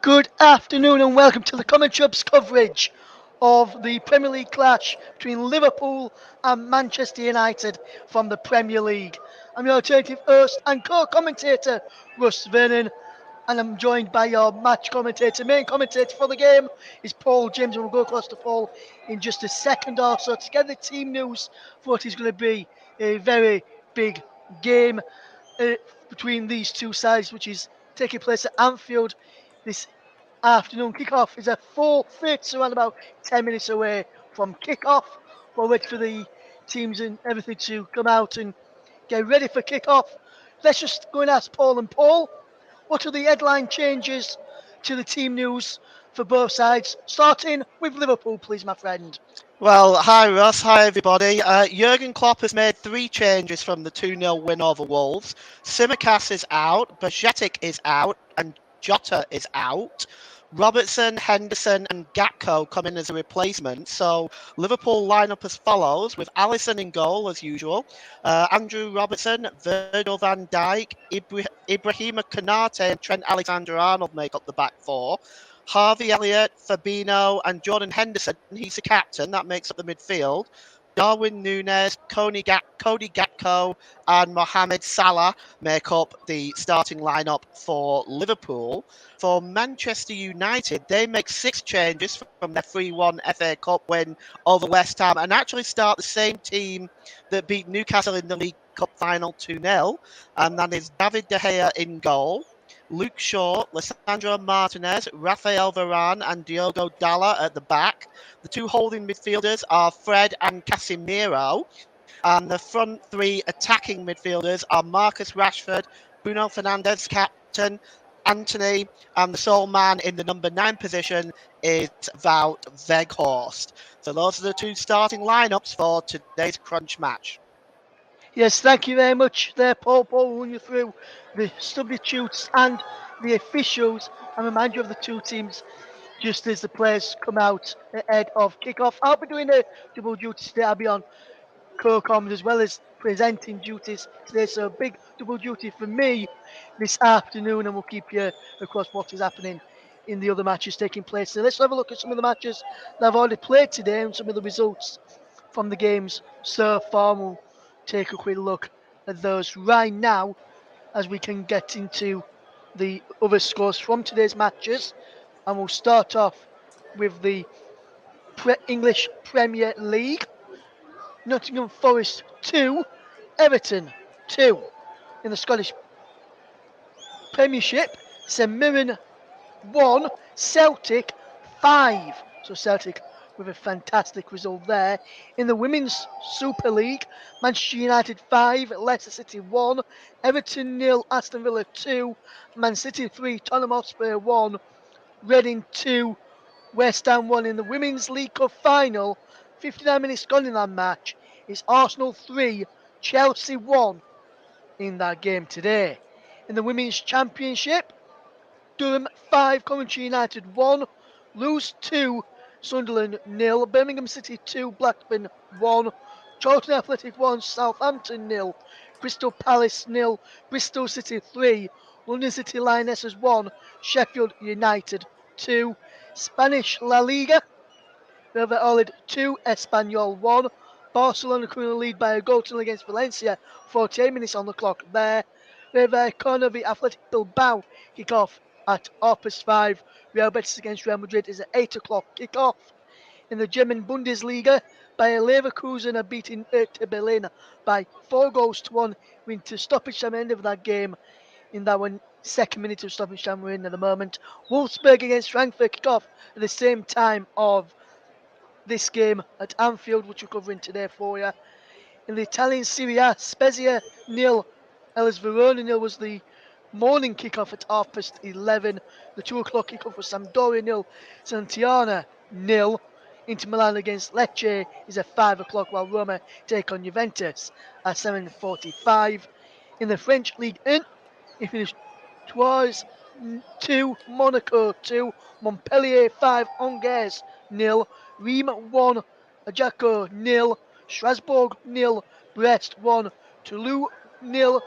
Good afternoon and welcome to the Commentary Hub's coverage of the Premier League clash between Liverpool and Manchester United from the Premier League. I'm your alternative host and co-commentator, Russ Vernon, and I'm joined by your match commentator. Main commentator for the game is Paul James, and we'll go across the Paul in just a second or so to get the team news for what is going to be a very big game uh, between these two sides, which is taking place at Anfield this afternoon. Kickoff is at 4:30, so around about 10 minutes away from kickoff. We'll wait for the teams and everything to come out and get ready for kickoff. Let's just go and ask Paul and Paul, what are the headline changes to the team news for both sides? Starting with Liverpool, please, my friend. Well, hi Russ, hi everybody. Jurgen Klopp has made three changes from the 2-0 win over Wolves. Simicast is out, Bajetic is out, and Jota is out. Robertson, Henderson, and Gakpo come in as a replacement. So Liverpool line up as follows, with Alisson in goal as usual. Andrew Robertson, Virgil van Dijk, Ibrahima Konate, and Trent Alexander-Arnold make up the back four. Harvey Elliott, Fabinho, and Jordan Henderson. He's the captain. That makes up the midfield. Darwin Núñez, Cody Gakpo, and Mohamed Salah make up the starting lineup for Liverpool. For Manchester United, they make six changes from their 3-1 FA Cup win over West Ham and actually start the same team that beat Newcastle in the League Cup final 2-0. And that is David De Gea in goal. Luke Shaw, Lissandro Martinez, Rafael Varane, and Diogo Dalla at the back. The two holding midfielders are Fred and Casemiro. And the front three attacking midfielders are Marcus Rashford, Bruno Fernandes, captain, Anthony, and the sole man in the number 9 position is Wout Weghorst. So those are the two starting lineups for today's crunch match. Yes, thank you very much there, Paul. Paul will run you through the substitutes and the officials and remind you of the two teams just as the players come out ahead of kickoff. I'll be doing a double duty today. I'll be on co-comms as well as presenting duties today. So a big double duty for me this afternoon, and we'll keep you across what is happening in the other matches taking place. So let's have a look at some of the matches that I've already played today and some of the results from the games so far. We'll take a quick look at those right now as we can get into the other scores from today's matches. And we'll start off with the English Premier League. Nottingham Forest 2, Everton 2. In the Scottish Premiership, St Mirren 1, Celtic 5. So Celtic with a fantastic result there. In the Women's Super League, Manchester United 5, Leicester City 1, Everton 0, Aston Villa 2, Man City 3, Tottenham Hotspur 1, Reading 2, West Ham 1. In the Women's League Cup final, 59 minutes gone in that match. It's Arsenal 3, Chelsea 1 in that game today. In the Women's Championship, Durham 5, Coventry United 1, Lewes 2, Sunderland 0, Birmingham City 2, Blackburn 1, Charlton Athletic 1, Southampton 0, Crystal Palace 0, Bristol City 3, London City Lionesses 1, Sheffield United 2, Spanish La Liga, Real Valladolid 2, Espanyol 1, Barcelona currently lead by a goal to nil against Valencia, 48 minutes on the clock there. Real Corner v Athletic Bilbao kick off at 5. Real Betis against Real Madrid is at 8 o'clock kick off. In the German Bundesliga, Bayer Leverkusen are beating Hertha Berlin by 4-1 into stoppage time at the end of that game. In that one, second minute of stoppage time we're in at the moment. Wolfsburg against Frankfurt kick off at the same time of this game at Anfield, which we're covering today for you. In the Italian Serie A, Spezia 0, Hellas Verona 0 was the morning kickoff at 11:30. The 2 o'clock kickoff was Sampdoria 0, Santiana 0. Inter Milan against Lecce is at 5 o'clock, while Roma take on Juventus at 7:45. In the French League 1, it finished Troyes 2, Monaco 2, Montpellier 5, Angers 0, Reims 1, Ajaccio 0, Strasbourg 0, Brest 1, Toulouse 0,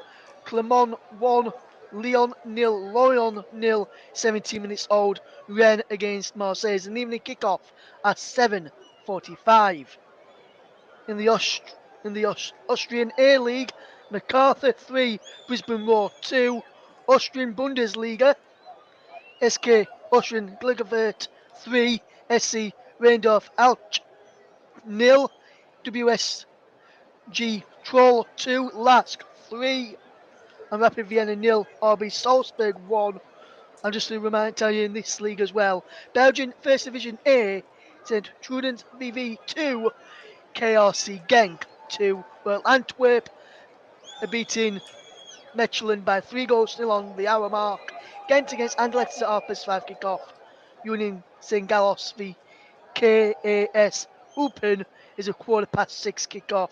Clermont 1, Lyon nil, Lorient nil, 17 minutes old. Rennes against Marseille. An evening kickoff at 7:45. In the Austrian A League, MacArthur 3, Brisbane Roar 2. Austrian Bundesliga, SK Austrian Gligavert 3, SC Rheindorf Alch nil, WSG Troll 2, Lask 3, and Rapid Vienna nil, RB Salzburg 1. And just to tell you in this league as well, Belgian First Division A, St. Trudens VV 2, KRC Genk 2. Well, Antwerp are beating Mechelen by 3 goals still on the hour mark. Ghent against Anderlecht at half-past 5 kick-off. Union St. Gallos v KAS Open is a 6:15 kick-off.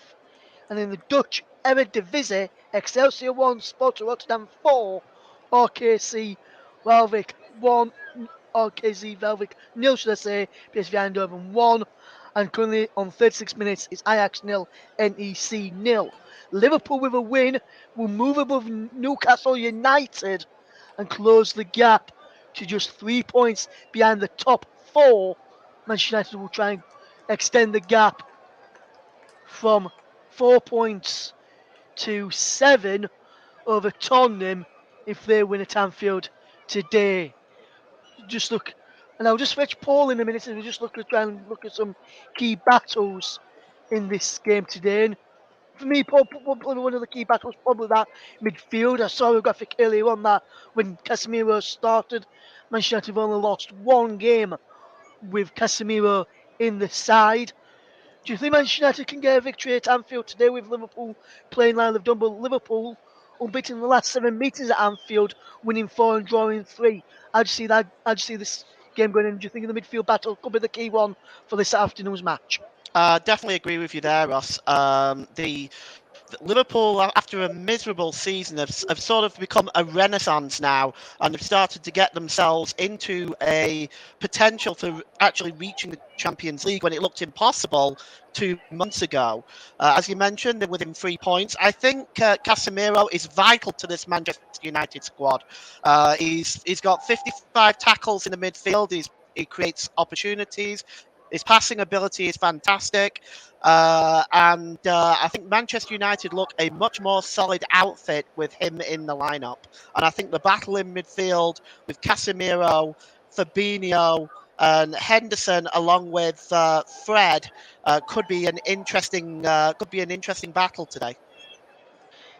And in the Dutch Eredivisie, Excelsior 1, Sparta Rotterdam 4, RKC Waalwijk 1, RKC Waalwijk 0, should I say, PSV Eindhoven 1. And currently on 36 minutes, it's Ajax 0, NEC 0. Liverpool with a win will move above Newcastle United and close the gap to just 3 points behind the top 4. Manchester United will try and extend the gap from 4 points to 7 over Tottenham if they win at Anfield today. Just look, and I'll just fetch Paul in a minute and we'll just try and look at some key battles in this game today. And for me, Paul, probably one of the key battles, probably that midfield. I saw a graphic earlier on that when Casemiro started, Manchester United have only lost 1 game with Casemiro in the side. Do you think Manchester United can get a victory at Anfield today with Liverpool playing like they've done? But Liverpool, unbeaten in the last 7 meetings at Anfield, winning 4 and drawing 3. How'd you see that? How'd you see this game going in? Do you think the midfield battle could be the key one for this afternoon's match? Definitely agree with you there, Ross. The Liverpool, after a miserable season, have sort of become a renaissance now, and have started to get themselves into a potential for actually reaching the Champions League when it looked impossible 2 months ago. As you mentioned, they're within 3 points. I think Casemiro is vital to this Manchester United squad. He's got 55 tackles in the midfield. He creates opportunities. His passing ability is fantastic. And I think Manchester United look a much more solid outfit with him in the lineup. And I think the battle in midfield with Casemiro, Fabinho, and Henderson, along with Fred, could be an interesting battle today.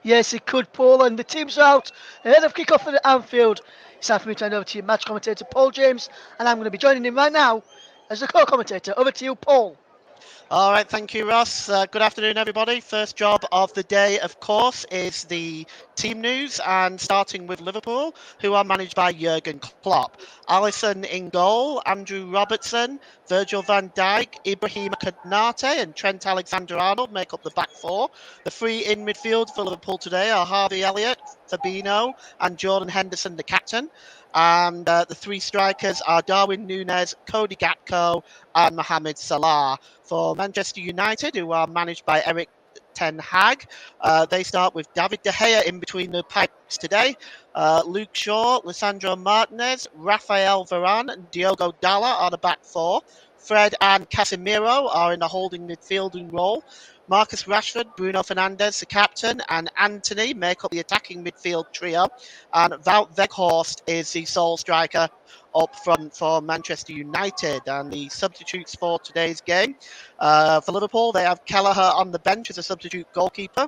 Yes, it could, Paul. And the teams are out ahead of kick-off at Anfield. It's time for me to hand over to your match commentator, Paul James, and I'm going to be joining him right now as the co-commentator. Over to you, Paul. All right, thank you, Ross. Good afternoon, everybody. First job of the day, of course, is the team news, and starting with Liverpool, who are managed by Jurgen Klopp. Alisson in goal, Andrew Robertson, Virgil van Dijk, Ibrahima Konate, and Trent Alexander-Arnold make up the back 4. The 3 in midfield for Liverpool today are Harvey Elliott, Fabinho, and Jordan Henderson, the captain. And the 3 strikers are Darwin Núñez, Cody Gakpo, and Mohamed Salah. For Manchester United, who are managed by Eric Ten Hag, they start with David De Gea in between the pipes today. Luke Shaw, Lisandro Martinez, Rafael Varane, and Diogo Dalla are the back 4. Fred and Casemiro are in the holding midfielding role. Marcus Rashford, Bruno Fernandes, the captain, and Antony make up the attacking midfield trio. And Wout Weghorst is the sole striker up front for Manchester United. And the substitutes for today's game, for Liverpool, they have Kelleher on the bench as a substitute goalkeeper.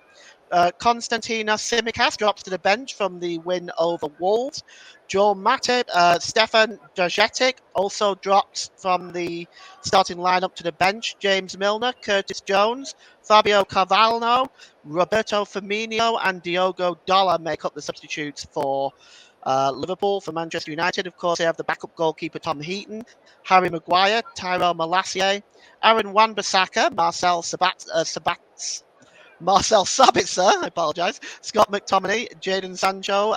Konstantinos Tsimikas drops to the bench from the win over Wolves. Joel Matip, Stefan Dojetic also drops from the starting lineup to the bench. James Milner, Curtis Jones, Fabio Carvalho, Roberto Firmino, and Diogo Dalla make up the substitutes for Liverpool. For Manchester United, of course, they have the backup goalkeeper Tom Heaton, Harry Maguire, Tyrell Malacia, Aaron Wan-Bissaka, Marcel Sabitzer, I apologise, Scott McTominay, Jadon Sancho,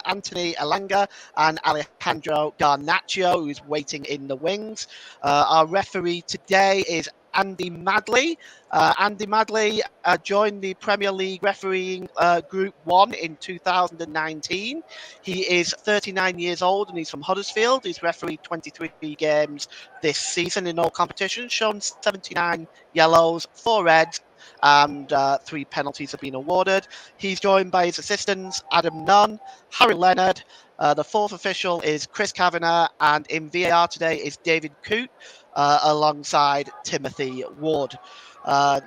Anthony Elanga, and Alejandro Garnacho, who's waiting in the wings. Our referee today is Andy Madley. Andy Madley joined the Premier League refereeing Group 1 in 2019. He is 39 years old and he's from Huddersfield. He's refereed 23 games this season in all competitions, shown 79 yellows, 4 reds, and 3 penalties have been awarded. He's joined by his assistants Adam Nunn, Harry Leonard. The fourth official is Chris Kavanagh, and in VAR today is David Coote alongside Timothy Ward.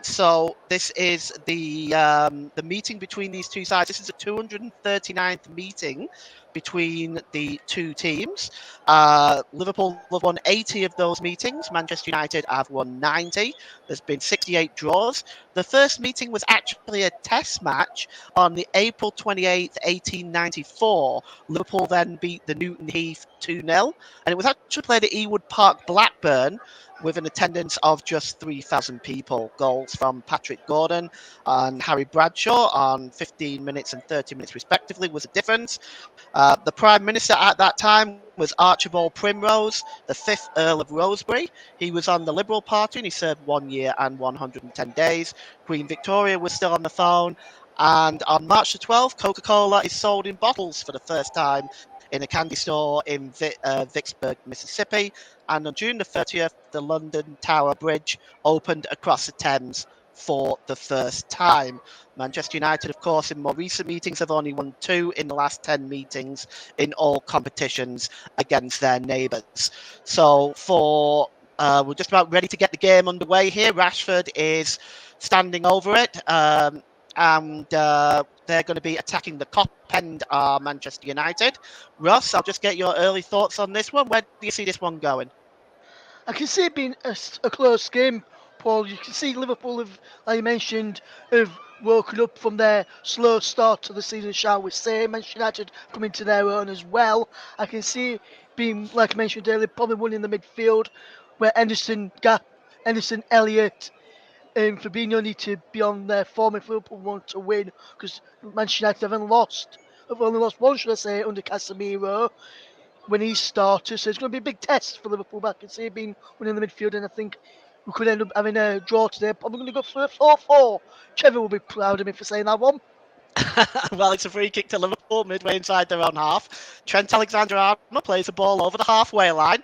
So this is the meeting between these two sides. This is the 239th meeting between the two teams. Liverpool have won 80 of those meetings. Manchester United have won 90. There's been 68 draws. The first meeting was actually a test match on the April 28th, 1894. Liverpool then beat the Newton Heath 2-0, and it was actually played at Ewood Park, Blackburn, with an attendance of just 3,000 people. Goals from Patrick Gordon and Harry Bradshaw on 15 minutes and 30 minutes respectively was a difference. The Prime Minister at that time was Archibald Primrose, the 5th Earl of Rosebery. He was on the Liberal Party and he served 1 year and 110 days. Queen Victoria was still on the throne. And on March the 12th, Coca-Cola is sold in bottles for the first time in a candy store in Vicksburg, Mississippi. And on June the 30th, the London Tower Bridge opened across the Thames for the first time. Manchester United, of course, in more recent meetings have only won 2 in the last 10 meetings in all competitions against their neighbours. So we're just about ready to get the game underway here. Rashford is standing over it. And they're going to be attacking the top end are Manchester United. Russ, I'll just get your early thoughts on this one. Where do you see this one going? I can see it being a close game, Paul. You can see Liverpool have, like you mentioned, have woken up from their slow start to the season, shall we say. Manchester United coming to their own as well. I can see it being, like I mentioned earlier, probably one in the midfield, where Henderson, Elliott, and Fabinho need to be on their form if Liverpool want to win, because Manchester United have only lost one, should I say, under Casemiro when he started. So it's going to be a big test for Liverpool. But I can see it being one in the midfield, and I think we could end up having a draw today. Probably going to go for a 4-4. Trevor will be proud of me for saying that one. Well, it's a free kick to Liverpool midway inside their own half. Trent Alexander-Arnold plays the ball over the halfway line.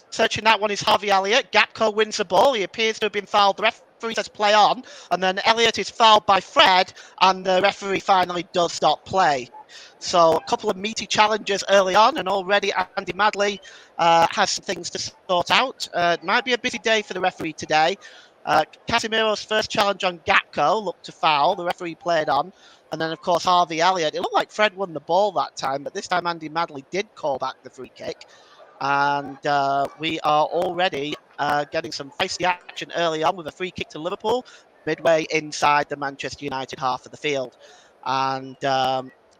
Searching that one is Harvey Elliott. Gakpo wins the ball. He appears to have been fouled. The referee says play on, and then Elliott is fouled by Fred, and the referee finally does stop play. So a couple of meaty challenges early on, and already Andy Madley has some things to sort out. It might be a busy day for the referee today. Casemiro's first challenge on Gakpo looked to foul. The referee played on. And then, of course, Harvey Elliott. It looked like Fred won the ball that time, but this time Andy Madley did call back the free kick. And we are already getting some feisty action early on with a free kick to Liverpool, midway inside the Manchester United half of the field. And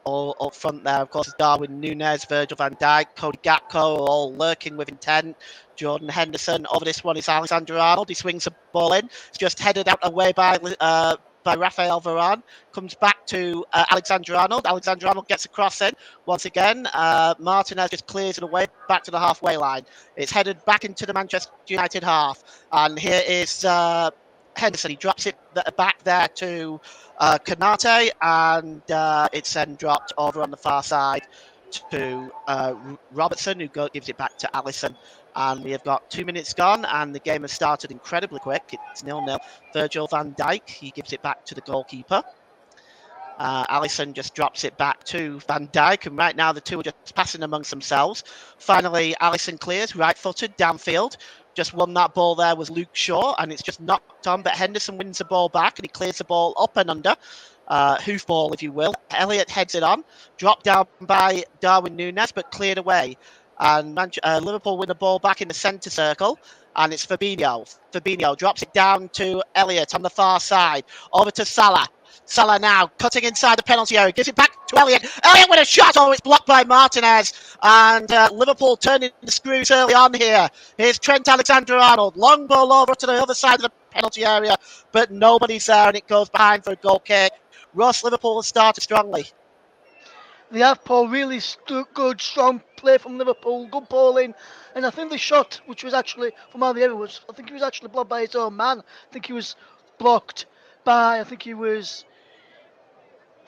all up front there, of course, is Darwin Núñez, Virgil van Dijk, Cody Gakpo, all lurking with intent. Jordan Henderson. Over this one is Alexander-Arnold. He swings the ball in. It's just headed out away by Rafael Varane. Comes back to Alexander-Arnold. Alexander-Arnold gets a cross in. Once again, Martinez just clears it away back to the halfway line. It's headed back into the Manchester United half. And here is Henderson. He drops it back there to Kanate, and it's then dropped over on the far side to Robertson, who gives it back to Alisson. And we have got 2 minutes gone, and the game has started incredibly quick. It's 0-0. Virgil van Dijk, he gives it back to the goalkeeper. Alisson just drops it back to Van Dijk, and right now the two are just passing amongst themselves. Finally, Alisson clears, right-footed, downfield. Just won that ball there was Luke Shaw, and it's just knocked on, but Henderson wins the ball back, and he clears the ball up and under. Hoofball, if you will. Elliott heads it on, dropped down by Darwin Núñez, but cleared away. And Liverpool win the ball back in the centre circle, and it's Fabinho. Fabinho drops it down to Elliott on the far side, over to Salah. Salah now cutting inside the penalty area, gives it back to Elliott. Elliott with a shot. Oh, it's blocked by Martinez. And Liverpool turning the screws early on here. Here's Trent Alexander-Arnold. Long ball over to the other side of the penalty area, but nobody's there, and it goes behind for a goal kick. Russ, Liverpool has started strongly. They have Paul really good, strong play from Liverpool, good ball in, and I think the shot, which was actually from Alvieira, was I think he was actually blocked by his own man. I think he was blocked by I think he was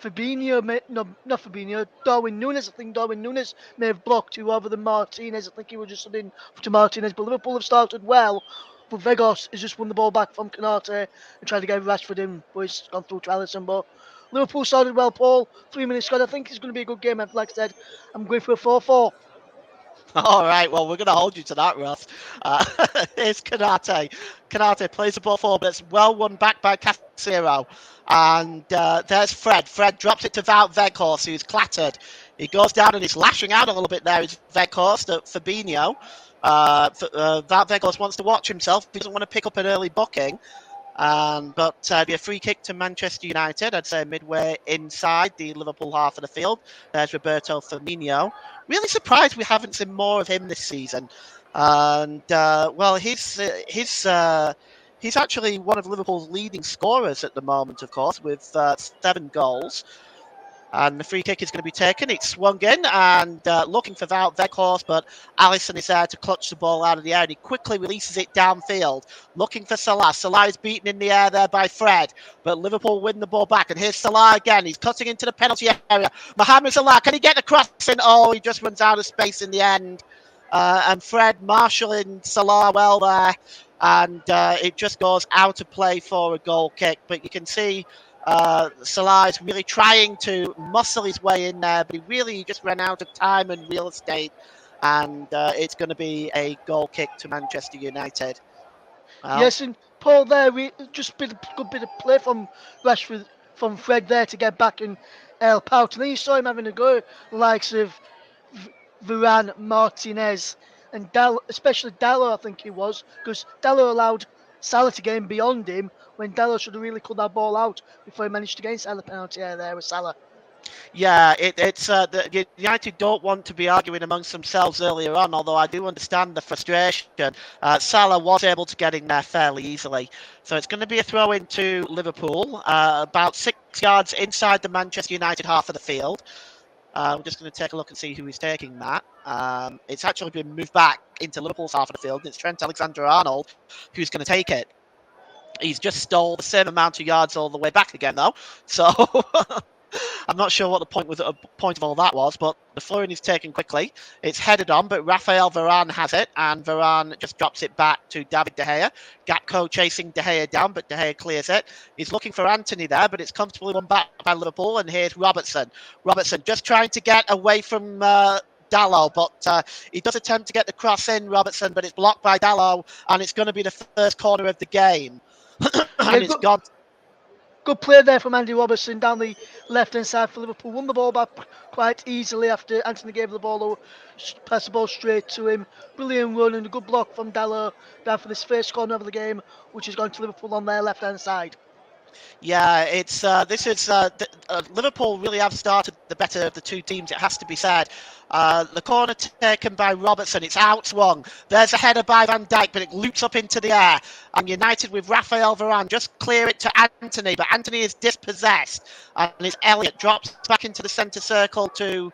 Fabinho, no, not Fabinho, Darwin Nunes. I think Darwin Nunes may have blocked you rather than Martinez. I think he was just in to Martinez. But Liverpool have started well. But Vegos has just won the ball back from Canate and tried to get Rashford in, but he's gone through to Alisson. But Liverpool started well, Paul. 3 minutes scored. I think it's going to be a good game. Like I said, I'm going for a 4-4. All right, well, we're going to hold you to that, Ross. Uh, here's Kanate. Kanate plays the ball forward, but it's well won back by Casemiro. And there's Fred. Fred drops it to Wout Weghorst, who's clattered. He goes down and he's lashing out a little bit there. Is Weghorst at Fabinho. Wout Weghorst wants to watch himself. He doesn't want to pick up an early booking. But be a free kick to Manchester United, I'd say midway inside the Liverpool half of the field. There's Roberto Firmino. Really surprised we haven't seen more of him this season. And well, he's actually one of Liverpool's leading scorers at the moment, of course, with 7 goals. And the free kick is going to be taken. It's swung in and looking for Wout Weghorst, but Alisson is there to clutch the ball out of the air. And he quickly releases it downfield, looking for Salah. Salah is beaten in the air there by Fred, but Liverpool win the ball back. And here's Salah again. He's cutting into the penalty area. Mohamed Salah, can he get the cross in? Oh, he just runs out of space in the end. And Fred marshalling Salah well there. And it just goes out of play for a goal kick. But you can see Salah is really trying to muscle his way in there, but he really just ran out of time and real estate. And it's going to be a goal kick to Manchester United. Well, Yes, and Paul there, we just bit good bit of play from Rashford, from Fred there to get back and help out. And then you saw him having a go, the likes of Varane, Martinez, and especially Dallo, I think he was, because Dallo allowed Salah to get in beyond him when Dallo should have really cut that ball out before he managed to get inside the penalty area there with Salah. yeah, it's the United don't want to be arguing amongst themselves earlier on, although I do understand the frustration. Salah was able to get in there fairly easily. So it's going to be a throw into Liverpool, about 6 yards inside the Manchester United half of the field. We're just going to take a look and see who is taking that. It's actually been moved back into Liverpool's half of the field. It's Trent Alexander-Arnold who's going to take it. He's just stole the same amount of yards all the way back again, though. So I'm not sure what the point of all that was, but the flooring is taken quickly. It's headed on, but Rafael Varane has it, and Varane just drops it back to David De Gea. Gakpo chasing De Gea down, but De Gea clears it. He's looking for Anthony there, but it's comfortably won back by Liverpool, and here's Robertson. Robertson just trying to get away from Dallo, but he does attempt to get the cross in, Robertson, but it's blocked by Dallo, and it's going to be the first corner of the game. Yeah, And it's gone. good play there from Andy Robertson down the left-hand side for Liverpool. Won the ball back quite easily after Anthony gave the ball over, passed the ball straight to him. Brilliant run and a good block from Dallo down for this first corner of the game, which has gone to Liverpool on their left-hand side. Yeah, it's Liverpool really have started the better of the two teams. It has to be said. The corner taken by Robertson, it's outswung. There's a header by Van Dijk, but it loops up into the air. And United with Rafael Varane just clear it to Anthony, but Anthony is dispossessed, and it's Elliott drops back into the centre circle to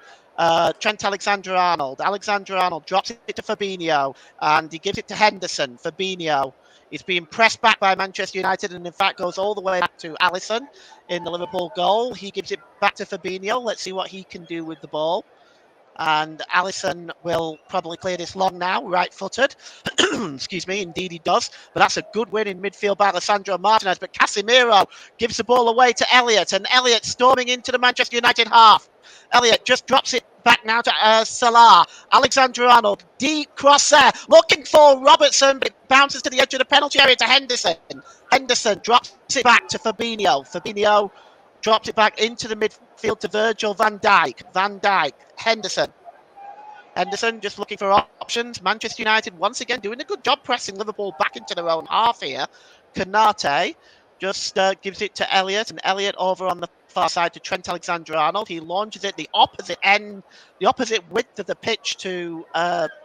Trent Alexander-Arnold. Alexander-Arnold drops it to Fabinho, and he gives it to Henderson. Fabinho. He's being pressed back by Manchester United and, in fact, goes all the way back to Alisson in the Liverpool goal. He gives it back to Fabinho. Let's see what he can do with the ball. And Alisson will probably clear this long now, right-footed. Excuse me, indeed he does. But that's a good win in midfield by Alessandro Martinez. But Casemiro gives the ball away to Elliott, and Elliott storming into the Manchester United half. Elliott just drops it back now to Salah. Alexander-Arnold, deep cross there, looking for Robertson, but it bounces to the edge of the penalty area to Henderson. Henderson drops it back to Fabinho. Fabinho drops it back into the midfield to Virgil van Dijk. Van Dijk, Henderson. Henderson just looking for options. Manchester United once again doing a good job pressing Liverpool back into their own half here. Kanate just gives it to Elliott, and Elliott over on the far side to Trent Alexander-Arnold. He launches it the opposite end, the opposite width of the pitch to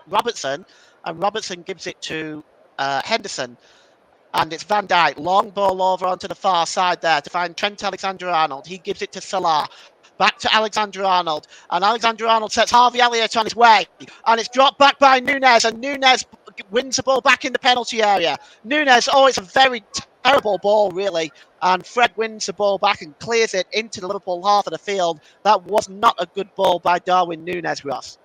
Robertson, and Robertson gives it to Henderson. And it's Van Dijk, long ball over onto the far side there to find Trent Alexander-Arnold. He gives it to Salah. back to Alexander Arnold. And Alexander Arnold sets Harvey Elliott on his way. And it's dropped back by Nunes. And Nunes wins the ball back in the penalty area. Nunes, oh, it's a very terrible ball, really. And Fred wins the ball back and clears it into the Liverpool half of the field. That was not a good ball by Darwin Nunes, Ross.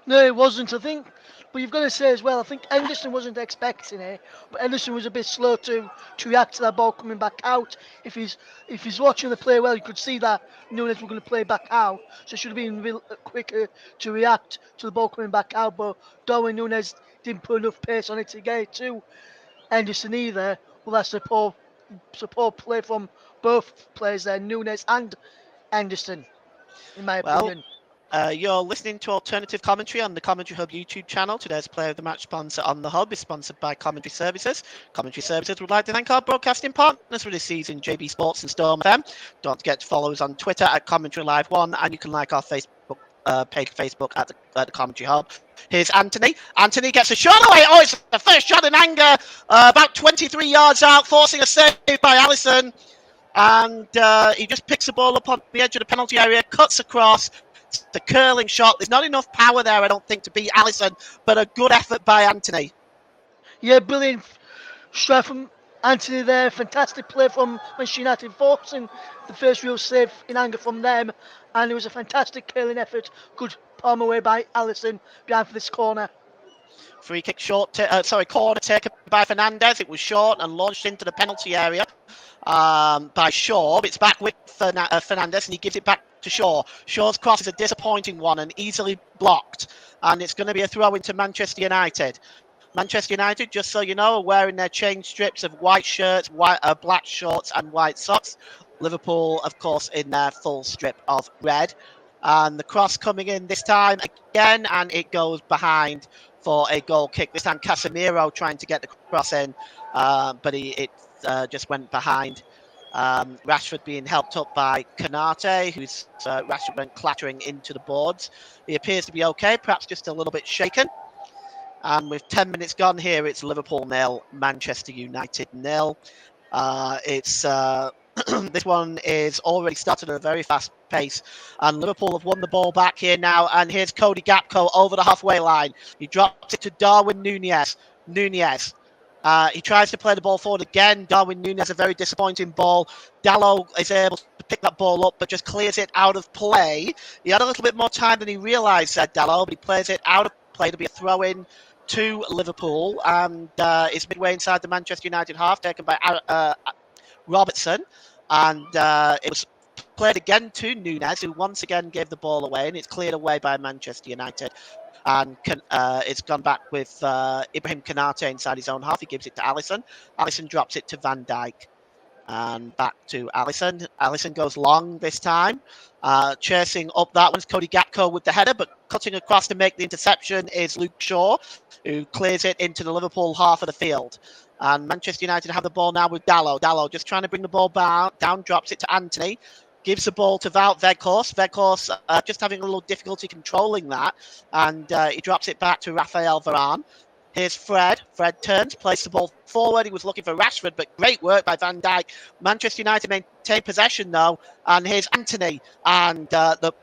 No, it wasn't, I think. But you've got to say as well, I think Henderson wasn't expecting it, but Henderson was a bit slow to react to that ball coming back out. If he's watching the play well, you could see that Nunes were going to play back out, so it should have been real, quicker to react to the ball coming back out. But Darwin Nunes didn't put enough pace on it to get it to Henderson either. Well, that's a poor play from both players there, Nunes and Henderson, in my Well, opinion. you're listening to alternative commentary on the Commentary Hub YouTube channel. Today's Player of the Match sponsor on the Hub is sponsored by Commentary Services. Commentary Services would like to thank our broadcasting partners for this season, JB Sports and Storm FM. Don't forget to follow us on Twitter at Commentary Live 1, and you can like our Facebook page, Facebook at the Commentary Hub. Here's Anthony. Anthony gets a shot away. Oh, it's the first shot in anger, about 23 yards out, forcing a save by Alisson. And he just picks the ball up on the edge of the penalty area, cuts across. It's a curling shot. There's not enough power there, I don't think, to beat Alisson, but a good effort by Anthony. Yeah, brilliant strike from Anthony there. Fantastic play from Manchester United, forcing the first real save in anger from them. And it was a fantastic curling effort. Good palm away by Alisson behind for this corner. Free kick corner taken by Fernandez. It was short and launched into the penalty area by Shaw. It's back with Fernandez, and he gives it back to Shaw. Shaw's cross is a disappointing one and easily blocked, and it's going to be a throw into Manchester United. Manchester United, just so you know, are wearing their chain strips of white shirts, black shorts, and white socks. Liverpool, of course, in their full strip of red. And the cross coming in this time again, and it goes behind for a goal kick. This time Casemiro trying to get the cross in, but it just went behind. Rashford being helped up by Konate, who's Rashford went clattering into the boards. He appears to be okay, perhaps just a little bit shaken. And with 10 minutes gone here, it's Liverpool 0, Manchester United 0. It's this one is already started at a very fast pace, and Liverpool have won the ball back here now. And here's Cody Gakpo over the halfway line. He drops it to Darwin Nunez. He tries to play the ball forward again. Darwin Nunez, a very disappointing ball. Dalot is able to pick that ball up, but just clears it out of play. He had a little bit more time than he realised, said Dalot, but he plays it out of play. It'll be a throw-in to Liverpool, and it's midway inside the Manchester United half, taken by Robertson, and it was played again to Nunez, who once again gave the ball away, and it's cleared away by Manchester United. And it's gone back with Ibrahim Konate inside his own half. He gives it to Alisson. Alisson drops it to Van Dijk. And back to Alisson. Alisson goes long this time. Chasing up that one's Cody Gakpo with the header, but cutting across to make the interception is Luke Shaw, who clears it into the Liverpool half of the field. And Manchester United have the ball now with Dalot. Dalot just trying to bring the ball down, drops it to Anthony. Gives the ball to Wout Weghorst. Weghorst just having a little difficulty controlling that. And he drops it back to Raphael Varane. Here's Fred. Fred turns, plays the ball forward. He was looking for Rashford, but great work by Van Dijk. Manchester United maintain possession, though. And here's Anthony. And the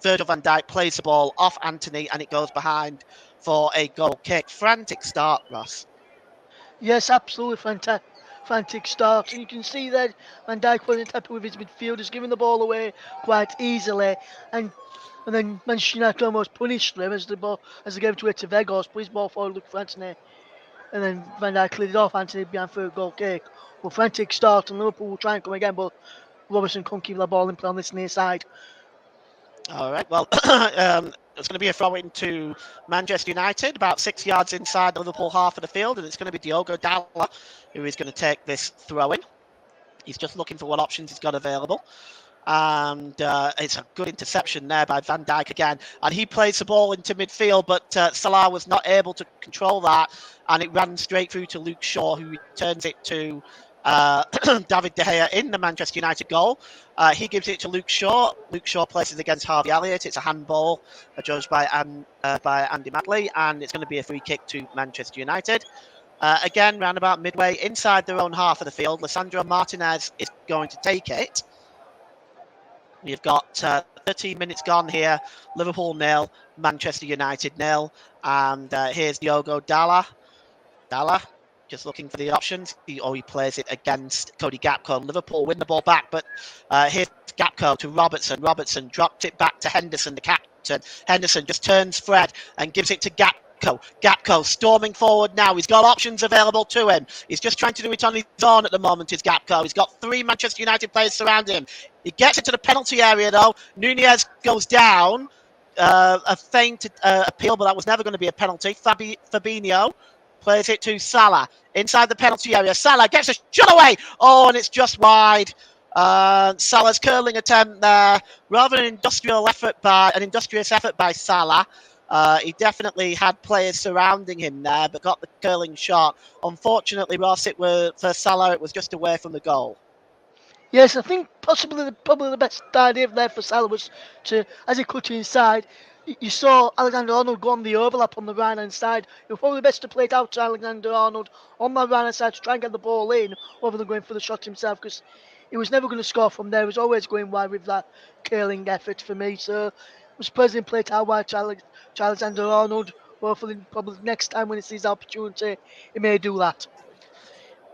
Virgil van Dijk plays the ball off Anthony, and it goes behind for a goal kick. Frantic start, Ross. Yes, absolutely frantic start. And you can see that Van Dijk wasn't happy with his midfielders, giving the ball away quite easily. And then Manchester United almost punished them as they gave it away to Vegas, put his ball forward, looked for Anthony. And then Van Dijk cleared it off, Anthony behind for a goal kick. Well, frantic start, and Liverpool will try and come again, but Robertson couldn't keep the ball in play on this near side. All right, well, it's going to be a throw into Manchester United, about 6 yards inside the Liverpool half of the field, and it's going to be Diogo Dalot who is going to take this throw in. He's just looking for what options he's got available. And it's a good interception there by Van Dijk again. And he plays the ball into midfield, but Salah was not able to control that, and it ran straight through to Luke Shaw, who returns it to David De Gea in the Manchester United goal. He gives it to Luke Shaw. Luke Shaw places against Harvey Elliott. It's a handball judged by Andy Madley, and it's going to be a free kick to Manchester United. Again, round about midway inside their own half of the field, Lisandro Martinez is going to take it. You've got 13 minutes gone here. Liverpool nil, Manchester United nil. And here's Diogo Dalla. Dalla just looking for the options. He plays it against Cody Gakpo. Liverpool win the ball back, but here's Gakpo to Robertson. Robertson dropped it back to Henderson, the captain. Henderson just turns Fred and gives it to Gakpo. Gakpo storming forward now. He's got options available to him. He's just trying to do it on his own at the moment, is Gakpo. He's got three Manchester United players surrounding him. He gets into the penalty area, though. Nunez goes down. A feint appeal, but that was never going to be a penalty. Fabinho plays it to Salah inside the penalty area. Salah gets a shot away. Oh, and it's just wide. Salah's curling attempt there, rather than an industrious effort by Salah. He definitely had players surrounding him there, but got the curling shot. Unfortunately, Ross, it was for Salah. It was just away from the goal. Yes, I think probably the best idea there for Salah was to, as he cut inside, you saw Alexander Arnold go on the overlap on the right hand side. It was probably best to play it out to Alexander Arnold on that right hand side to try and get the ball in rather than going for the shot himself because he was never going to score from there. He was always going wide with that curling effort for me. So I was personally played out wide to Alexander Arnold. Hopefully, probably next time when he sees the opportunity, he may do that.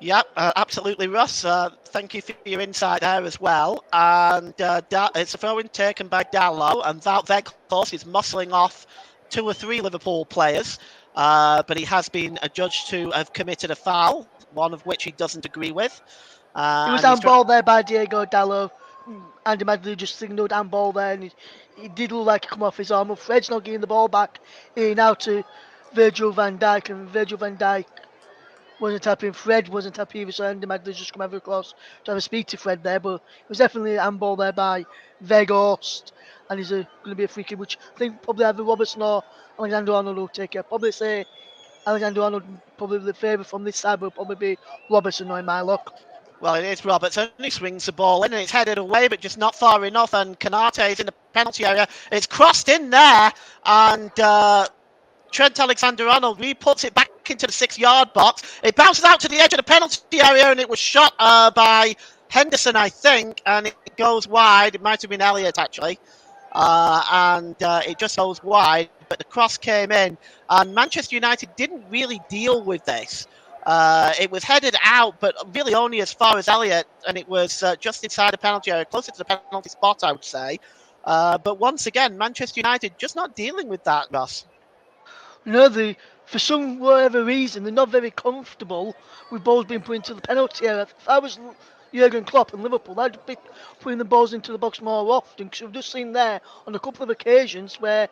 Yeah, absolutely, Russ. Thank you for your insight there as well. And it's a throw-in taken by Dallo, and Wout Weghorst is muscling off two or three Liverpool players, but he has been adjudged to have committed a foul, one of which he doesn't agree with. He was And he's handball there by Diego Dallo. Andy Madley just signalled handball there, and he did look like he come off his arm. But Fred's not getting the ball back here now to Virgil van Dijk, and Virgil van Dijk wasn't happy, and Fred wasn't happy either. So Andy Madley just come over across to have a speak to Fred there, but it was definitely a handball there by Weghorst, and he's going to be a free kick, which I think probably either Robertson or Alexander Arnold will take it. Probably say Alexander Arnold probably the favourite from this side, will probably be Robertson, knowing my luck. Well, it is Robertson. He swings the ball in and it's headed away, but just not far enough. And Canate is in the penalty area. It's crossed in there, and Trent Alexander-Arnold puts it back into the 6-yard box. It bounces out to the edge of the penalty area, and it was shot by Henderson, I think, and it goes wide. It might have been Elliott, actually. And it just goes wide, but the cross came in, and Manchester United didn't really deal with this. It was headed out, but really only as far as Elliott, and it was just inside the penalty area, closer to the penalty spot, I would say. But once again, Manchester United just not dealing with that, Ross. No, for some whatever reason, they're not very comfortable with balls being put into the penalty area. If I was Jurgen Klopp and Liverpool, I'd be putting the balls into the box more often because we've just seen there on a couple of occasions where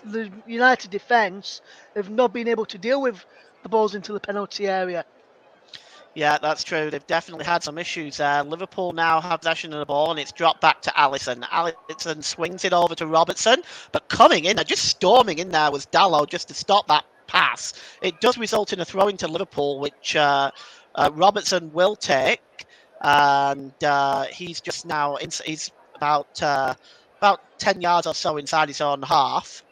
the United defence have not been able to deal with the balls into the penalty area. Yeah, that's true. They've definitely had some issues there. Liverpool now have possession of the ball, and it's dropped back to Alisson. Alisson swings it over to Robertson, but coming in, just storming in there was Dalot just to stop that pass. It does result in a throw into Liverpool, which Robertson will take, and he's just now he's about 10 yards or so inside his own half.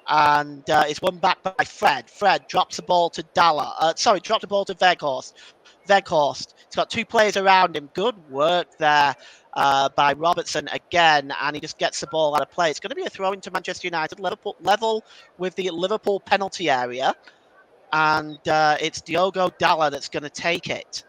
And it's won back by Fred. Fred drops the ball to dropped the ball to Weghorst. Weghorst. He's got two players around him. Good work there by Robertson again, and he just gets the ball out of play. It's going to be a throw into Manchester United, level with the Liverpool penalty area, and it's Diogo Dalla that's going to take it.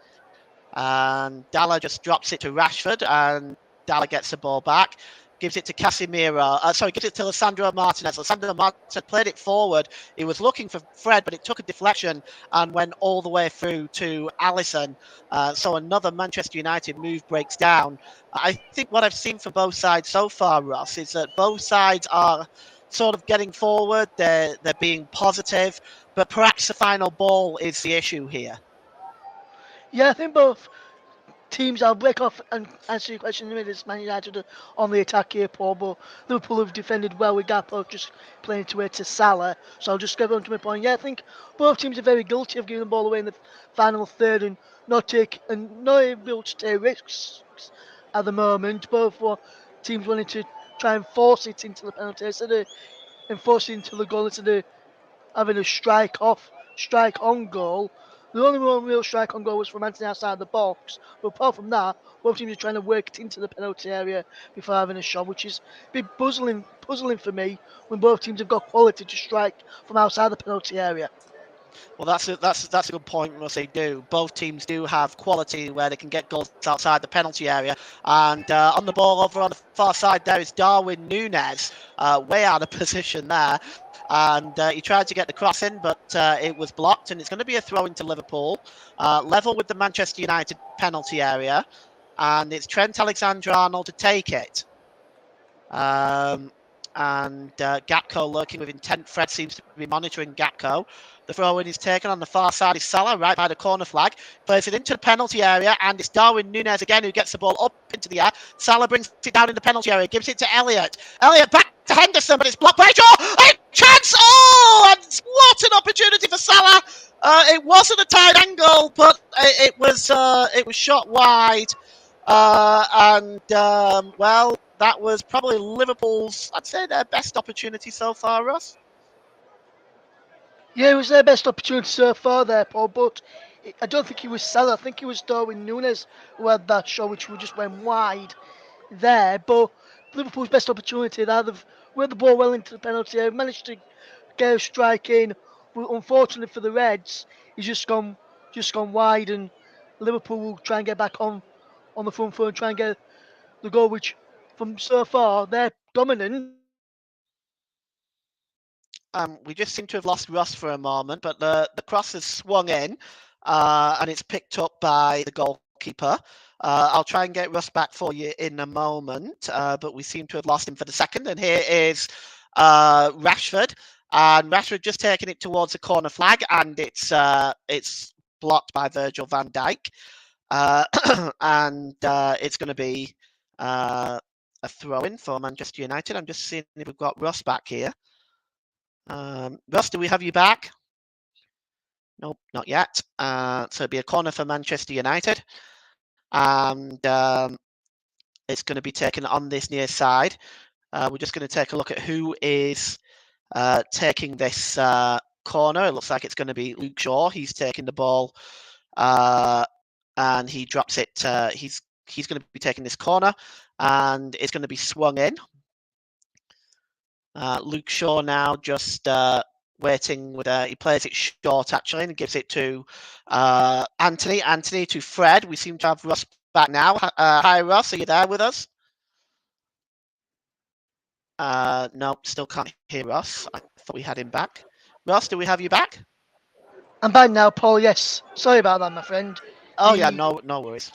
And Dalla just drops it to Rashford, and Dalla gets the ball back. Gives it to Casemiro. Gives it to Lissandro Martinez. Lissandro Martinez played it forward. He was looking for Fred, but it took a deflection and went all the way through to Alisson. So another Manchester United move breaks down. I think what I've seen from both sides so far, Ross, is that both sides are sort of getting forward. They're being positive, but perhaps the final ball is the issue here. Yeah, I think both teams. I'll break off and answer your question in a minute. It's Man United on the attack here, Paul, but Liverpool have defended well with Gakpo just playing to it to Salah. So I'll just get on to my point. Yeah, I think both teams are very guilty of giving the ball away in the final third and not able to take risks at the moment. Both teams wanting to try and force it into the penalty instead of enforcing into the goal instead of having a strike on goal. The only one real strike on goal was from Anthony outside the box. But apart from that, both teams are trying to work it into the penalty area before having a shot, which is a bit puzzling for me when both teams have got quality to strike from outside the penalty area. Well, that's a good point. Must they do? Both teams do have quality where they can get goals outside the penalty area. And on the ball over on the far side, there is Darwin Núñez, way out of position there, and he tried to get the cross in, but it was blocked, and it's going to be a throw into Liverpool, level with the Manchester United penalty area, and it's Trent Alexander-Arnold to take it. Um, and Gakpo lurking with intent. Fred seems to be monitoring Gakpo. The throw in is taken on the far side is Salah, right by the corner flag. Plays it into the penalty area, and it's Darwin Núñez again who gets the ball up into the air. Salah brings it down in the penalty area, gives it to Elliott. Elliott back to Henderson, but it's blocked by Shaw. A chance! Oh, and what an opportunity for Salah! It wasn't a tight angle, but it was shot wide. Well, that was probably Liverpool's, I'd say, their best opportunity so far, Ross. Yeah, it was their best opportunity so far there, Paul, but I don't think it was Salah. I think it was Darwin Núñez who had that shot, which just went wide there. But Liverpool's best opportunity, they've worked the ball well into the penalty area, managed to get a strike in, but unfortunately for the Reds, he's just gone wide, and Liverpool will try and get back on the front foot and try and get the goal, which from so far they're dominant. We just seem to have lost Ross for a moment, but the cross has swung in, and it's picked up by the goalkeeper. I'll try and get Russ back for you in a moment, but we seem to have lost him for the second. And here is Rashford, and Rashford just taking it towards the corner flag, and it's blocked by Virgil van Dijk, and it's going to be a throw-in for Manchester United. I'm just seeing if we've got Russ back here. Russ, do we have you back? Nope, not yet. So it'll be a corner for Manchester United, and it's going to be taken on this near side. We're just going to take a look at who is taking this corner. It looks like it's going to be Luke Shaw. He's taking the ball, and he drops it. He's going to be taking this corner, and it's going to be swung in. Luke Shaw now just waiting with he plays it short actually and gives it to Anthony. Anthony to Fred. We seem to have Russ back now. Hi Russ, are you there with us? No, still can't hear Russ. I thought we had him back. Russ, do we have you back? I'm back now, Paul. Yes, sorry about that, my friend. Oh yeah, no worries.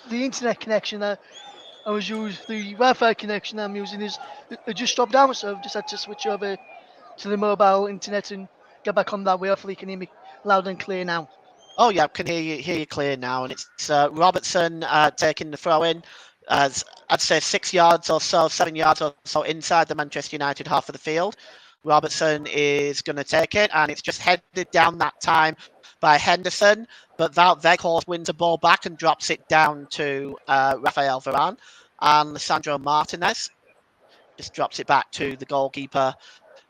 The internet connection that I was using, the Wi-Fi connection I'm using is it just stopped down, so I've just had to switch over to the mobile internet and get back on that way. Hopefully, you can hear me loud and clear now. Oh yeah, I can hear you clear now, and it's Robertson taking the throw in, as I'd say 6 yards or so, 7 yards or so inside the Manchester United half of the field. Robertson is going to take it, and it's just headed down that time by Henderson, but that Weghorst wins the ball back and drops it down to Rafael Varane, and Lisandro Martinez just drops it back to the goalkeeper.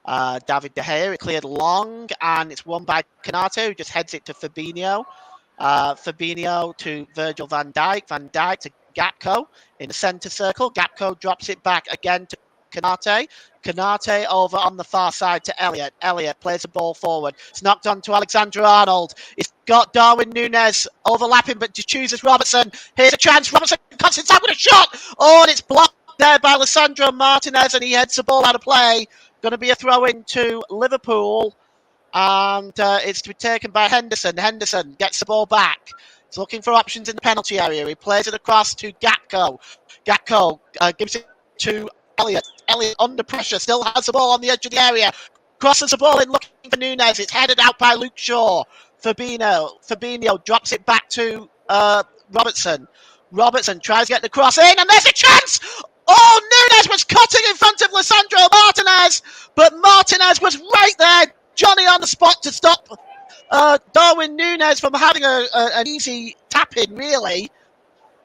David De Gea, it cleared long, and it's won by Canate, who just heads it to Fabinho. Fabinho to Virgil van Dijk. Van Dijk to Gakpo in the centre circle. Gakpo drops it back again to Canate. Canate over on the far side to Elliott. Elliott plays the ball forward. It's knocked on to Alexander-Arnold. It's got Darwin Núñez overlapping, but just chooses Robertson. Here's a chance. Robertson cuts inside with a shot. Oh, and it's blocked there by Lisandro Martinez, and he heads the ball out of play. Going to be a throw in to Liverpool, and it's to be taken by Henderson. Henderson gets the ball back. He's looking for options in the penalty area. He plays it across to Gakpo. Gakpo gives it to Elliott. Elliott under pressure, still has the ball on the edge of the area. Crosses the ball in looking for Núñez. It's headed out by Luke Shaw. Fabinho drops it back to Robertson. Robertson tries to get the cross in, and there's a chance! Oh, Núñez was cutting in front of Lisandro Martinez, but Martinez was right there, Johnny on the spot to stop Darwin Núñez from having an easy tap in, really.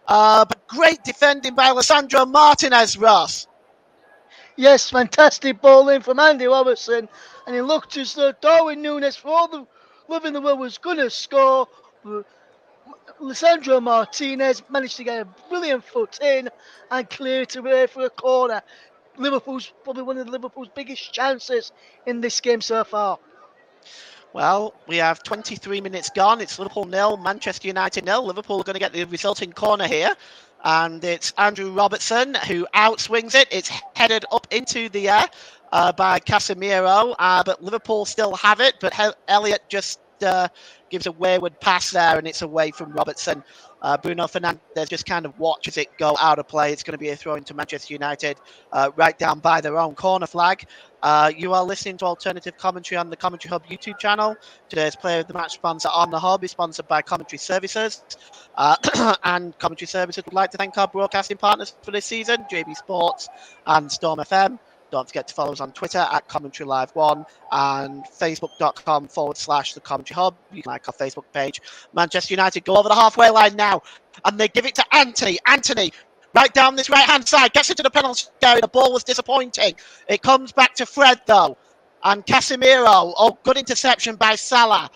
But great defending by Lisandro Martinez, Ross. Yes, fantastic ball in from Andy Robertson, and it looked as though Darwin Núñez, for all the Loving the World was going to score, but Lisandro Martinez managed to get a brilliant foot in and clear it away for a corner. Liverpool's probably one of Liverpool's biggest chances in this game so far. Well, we have 23 minutes gone. It's Liverpool nil, Manchester United nil. Liverpool are going to get the resulting corner here. And it's Andrew Robertson who outswings it. It's headed up into the air by Casemiro. But Liverpool still have it. But Elliott just gives a wayward pass there, and it's away from Robertson. Bruno Fernandes just kind of watches it go out of play. It's going to be a throw into Manchester United right down by their own corner flag. You are listening to alternative commentary on the Commentary Hub YouTube channel. Today's player of the match sponsor on the Hub is sponsored by Commentary Services. And Commentary Services would like to thank our broadcasting partners for this season, JB Sports and Storm FM. Don't forget to follow us on Twitter at Commentary Live 1 and Facebook.com/The Commentary Hub. You can like our Facebook page. Manchester United go over the halfway line now, and they give it to Anthony. Anthony, right down this right-hand side, gets into the penalty area. The ball was disappointing. It comes back to Fred, though. And Casemiro, good interception by Salah.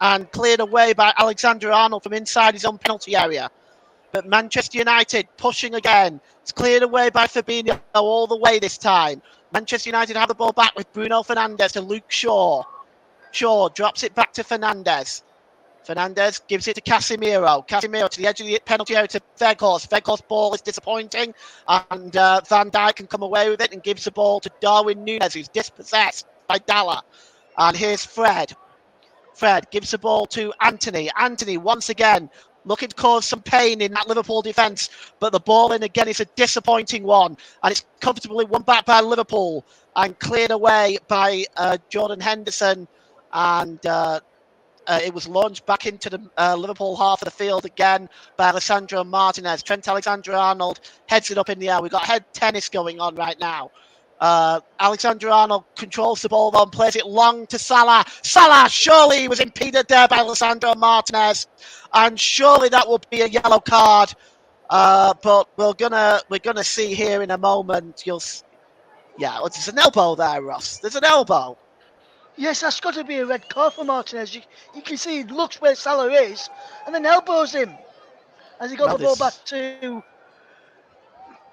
And cleared away by Alexander-Arnold from inside his own penalty area. But Manchester United pushing again. It's cleared away by Fabinho all the way this time. Manchester United have the ball back with Bruno Fernandes to Luke Shaw. Shaw drops it back to Fernandes. Fernandes gives it to Casemiro. Casemiro to the edge of the penalty area to Weghorst. Weghorst's ball is disappointing, and Van Dijk can come away with it and gives the ball to Darwin Núñez, who's dispossessed by Dalla. And here's Fred. Fred gives the ball to Anthony. Anthony, once again, looking to cause some pain in that Liverpool defence, but the ball in again is a disappointing one, and it's comfortably won back by Liverpool and cleared away by Jordan Henderson, and it was launched back into the Liverpool half of the field again by Alessandro Martinez. Trent Alexander-Arnold heads it up in the air. We've got head tennis going on right now. Alexander-Arnold controls the ball and plays it long to Salah. Salah, surely he was impeded there by Alessandro Martinez, and surely that will be a yellow card. But we're gonna see here in a moment. There's an elbow there, Ross. There's an elbow. Yes, that's got to be a red card for Martinez. You can see he looks where Salah is and then elbows him as he got the ball back to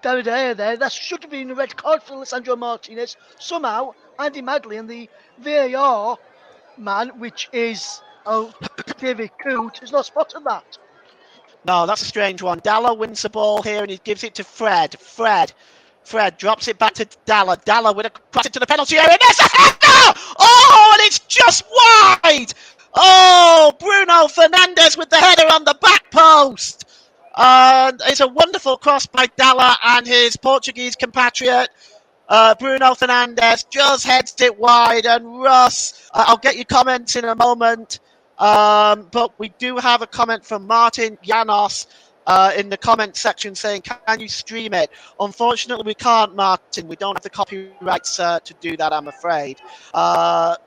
David Ayer there. That should have been a red card for Alessandro Martinez. Somehow, Andy Madley and the VAR man, which is David Coote, has not spotted that. No, that's a strange one. Dalla wins the ball here and he gives it to Fred. Fred drops it back to Dalla. Dalla with a cross into the penalty area. There's a header! Oh, and it's just wide! Oh, Bruno Fernandes with the header on the back post. And it's a wonderful cross by Dalla and his Portuguese compatriot. Bruno Fernandes just heads it wide. And Russ, I'll get your comments in a moment. But we do have a comment from Martin Janos in the comment section saying, can you stream it? Unfortunately, we can't, Martin. We don't have the copyrights to do that, I'm afraid. Can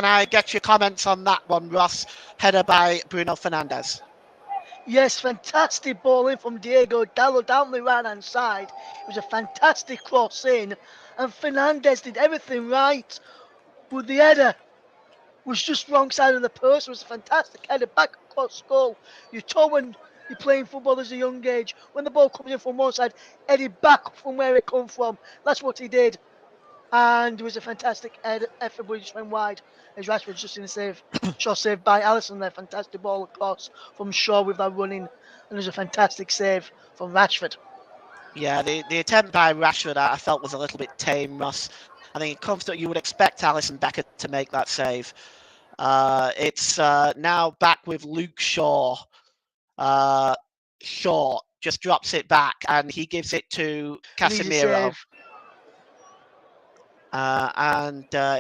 I get your comments on that one, Ross? Header by Bruno Fernandes. Yes, fantastic ball in from Diego Dallo down the right-hand side. It was a fantastic cross in, and Fernandes did everything right, but the header was just wrong side of the post. It was a fantastic header back across goal. You're told when you're playing football as a young age, when the ball comes in from one side, head it back from where it come from. That's what he did. And it was a fantastic effort, but he just went wide. As Rashford just in the save, shot saved by Alisson there. Fantastic ball across from Shaw with that running, and it was a fantastic save from Rashford. Yeah, the attempt by Rashford I felt was a little bit tame, Ross. I think it comes to you would expect Alisson Becker to make that save. It's now back with Luke Shaw. Shaw just drops it back and he gives it to Casemiro.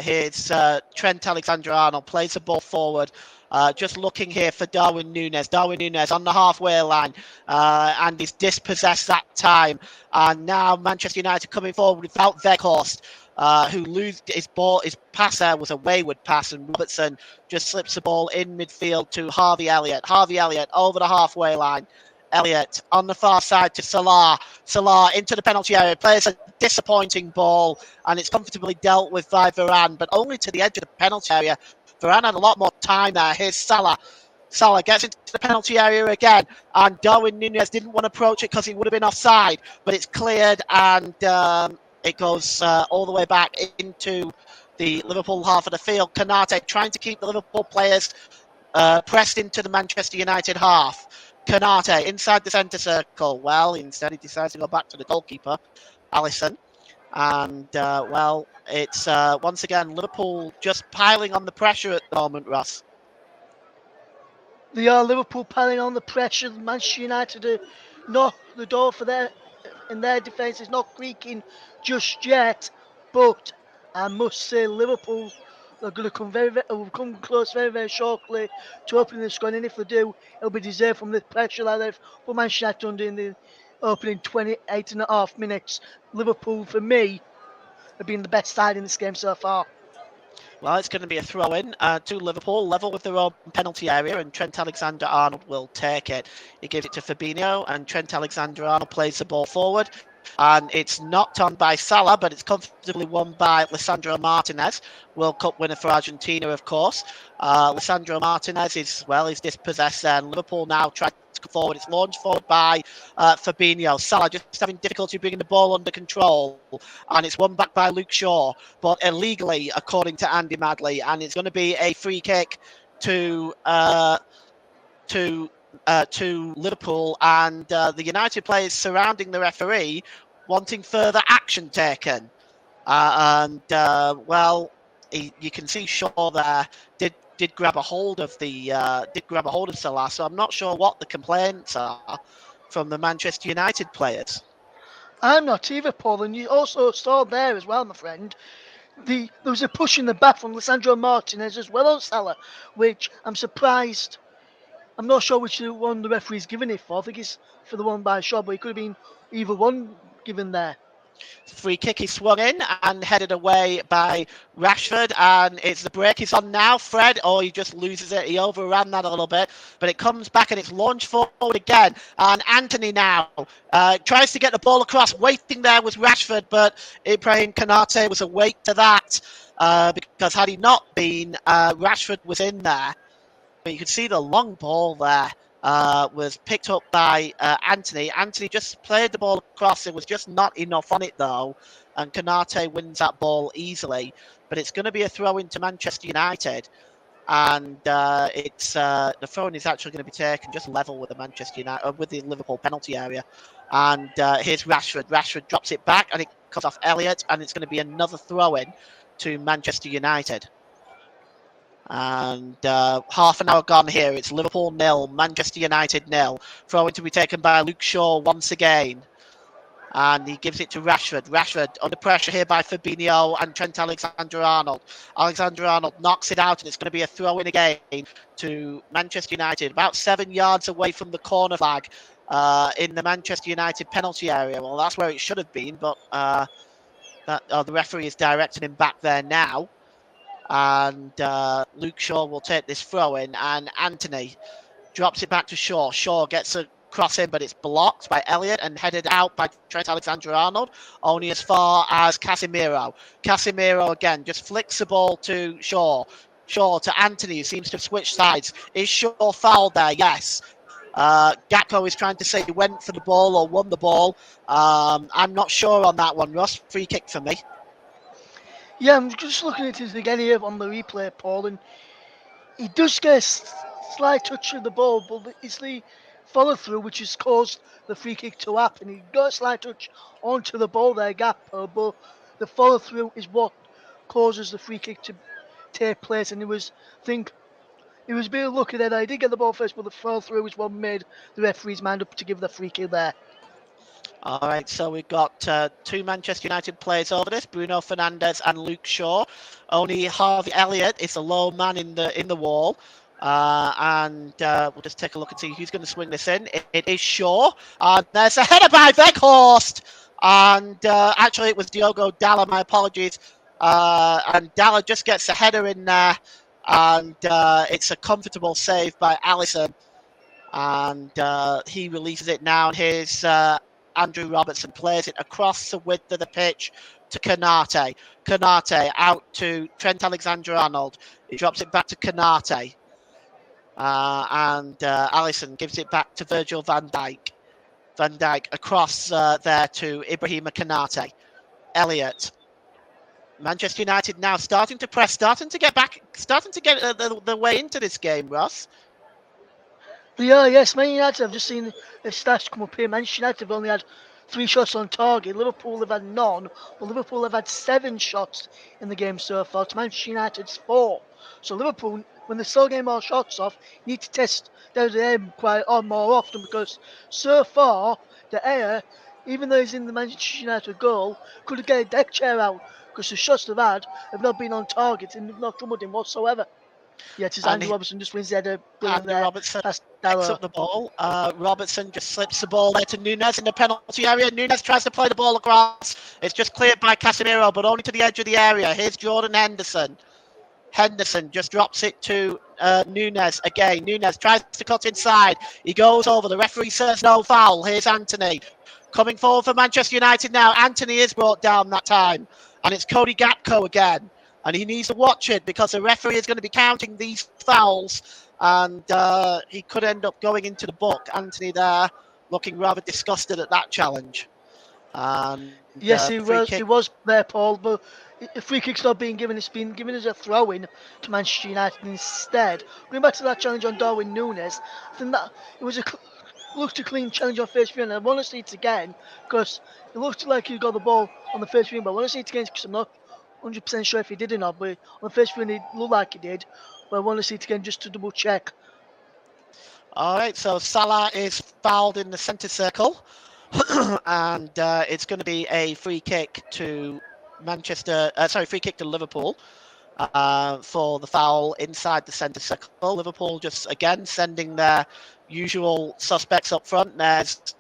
Here's Trent Alexander-Arnold plays the ball forward. Just looking here for Darwin Núñez. Darwin Núñez on the halfway line and he's dispossessed that time. And now Manchester United coming forward without Weghorst, who lose his ball. His pass there was a wayward pass, and Robertson just slips the ball in midfield to Harvey Elliott. Harvey Elliott over the halfway line. Elliott on the far side to Salah. Salah into the penalty area, plays a disappointing ball, and it's comfortably dealt with by Varane, but only to the edge of the penalty area. Varane had a lot more time there. Here's Salah. Salah gets into the penalty area again, and Darwin Nunez didn't want to approach it because he would have been offside, but it's cleared, and it goes all the way back into the Liverpool half of the field. Konate trying to keep the Liverpool players pressed into the Manchester United half. Konate inside the centre circle. Well, instead he decides to go back to the goalkeeper, Alisson. And, it's once again Liverpool just piling on the pressure at the moment, Ross. They are Liverpool piling on the pressure. Manchester United are not the door for their in their defence is not creaking just yet. But I must say Liverpool are going to come will come close very shortly to opening the score. And if they do, it'll be deserved from the pressure that they've put Manchester United under in the opening 28 and a half minutes. Liverpool, for me, have been the best side in this game so far. Well, it's going to be a throw in to Liverpool, level with their own penalty area, and Trent Alexander Arnold will take it. He gives it to Fabinho, and Trent Alexander Arnold plays the ball forward. And it's knocked on by Salah, but it's comfortably won by Lisandro Martinez, World Cup winner for Argentina, of course. Lisandro Martinez is dispossessed there, and Liverpool now try to come forward. It's launched forward by Fabinho. Salah just having difficulty bringing the ball under control, and it's won back by Luke Shaw, but illegally, according to Andy Madley, and it's going to be a free kick to Liverpool, and the United players surrounding the referee, wanting further action taken. You can see Shaw there did grab a hold of Salah. So I'm not sure what the complaints are from the Manchester United players. I'm not either, Paul, and you also saw there as well, my friend. There was a push in the back from Lisandro Martinez as well on Salah, which I'm surprised. I'm not sure which one the referee's given it for. I think it's for the one by Shaw, but it could have been either one given there. Free kick is swung in and headed away by Rashford, and it's the break is on now. Fred, he just loses it. He overran that a little bit, but it comes back and it's launched forward again. And Anthony now tries to get the ball across. Waiting there was Rashford, but Ibrahim Konate was awake to that because had he not been, Rashford was in there. But you could see the long ball there was picked up by Anthony. Anthony just played the ball across. There was just not enough on it, though. And Konate wins that ball easily. But it's going to be a throw into Manchester United. And it's the throw-in is actually going to be taken just level with the Manchester United, with the Liverpool penalty area. And here's Rashford. Rashford drops it back, and it cuts off Elliott. And it's going to be another throw-in to Manchester United. And half an hour gone here. It's Liverpool 0, Manchester United 0. Throw-in to be taken by Luke Shaw once again. And he gives it to Rashford. Rashford under pressure here by Fabinho and Trent Alexander-Arnold. Alexander-Arnold knocks it out, and it's going to be a throw-in again to Manchester United. About 7 yards away from the corner flag in the Manchester United penalty area. Well, that's where it should have been, but the referee is directing him back there now. And Luke Shaw will take this throw in, and Anthony drops it back to Shaw. Shaw gets a cross in, but it's blocked by Elliott and headed out by Trent Alexander-Arnold, only as far as Casemiro. Casemiro again just flicks the ball to Shaw. Shaw to Anthony, who seems to have switched sides. Is Shaw fouled there? Yes. Gakpo is trying to say he went for the ball or won the ball. I'm not sure on that one, Ross. Free kick for me. Yeah, I'm just looking at it again here on the replay, Paul, and he does get a slight touch of the ball, but it's the follow through which has caused the free kick to happen. He got a slight touch onto the ball there, Gakpo, but the follow through is what causes the free kick to take place. And I think he was a bit lucky there. He did get the ball first, but the follow through is what made the referee's mind up to give the free kick there. All right, so we've got two Manchester United players over this, Bruno Fernandes and Luke Shaw. Only Harvey Elliott is a low man in the wall. We'll just take a look and see who's going to swing this in. It is Shaw. There's a header by Weghorst. And actually, it was Diogo Dalla, my apologies. And Dalla just gets a header in there. And it's a comfortable save by Alisson. and he releases it now. And here's Andrew Robertson plays it across the width of the pitch to Kanate. Kanate out to Trent Alexander-Arnold. He drops it back to Kanate. And Alisson gives it back to Virgil van Dijk. Van Dijk across there to Ibrahima Kanate. Elliott. Manchester United now starting to press, starting to get back, starting to get the way into this game, Ross. Yeah, yes, Man United, I've just seen the stats come up here. Manchester United have only had 3 shots on target. Liverpool have had none, but Liverpool have had 7 shots in the game so far. To Manchester United's 4. So Liverpool, when they're still getting more shots off, need to test their aim quite on more often because so far, the air, even though he's in the Manchester United goal, could get a deck chair out because the shots they've had have not been on target and have not troubled him whatsoever. Yeah, it is And Andrew Robertson just wins the header. Brilliant Andy there. Robertson Past picks Dallo. up the ball. Robertson just slips the ball there to Nunes in the penalty area. Nunes tries to play the ball across. It's just cleared by Casemiro, but only to the edge of the area. Here's Jordan Henderson. Henderson just drops it to Nunes again. Nunes tries to cut inside. He goes over. The referee says no foul. Here's Anthony coming forward for Manchester United now. Anthony is brought down that time. And it's Cody Gakpo again. And he needs to watch it because the referee is going to be counting these fouls. And he could end up going into the book. Anthony there looking rather disgusted at that challenge. And Yes, he free was. kick. He was there, Paul. But a free kick's not being given. It's been given as a throw-in to Manchester United instead. Going back to that challenge on Darwin Nunes, I think that it was looked a clean challenge on first view, and I want to see it again because it looked like he got the ball on the first view. But I want to see it again because I'm not 100% sure if he did or not. But on the first view, it looked like he did. But I want to see it again just to double check. All right, so Salah is fouled in the centre circle, and it's going to be a free kick to free kick to Liverpool for the foul inside the centre circle. Liverpool just again sending their usual suspects up front. There's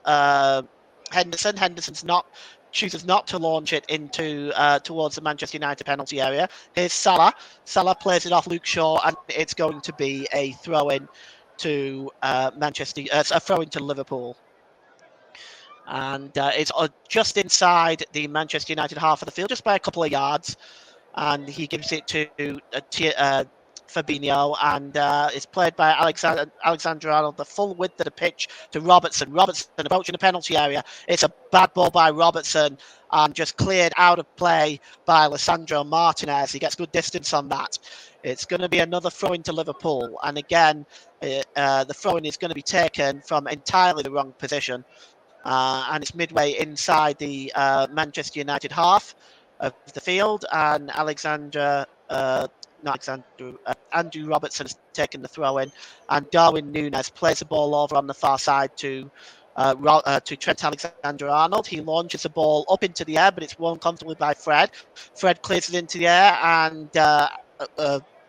Henderson. Henderson's not chooses not to launch it into towards the Manchester United penalty area. Here's Salah. Salah plays it off Luke Shaw, and it's going to be a throw-in to Manchester, a throw-in to Liverpool. And it's just inside the Manchester United half of the field, just by a couple of yards. And he gives it to Fabinho, and it's played by Alexander Arnold, the full width of the pitch to Robertson. Robertson approaching the penalty area. It's a bad ball by Robertson and just cleared out of play by Alessandro Martinez. He gets good distance on that. It's going to be another throw-in to Liverpool, and again, the throw-in is going to be taken from entirely the wrong position. And it's midway inside the Manchester United half of the field, and Andrew Robertson has taken the throw in, and Darwin Nunes plays the ball over on the far side to Trent Alexander-Arnold. He launches the ball up into the air, but it's won comfortably by Fred. Fred clears it into the air, and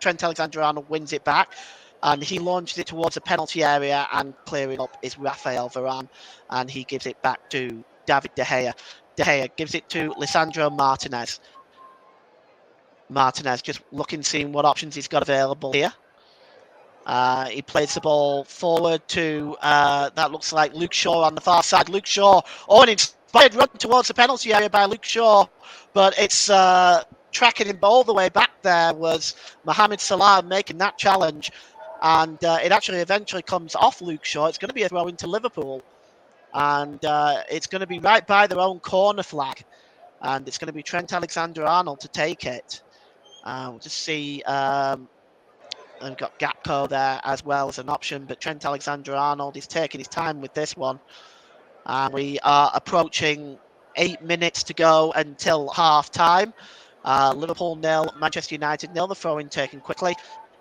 Trent Alexander-Arnold wins it back. And he launches it towards the penalty area, and clearing up is Rafael Varane, and he gives it back to David De Gea. De Gea gives it to Lisandro Martinez. Martinez just looking, seeing what options he's got available here. He plays the ball forward to, that looks like Luke Shaw on the far side. Luke Shaw, an inspired run towards the penalty area by Luke Shaw, but it's tracking him all the way back there was Mohamed Salah making that challenge. And it actually eventually comes off Luke Shaw. It's going to be a throw into Liverpool. And it's going to be right by their own corner flag. And it's going to be Trent Alexander-Arnold to take it. We'll just see. And we've got Gakpo there as well as an option. But Trent Alexander-Arnold is taking his time with this one. And we are approaching 8 minutes to go until half time. Liverpool 0, Manchester United 0. The throw-in taken quickly.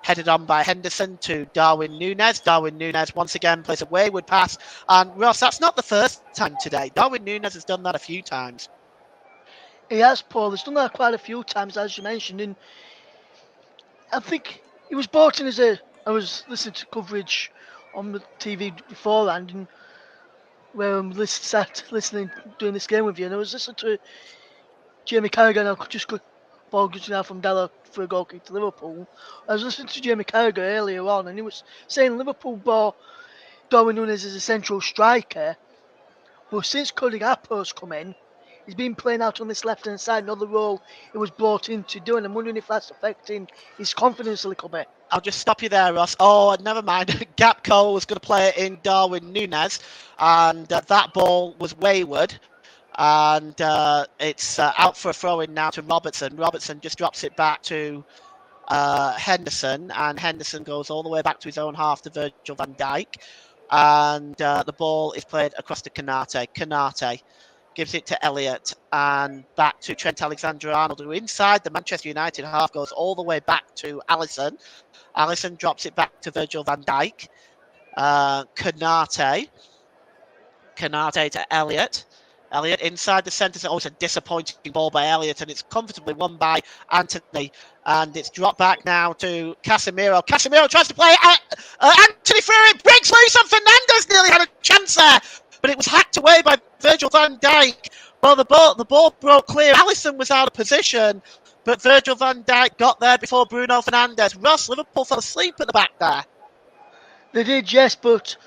Headed on by Henderson to Darwin Nunes. Darwin Nunes once again plays a wayward pass. And Ross, that's not the first time today. Darwin Nunes has done that a few times. He has, Paul. He's done that quite a few times, as you mentioned. And I think he was brought in as a. I was listening to coverage on the TV beforehand, and where I'm sat listening, doing this game with you, and I was listening to Jamie Carragher. I just got ball good now from Della for a goal kick to Liverpool. I was listening to Jamie Carragher earlier on, and he was saying Liverpool bought Darwin Nunes is a central striker, but since Cody Gakpo's come in, he's been playing out on this left hand side, another role he was brought in to do, and I'm wondering if that's affecting his confidence a little bit. I'll just stop you there, Ross. Oh, never mind. Gapco was going to play it in Darwin Nunes, and that ball was wayward. And it's out for a throw in now to Robertson. Robertson just drops it back to Henderson, and Henderson goes all the way back to his own half to Virgil van Dijk. And the ball is played across to Kanate. Kanate gives it to Elliott and back to Trent Alexander-Arnold, who inside the Manchester United half goes all the way back to Alisson. Alisson drops it back to Virgil van Dijk. Kanate to Elliott. Elliott inside the centre. Oh, it's a disappointing ball by Elliott, and it's comfortably won by Anthony. And it's dropped back now to Casemiro. Casemiro tries to play Anthony through it, breaks loose, and Fernandes nearly had a chance there, but it was hacked away by Virgil van Dijk. Well, the ball broke clear. Alisson was out of position, but Virgil van Dijk got there before Bruno Fernandes. Ross, Liverpool fell asleep at the back there. They did, yes, but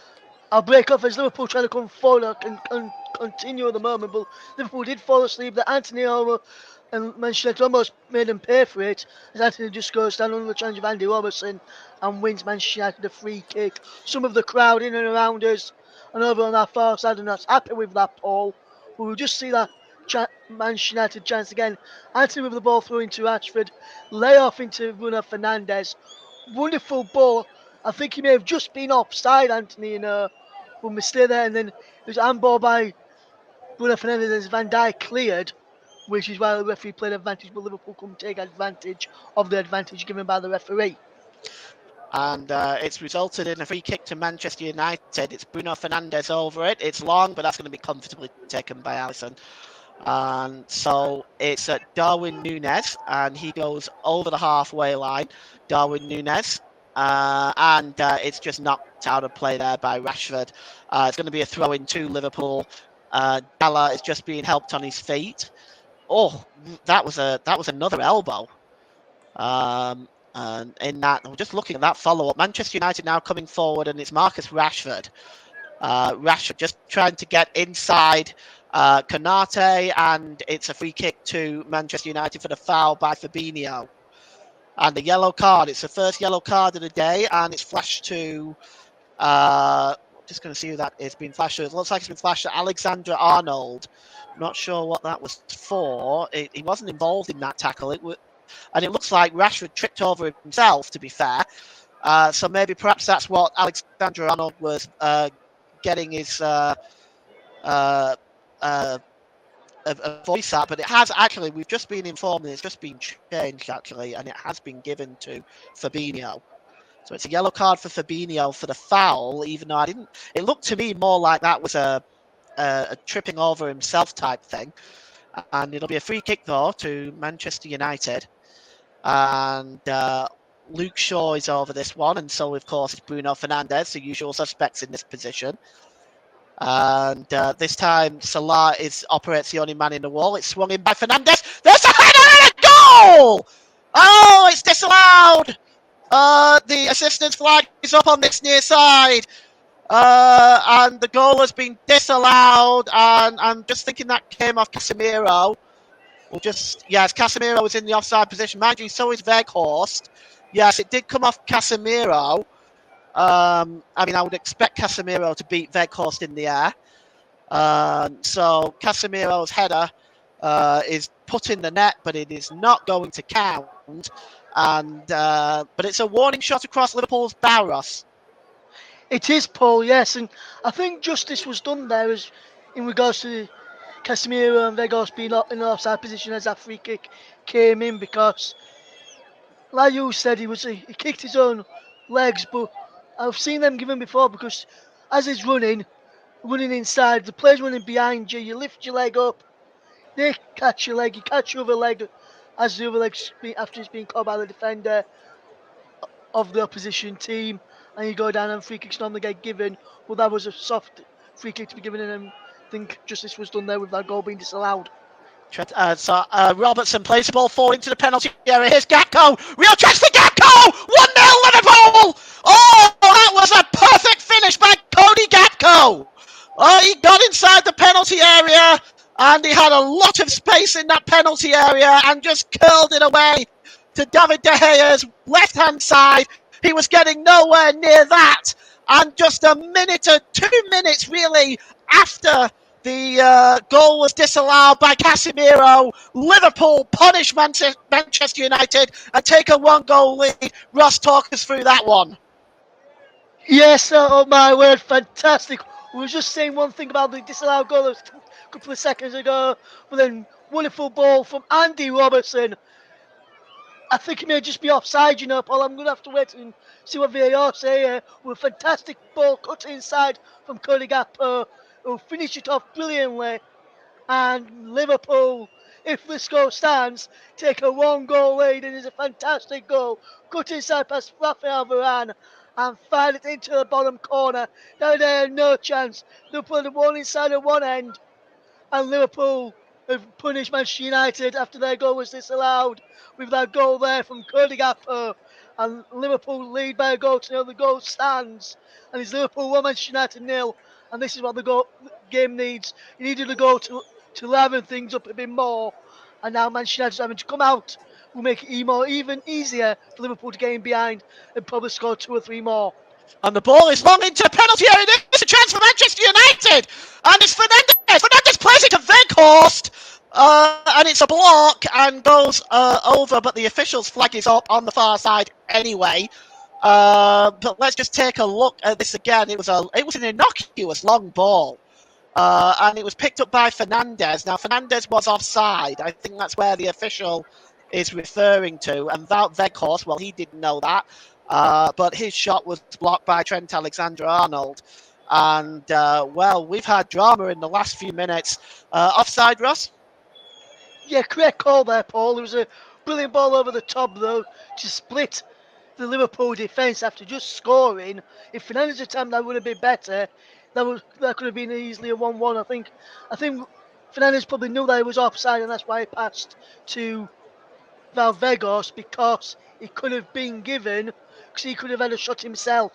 I'll break off as Liverpool trying to come forward and continue at the moment, but Liverpool did fall asleep. That Anthony and Manchester United almost made them pay for it, as Anthony just goes down under the challenge of Andy Robertson and wins Manchester United a free kick. Some of the crowd in and around us and over on our far side are not happy with that, Paul. But we'll just see that Manchester United chance again. Anthony with the ball through into Rashford, lay off into Bruno Fernandes. Wonderful ball. I think he may have just been offside, Anthony, and when we stay there, and then there's a handball by Bruno Fernandes as Van Dijk cleared, which is why the referee played advantage, but Liverpool couldn't take advantage of the advantage given by the referee. And it's resulted in a free kick to Manchester United. It's Bruno Fernandes over it. It's long, but that's going to be comfortably taken by Alisson. And so it's Darwin Nunes, and he goes over the halfway line. Darwin Nunes. And it's just knocked out of play there by Rashford. It's going to be a throw in to Liverpool. Gala is just being helped on his feet. Oh, that was another elbow. And in that, I'm just looking at that follow-up. Manchester United now coming forward, and it's Marcus Rashford. Rashford just trying to get inside Konate, and it's a free kick to Manchester United for the foul by Fabinho. And the yellow card, it's the first yellow card of the day, and it's flashed to, just going to see who that is being flashed to. It looks like it's been flashed to Alexander Arnold. Not sure what that was for. He wasn't involved in that tackle. And it looks like Rashford tripped over himself, to be fair. So maybe perhaps that's what Alexander Arnold was getting his a voice at, but it has actually, we've just been informed that it's just been changed actually, and it has been given to Fabinho. So it's a yellow card for Fabinho for the foul, even though it looked to me more like that was a tripping over himself type thing. And it'll be a free kick though to Manchester United. And Luke Shaw is over this one, and so of course it's Bruno Fernandes, the usual suspects in this position. And this time Salah operates the only man in the wall. It's swung in by Fernandes. There's a header and a goal! Oh, it's disallowed. The assistant's flag is up on this near side. And the goal has been disallowed. And I'm just thinking that came off Casemiro. Yes, Casemiro was in the offside position. Mind you, so is Weghorst. Yes, it did come off Casemiro. I would expect Casemiro to beat Weghorst in the air. So Casemiro's header is put in the net, but it is not going to count. But it's a warning shot across Liverpool's bow, Ross. It is, Paul, yes, and I think justice was done there as in regards to Casemiro and Weghorst being in an offside position as that free kick came in, because like you said, he kicked his own legs, but I've seen them given before, because as he's running inside, the player's running behind you, you lift your leg up, they catch your leg, you catch your other leg as the other leg, after it's been caught by the defender of the opposition team, and you go down and free kicks normally get given. Well, that was a soft free kick to be given, and I think justice was done there with that goal being disallowed. Robertson plays the ball forward into the penalty area. Here's Gakpo. Real chance for Gakpo. 1-0 Liverpool. Oh, that was a perfect finish by Cody in that penalty area and just curled it away to David De Gea's left-hand side. He was getting nowhere near that. And just a minute or 2 minutes, really, after the goal was disallowed by Casemiro, Liverpool punish Manchester United and take a one-goal lead. Ross, talk us through that one. Yes, oh my word, fantastic. We were just saying one thing about the disallowed goal a couple of seconds ago, but then wonderful ball from Andy Robertson. I think it may just be offside, Paul. I'm going to have to wait and see what VAR say. With a fantastic ball cut inside from Cody Gakpo, who'll finish it off brilliantly. And Liverpool, if this goal stands, take a one-goal lead, and it's a fantastic goal. Cut inside past Rafael Varane and find it into the bottom corner. Down there, no chance. Liverpool had one inside at one end, and Liverpool have punished Manchester United after their goal was disallowed with that goal there from Cody Gakpo. And Liverpool lead by a goal to nil. The goal stands, and it's Liverpool 1, Manchester United nil. And this is what the game needs. You needed a goal to liven things up a bit more. And now Manchester United having to come out will make it even easier for Liverpool to get in behind and probably score 2 or 3 more. And the ball is long into the penalty area. There's a chance for Manchester United. And it's Fernandes. Fernandes plays it to Weghorst. And it's a block and goes over, but the official's flag is up on the far side anyway. But let's just take a look at this again. It was an innocuous long ball. And it was picked up by Fernandes. Now, Fernandes was offside. I think that's where the official is referring to. And without Weghorst, well, he didn't know that. But his shot was blocked by Trent Alexander-Arnold. And, well, we've had drama in the last few minutes. Offside, Ross? Yeah, correct call there, Paul. There was a brilliant ball over the top, though, to split the Liverpool defence after just scoring. If Fernandes had timed that would have been better. That could have been easily a 1-1. I think Fernandes probably knew that he was offside, and that's why he passed to Valvegos, because he could have been given, because he could have had a shot himself.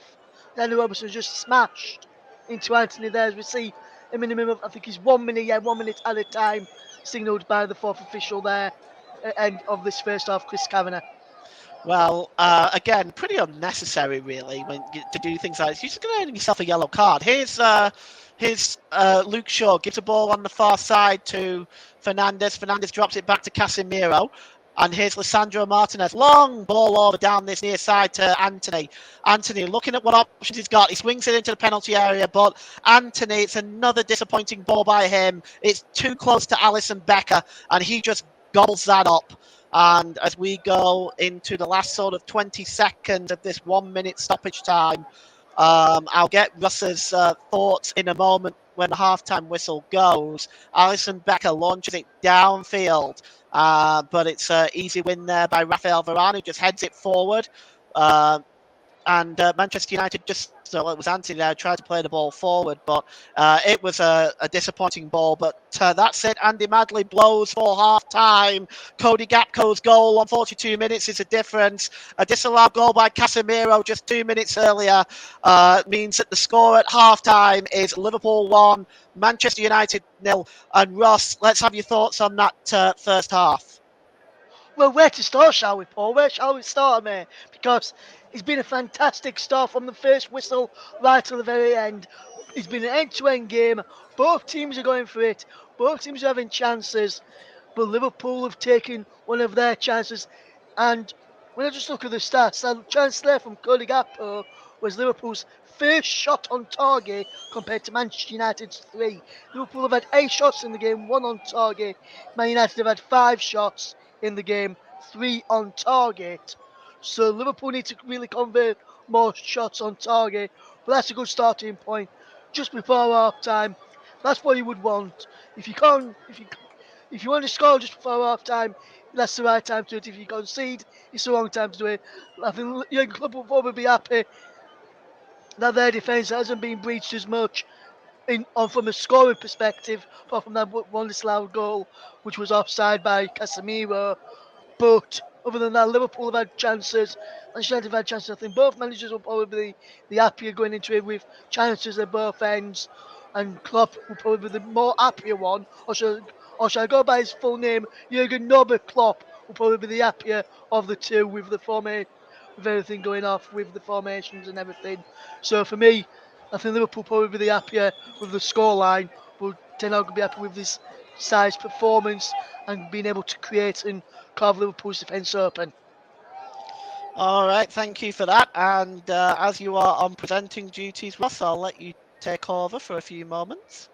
Danny Robertson just smashed into Anthony there, as we see a minimum of, I think he's 1 minute, 1 minute at a time, signalled by the fourth official there, end of this first half, Chris Kavanagh. Well, again, pretty unnecessary, really, to do things like this. You're just going to earn yourself a yellow card. Here's Luke Shaw, gives a ball on the far side to Fernandes. Fernandes drops it back to Casemiro. And here's Lisandro Martinez. Long ball over down this near side to Anthony. Anthony looking at what options he's got. He swings it into the penalty area, but Anthony, it's another disappointing ball by him. It's too close to Alisson Becker, and he just gobbles that up. And as we go into the last sort of 20 seconds of this 1 minute stoppage time, I'll get Russ's thoughts in a moment when the halftime whistle goes. Alisson Becker launches it downfield, but it's an easy win there by Rafael Varane, who just heads it forward. And Manchester United so it was Anthony there, tried to play the ball forward, but it was a disappointing ball. But that's it. Andy Madley blows for half-time. Cody Gakpo's goal on 42 minutes is a difference. A disallowed goal by Casemiro just 2 minutes earlier means that the score at half-time is Liverpool 1, Manchester United 0. And Ross, let's have your thoughts on that first half. Well, where to start, shall we, Paul? Where shall we start, mate? Because it's been a fantastic start from the first whistle right to the very end. It's been an end-to-end game. Both teams are going for it. Both teams are having chances. But Liverpool have taken one of their chances. And when I just look at the stats, the chance there from Cody Gakpo was Liverpool's first shot on target compared to Manchester United's 3. Liverpool have had 8 shots in the game, 1 on target. Man United have had 5 shots in the game, 3 on target. So Liverpool need to really convert more shots on target. But that's a good starting point just before half time. That's what you would want. If you want to score just before half time, that's the right time to do it. If you concede, it's the wrong time to do it. I think Jurgen Klopp will probably be happy that their defence hasn't been breached as much from a scoring perspective, apart from that one disallowed goal, which was offside by Casemiro. But other than that, Liverpool have had chances. Manchester United have had chances. I think both managers will probably be happier going into it with chances at both ends. And Klopp will probably be the more happier one, or shall I go by his full name? Jurgen Norbert Klopp will probably be the happier of the two with the formation, with everything going off with the formations and everything. So for me, I think Liverpool probably be the happier with the scoreline, but Ten Hag will be happy with this size performance and being able to create and carve Liverpool's defence open. All right, thank you for that. And as you are on presenting duties, Ross, I'll let you take over for a few moments.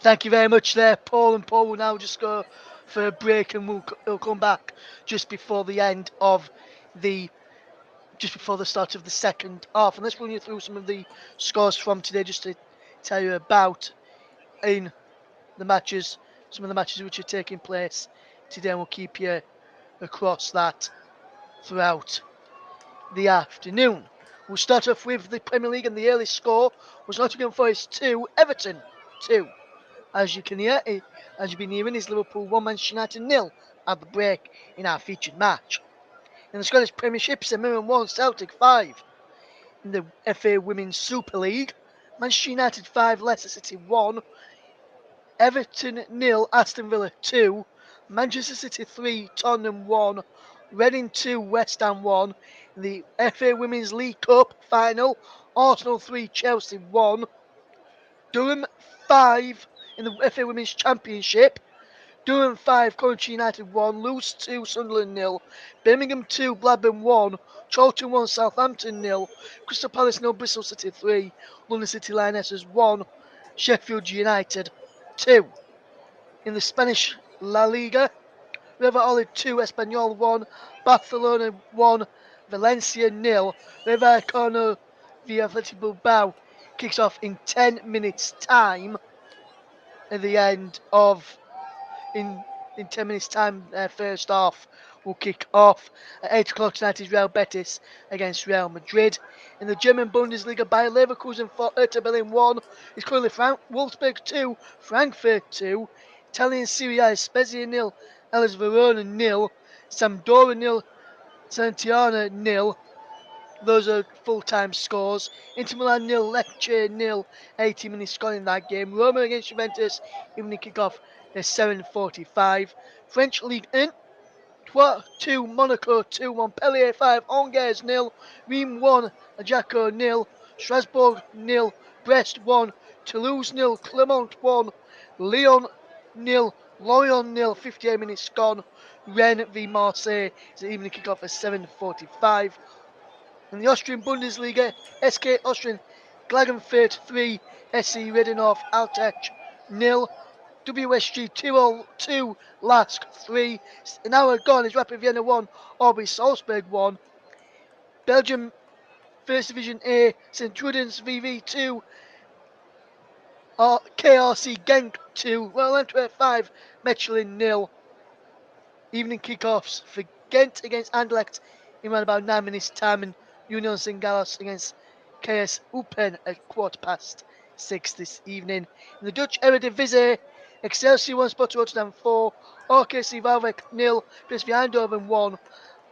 Thank you very much there, Paul. And Paul will now just go for a break and he'll come back just before the end of the just before the start of the second half. And let's run you through some of the scores from today just to tell you about in the matches, some of the matches which are taking place today, and we'll keep you across that throughout the afternoon. We'll start off with the Premier League, and the early score was Nottingham Forest 2, Everton 2. As you can hear, as you've been hearing, is Liverpool 1, Manchester United 0 at the break in our featured match. In the Scottish Premiership, St Mirren 1, Celtic 5. In the FA Women's Super League, Manchester United 5, Leicester City 1, Everton 0, Aston Villa 2, Manchester City 3, Tottenham 1, Reading 2, West Ham 1. In the FA Women's League Cup final, Arsenal 3, Chelsea 1, Durham 5 in the FA Women's Championship. Durham 5, Coventry United 1, Lewes 2, Sunderland 0, Birmingham 2, Blackburn 1, Charlton 1, Southampton 0, Crystal Palace 0, Bristol City 3, London City Lionesses 1, Sheffield United 2. In the Spanish La Liga, River Olive 2, Espanyol 1, Barcelona 1, Valencia 0, River Corno via Athletic Bilbao kicks off in 10 minutes time at the end of in 10 minutes time. First half will kick off at 8 o'clock tonight is Real Betis against Real Madrid. In the German Bundesliga, Bayer Leverkusen 4, Hertha Berlin 1 is currently Wolfsburg 2, Frankfurt 2. Italian Serie A, Spezia 0, Hellas Verona 0, Sampdoria 0, Santiana 0. Those are full-time scores. Inter Milan 0, Lecce 0, 80 minutes gone in that game. Roma against Juventus, evening kickoff at 7:45. French League 1, Troyes 2, Monaco 2, Montpellier 5, Angers 0, Reims 1, Ajaccio 0, Strasbourg 0, Brest 1, Toulouse 0, Clermont 1, Lyon 0, Lorient 0, 58 minutes gone. Rennes v Marseille is the evening kickoff at 7:45. In the Austrian Bundesliga, SK Austrian Klagenfurt 3, SC Redinhof Altach 0, WSG 2, Lask 3, an hour gone is Rapid Vienna 1, RB Salzburg 1, Belgium First Division A, St Trudens VV 2, KRC Genk 2, Royal Antwerp 5, Mechelen 0. Evening kickoffs for Ghent against Anderlecht in around about 9 minutes time, and Union Saint-Gallos against KS Eupen at 6:15 this evening. In the Dutch Eredivisie, Excelsior 1, Sport Rotterdam 4, RKC Waalwijk 0, PSV Eindhoven 1,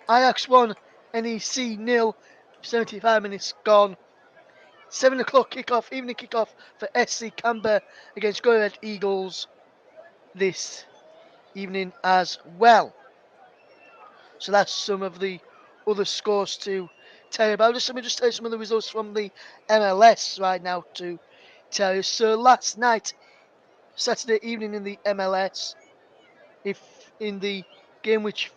Ajax 1, NEC 0, 75 minutes gone. 7 o'clock kickoff, evening kickoff for SC Canberra against Go Red Eagles this evening as well. So that's some of the other scores to tell you about. Let me just tell you some of the results from the MLS right now to tell you. So last night, Saturday evening in the MLS, if in the game which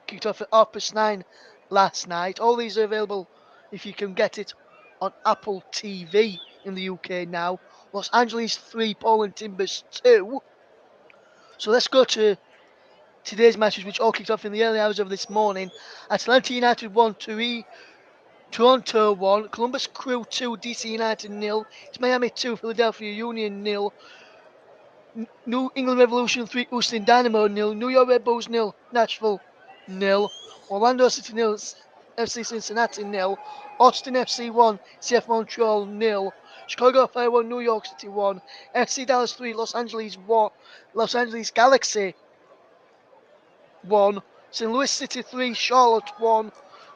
kicked off at 9:30 last night. All these are available if you can get it on Apple TV in the UK now. Los Angeles 3, Portland Timbers 2. So let's go to today's matches, which all kicked off in the early hours of this morning. Atlanta United 1, Toronto 1, Columbus Crew 2, DC United 0, it's Miami 2, Philadelphia Union 0, New England Revolution 3, Houston Dynamo 0, New York Red Bulls 0, Nashville 0, Orlando City 0, FC Cincinnati 0, Austin FC 1, CF Montreal 0, Chicago Fire 1, New York City 1, FC Dallas 3, Los Angeles 1, Los Angeles Galaxy 1, St. Louis City 3, Charlotte 1,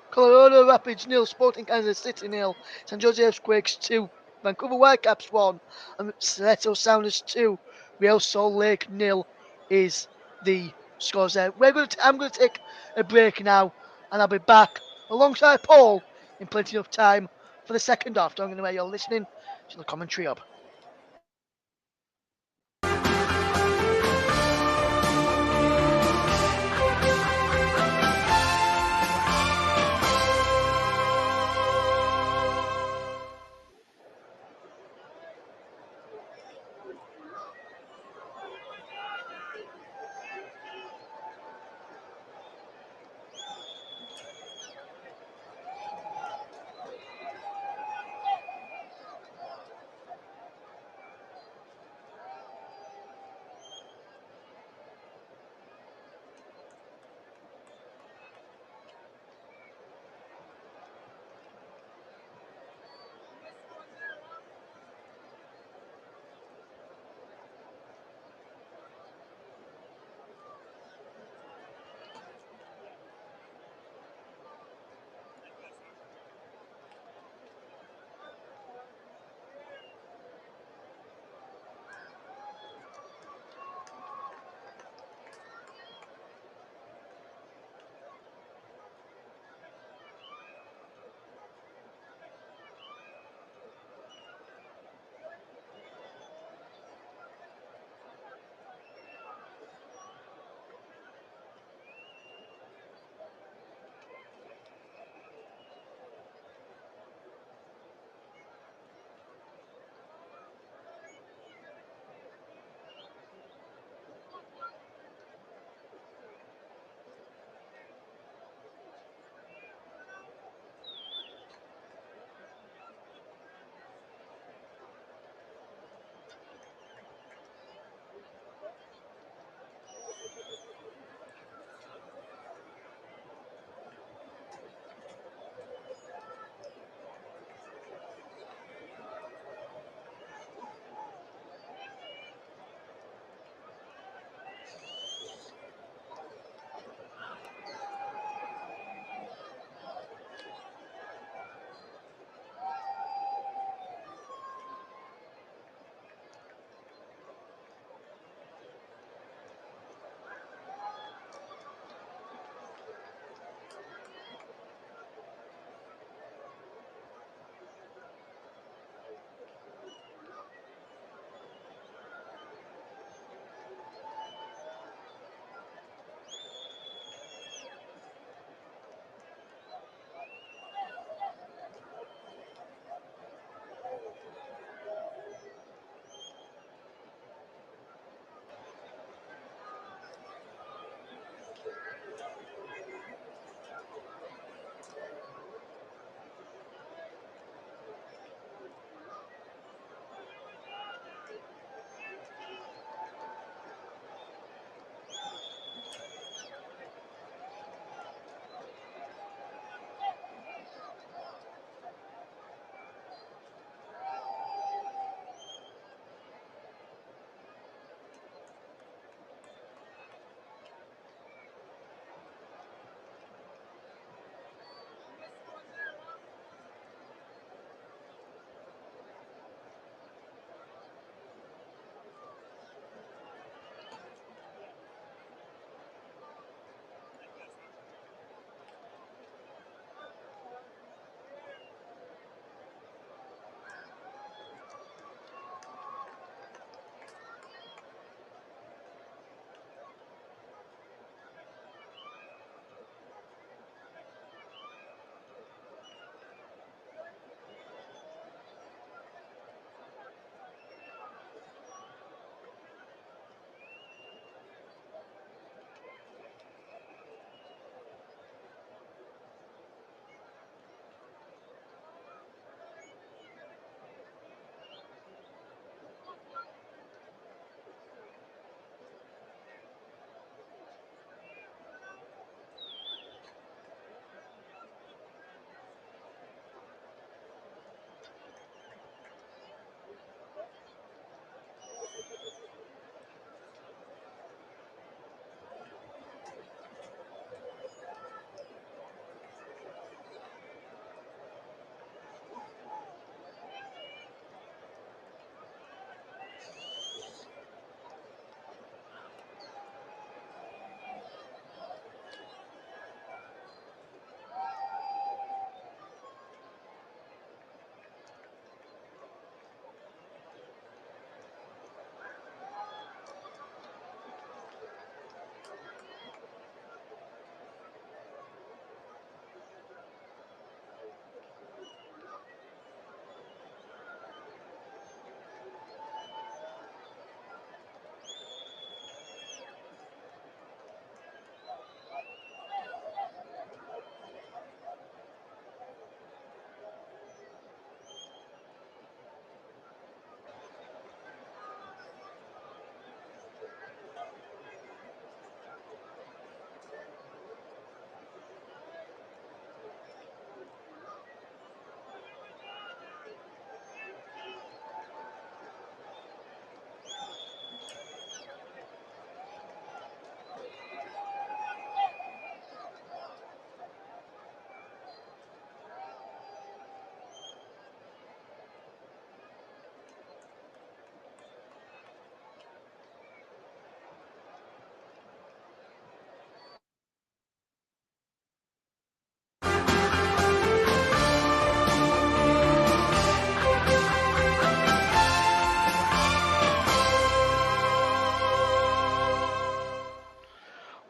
Colorado Rapids 0, Sporting Kansas City 0, San Jose Earthquakes 2, Vancouver Whitecaps 1, and Seattle Sounders 2, Real Salt Lake nil is the scores there. I'm going to take a break now, and I'll be back alongside Paul in plenty of time for the second half. Don't know where you're listening to the commentary hub.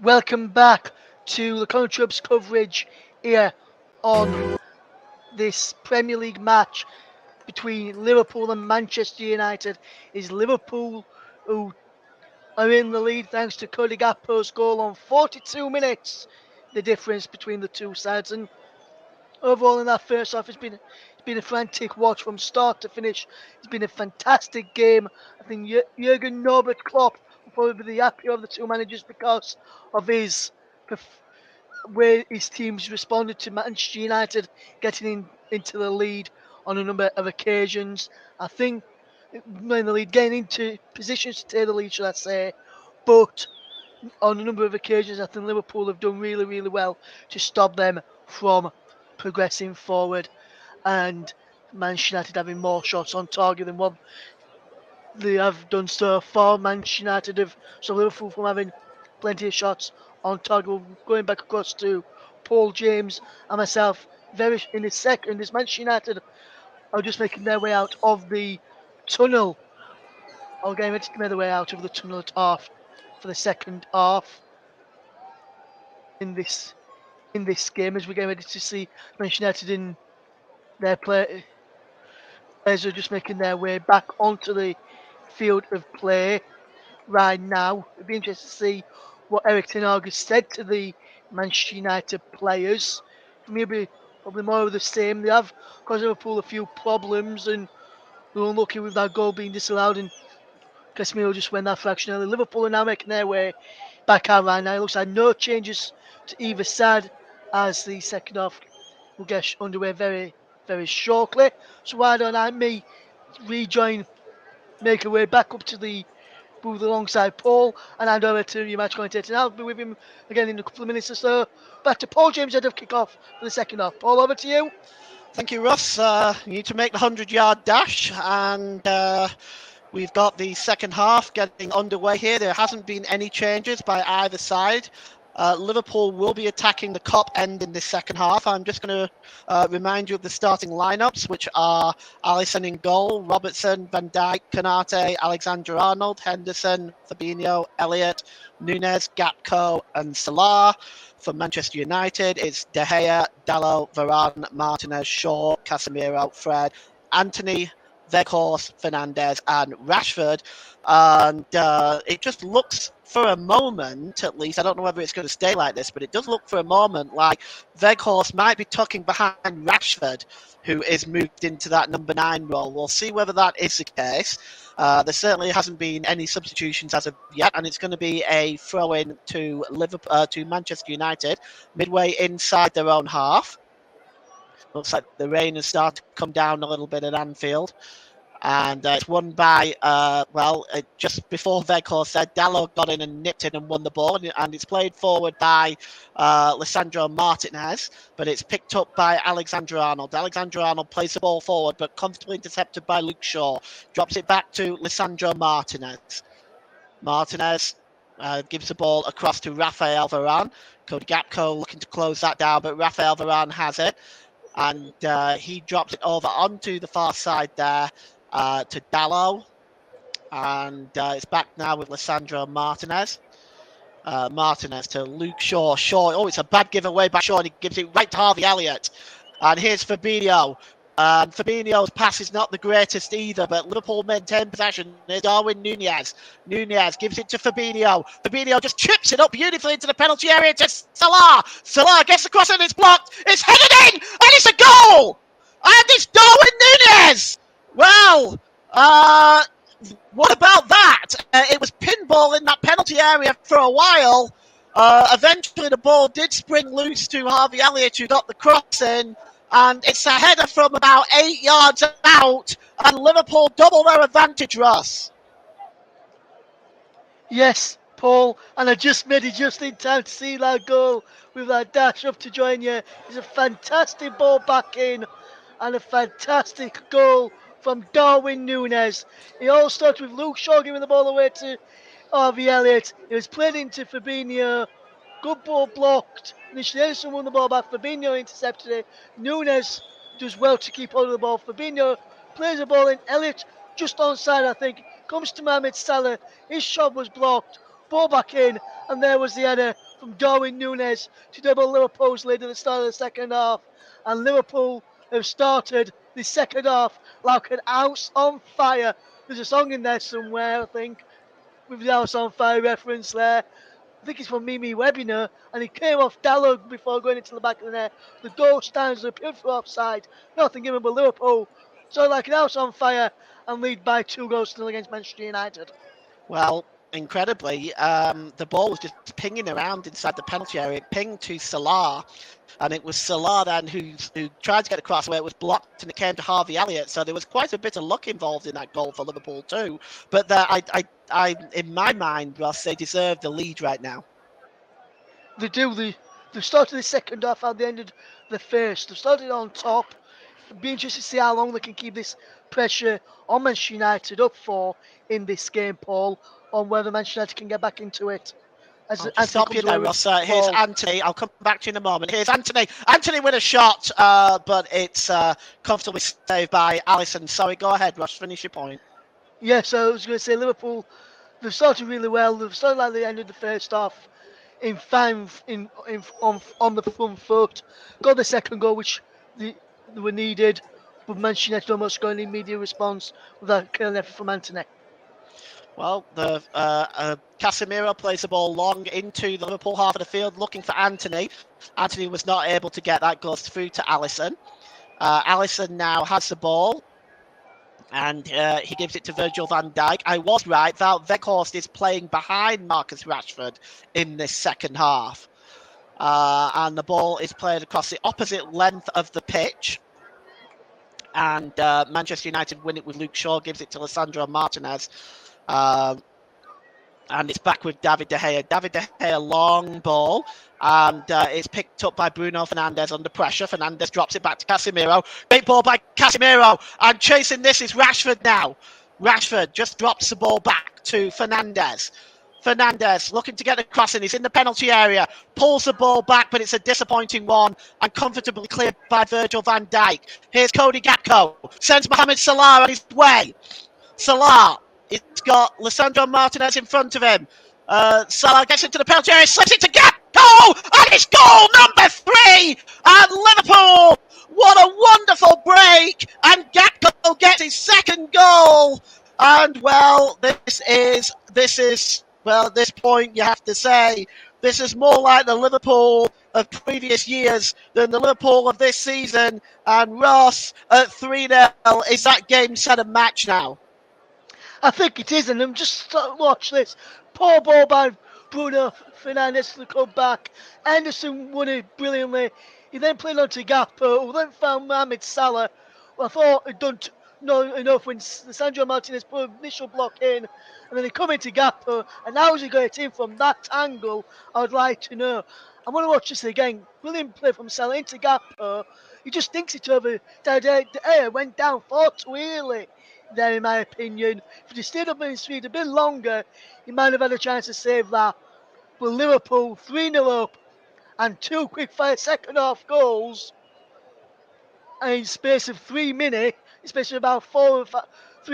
Welcome back to the Connor Trubs coverage here on this Premier League match between Liverpool and Manchester United. Is Liverpool, who are in the lead thanks to Cody Gakpo's goal on 42 minutes, the difference between the two sides. And overall in that first half, it's been a frantic watch from start to finish. It's been a fantastic game. I think Jurgen Norbert Klopp will probably be the happier of the two managers because of his where his teams responded to Manchester United getting into the lead on a number of occasions. I think in the lead, getting into positions to take the lead, should I say, but on a number of occasions, I think Liverpool have done really, really well to stop them from progressing forward, and Manchester United having more shots on target than what they have done so far. Manchester United have so Liverpool from having plenty of shots on target. Going back across to Paul James and myself, very in this second, this Manchester United are just making their way out of the tunnel. Or getting ready to make their way out of the tunnel at half for the second half in this game as we get ready to see Manchester United in their players are just making their way back onto the field of play right now. It'd be interesting to see what Eric Ten Hag has said to the Manchester United players. For me, it'll be probably more of the same. They have caused Liverpool a few problems and they're unlucky with that goal being disallowed and Casemiro just went that fraction early. Liverpool are now making their way back out right now. It looks like no changes to either side as the second half will get underway very, very shortly. So why don't me rejoin, make our way back up to the booth alongside Paul and hand over to your match commentator. And I'll be with him again in a couple of minutes or so. Back to Paul James head of kick-off for the second half. Paul, over to you. Thank you, Russ. You need to make the 100-yard dash, and we've got the second half getting underway here. There hasn't been any changes by either side. Liverpool will be attacking the Kop end in this second half. I'm just going to remind you of the starting lineups, which are Alisson in goal, Robertson, Van Dijk, Konate, Alexander-Arnold, Henderson, Fabinho, Elliott, Nunez, Gakpo, and Salah. For Manchester United, it's De Gea, Dalot, Varane, Martinez, Shaw, Casemiro, Fred, Anthony, Weghorst, Fernandes, and Rashford. And it just looks for a moment, at least, I don't know whether it's going to stay like this, but it does look for a moment like Weghorst might be tucking behind Rashford, who is moved into that number 9 role. We'll see whether that is the case. There certainly hasn't been any substitutions as of yet, and it's going to be a throw-in to Liverpool, to Manchester United, midway inside their own half. Looks like the rain has started to come down a little bit at Anfield. And it's won by, just before Weghorst said, Dalot got in and nipped in and won the ball. And it's played forward by Lisandro Martinez, but it's picked up by Alexander-Arnold. Alexander-Arnold plays the ball forward, but comfortably intercepted by Luke Shaw. Drops it back to Lisandro Martinez. Martinez gives the ball across to Rafael Varane. Cody Gakpo looking to close that down, but Rafael Varane has it. And he drops it over onto the far side there to Dalot. And it's back now with Lisandro Martinez. Martinez to Luke Shaw. Shaw, it's a bad giveaway by Shaw, and he gives it right to Harvey Elliott. And here's Fabinho. Fabinho's pass is not the greatest either, but Liverpool maintain possession. There's Darwin Nunez. Nunez gives it to Fabinho. Fabinho just chips it up beautifully into the penalty area to Salah. Salah gets across and it's blocked. It's headed in, and it's a goal! And it's Darwin Nunez! Well, what about that? It was pinball in that penalty area for a while. Eventually the ball did spring loose to Harvey Elliott, who got the cross in. And it's a header from about 8 yards out, and Liverpool double their advantage, Ross. Yes, Paul, and I just made it just in time to see that goal with that dash up to join you. It's a fantastic ball back in and a fantastic goal from Darwin Nunez. It all started with Luke Shaw giving the ball away to Harvey Elliott. It was played into Fabinho. Good ball blocked. Initially, Edison won the ball back. Fabinho intercepted it. Nunez does well to keep hold of the ball. Fabinho plays the ball in. Elliott just onside, I think. Comes to Mohamed Salah. His shot was blocked. Ball back in. And there was the header from Darwin Núñez to double Liverpool's lead at the start of the second half. And Liverpool have started the second half like an house on fire. There's a song in there somewhere, I think, with the house on fire reference there. I think it's from Mimi Webinar, and he came off Dallo before going into the back of the net. The goal stands a beautiful offside. Nothing given but Liverpool. So like an house on fire and lead by 2 goals to nil against Manchester United. Well, incredibly, the ball was just pinging around inside the penalty area. It pinged to Salah, and it was Salah then who tried to get across where it was blocked, and it came to Harvey Elliott. So there was quite a bit of luck involved in that goal for Liverpool too. But in my mind, Ross, they deserve the lead right now. They do. They started the second half and they ended the first. They started on top. It'd be interesting to see how long they can keep this pressure on Manchester United up for in this game, Paul, on whether Manchester United can get back into it. As I'll just Anthony stop you comes away there, with Ross. the Here's ball. Anthony. I'll come back to you in a moment. Here's Anthony. Anthony with a shot, but it's comfortably saved by Alisson. Sorry, go ahead, Ross. Finish your point. Yeah, so I was going to say Liverpool, they've started really well. They've started like they ended the first half in fine on the front foot. Got the second goal, which they were needed, but Manchester United almost got an immediate response without killing effort from Anthony. Well, the Casemiro plays the ball long into the Liverpool half of the field, looking for Anthony. Anthony was not able to get that, goes through to Alisson. Alisson now has the ball, and he gives it to Virgil van Dijk. I was right, Wout Weghorst is playing behind Marcus Rashford in this second half. And the ball is played across the opposite length of the pitch. And Manchester United win it with Luke Shaw, gives it to Lisandro Martinez. And it's back with David De Gea. David De Gea, long ball. And it's picked up by Bruno Fernandes under pressure. Fernandes drops it back to Casemiro. Great ball by Casemiro. And chasing this is Rashford now. Rashford just drops the ball back to Fernandes. Fernandes looking to get the crossing. He's in the penalty area. Pulls the ball back, but it's a disappointing one. And comfortably cleared by Virgil van Dijk. Here's Cody Gakpo. Sends Mohamed Salah on his way. Salah. It's got Lisandro Martinez in front of him. Salah gets into the penalty area, slips it to Gakpo, and it's goal number 3. And Liverpool, what a wonderful break! And Gakpo gets his second goal. And well, this is at this point you have to say this is more like the Liverpool of previous years than the Liverpool of this season. And Ross at 3-0, is that game set and match now? I think it is, and just watch this. Poor ball by Bruno Fernandes to come back. Anderson won it brilliantly. He then played on to Gakpo, who then found Mohamed Salah. Well, I thought he'd done no enough when Sandro Martinez put an initial block in, and then he come into Gakpo, and how is he going to in from that angle? I would like to know. I want to watch this again. Brilliant play from Salah into Gakpo. He just thinks it over. De Gea went down far too early there, in my opinion. If he stayed up in his feet a bit longer, he might have had a chance to save that. But Liverpool 3-0 up and 2 quick fire second half goals in space of 3 minutes, especially about 3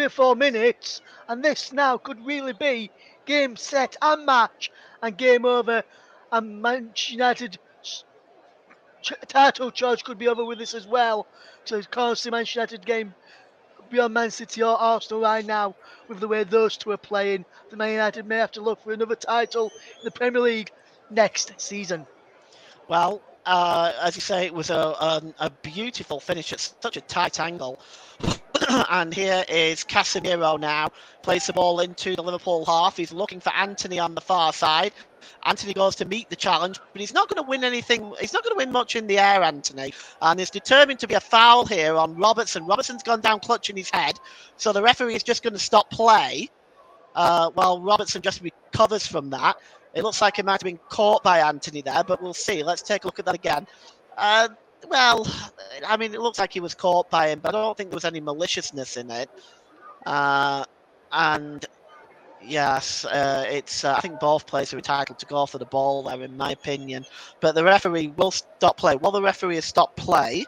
or 4 minutes. And this now could really be game, set, and match, and game over. And Manchester United title charge could be over with this as well. So it's constantly Manchester United game beyond Man City or Arsenal right now, with the way those two are playing. The Man United may have to look for another title in the Premier League next season. Well, as you say, it was a beautiful finish at such a tight angle. And here is Casemiro now, plays the ball into the Liverpool half. He's looking for Anthony on the far side. Anthony goes to meet the challenge, but he's not going to win anything. He's not going to win much in the air, Anthony. And is determined to be a foul here on Robertson. Robertson's gone down clutching his head. So the referee is just going to stop play while Robertson just recovers from that. It looks like it might have been caught by Anthony there, but we'll see. Let's take a look at that again. Well, I mean, it looks like he was caught by him, but I don't think there was any maliciousness in it. And yes, it's. I think both players are entitled to go for the ball there, in my opinion. But the referee will stop play. While the referee has stopped play,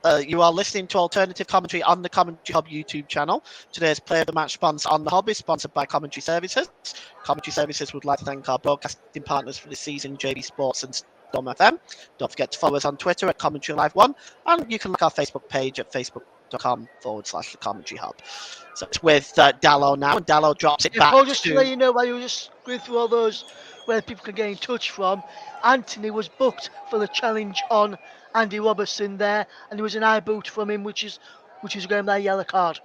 You are listening to alternative commentary on the Commentary Hub YouTube channel. Today's Play of the Match sponsor on the Hub is sponsored by Commentary Services. Commentary Services would like to thank our broadcasting partners for this season, JB Sports and Storm FM. Don't forget to follow us on Twitter at Commentary Live 1, and you can like our Facebook page at facebook.com/the Commentary Hub. So it's with Dallo now, and Dallo drops it Yeah, back Paul, just to let to. you know, while you were just going through all those where people can get in touch from, Anthony was booked for the challenge on Andy Robertson there, and there was an eye boot from him, which is going by a yellow card.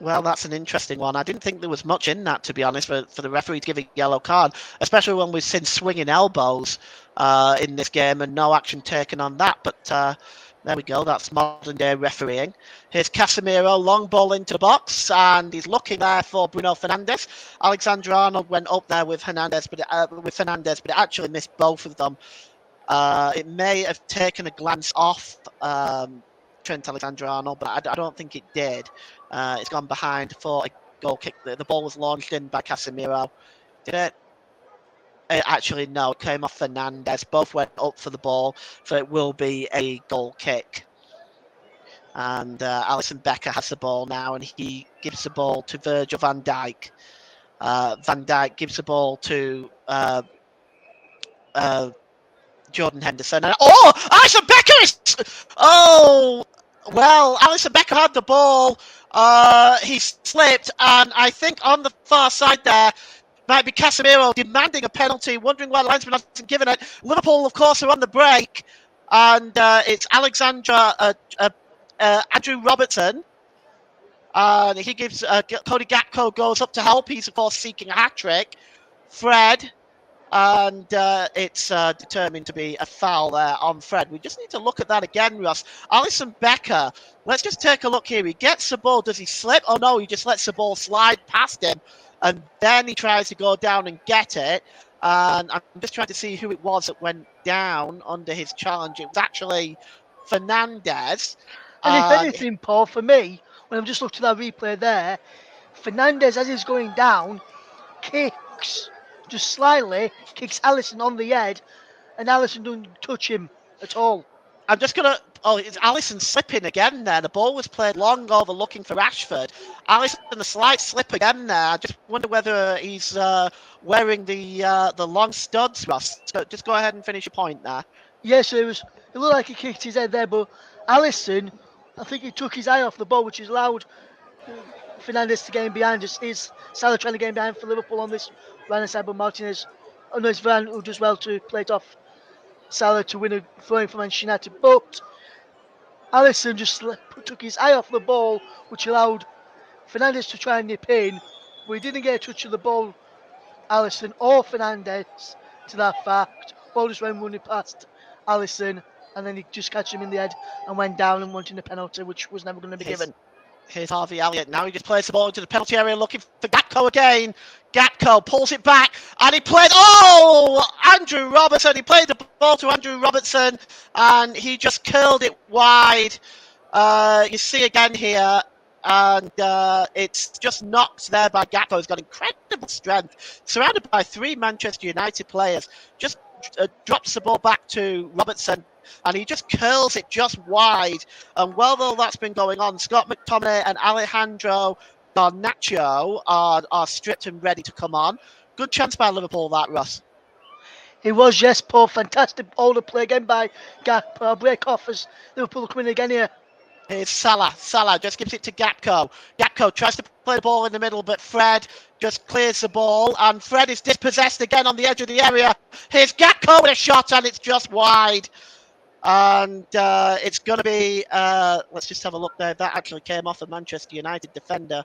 Well, that's an interesting one. I didn't think there was much in that, to be honest, for the referee to give a yellow card, especially when we've seen swinging elbows in this game and no action taken on that. But there we go. That's modern day refereeing. Here's Casemiro, long ball into the box, and he's looking there for Bruno Fernandes. Alexander Arnold went up there with Fernandes, but it actually missed both of them. It may have taken a glance off Trent Alexander-Arnold, but I don't think it did. It's gone behind for a goal kick. The ball was launched in by Casemiro. Did it? Actually, no, it came off Fernandes. Both went up for the ball, so it will be a goal kick. And Alisson Becker has the ball now, and he gives the ball to Virgil van Dijk. Van Dijk gives the ball to Jordan Henderson. And, Alisson Becker is. Oh, well, Alisson Becker had the ball. He slipped, and I think on the far side there might be Casemiro demanding a penalty, wondering why the linesman hasn't given it. Liverpool, of course, are on the break, and it's Andrew Robertson. He gives Cody Gakpo goes up to help. He's, of course, seeking a hat trick. Fred. And it's determined to be a foul there on Fred. We just need to look at that again, Ross. Alisson Becker, let's just take a look here. He gets the ball. Does he slip? Oh, no, he just lets the ball slide past him. And then he tries to go down and get it. And I'm just trying to see who it was that went down under his challenge. It was actually Fernandes. And if anything, Paul, for me, when I've just looked at that replay there, Fernandes, as he's going down, kicks just slightly, kicks Alisson on the head, and Alisson doesn't touch him at all. I'm just going to... Oh, it's Alisson slipping again there. The ball was played long over looking for Rashford. Alisson, a slight slip again there. I just wonder whether he's wearing the long studs, Ross. So just go ahead and finish your point there. Yeah, so it looked like he kicked his head there, but Alisson, I think he took his eye off the ball, which has allowed Fernandes to get in behind. Is Salah trying to get in behind for Liverpool on this right side, but Martinez, no, it's Varane who does well to play it off Salah to win a throwing for Manchester United. But Alisson just took his eye off the ball, which allowed Fernandes to try and nip in, but he didn't get a touch of the ball, Alisson or Fernandes, to that fact. Ball just went running past Alisson, and then he just catch him in the head and went down and wanted a penalty, which was never going to be given. Here's Harvey Elliott. Now he just plays the ball into the penalty area looking for Gakpo again. Gakpo pulls it back and he plays. Oh! Andrew Robertson. He played the ball to Andrew Robertson and he just curled it wide. You see again here. And it's just knocked there by Gakpo. He's got incredible strength. Surrounded by 3 Manchester United players. Just drops the ball back to Robertson. And he just curls it just wide. And while all that's been going on, Scott McTominay and Alejandro Garnacho are stripped and ready to come on. Good chance by Liverpool, that, Russ. It was, yes, Paul. Fantastic all the play again by Gakpo. Break off as Liverpool come in again here. Here's Salah. Salah just gives it to Gakpo. Gakpo tries to play the ball in the middle, but Fred just clears the ball. And Fred is dispossessed again on the edge of the area. Here's Gakpo with a shot, and it's just wide. And it's going to be, let's just have a look there. That actually came off a Manchester United defender.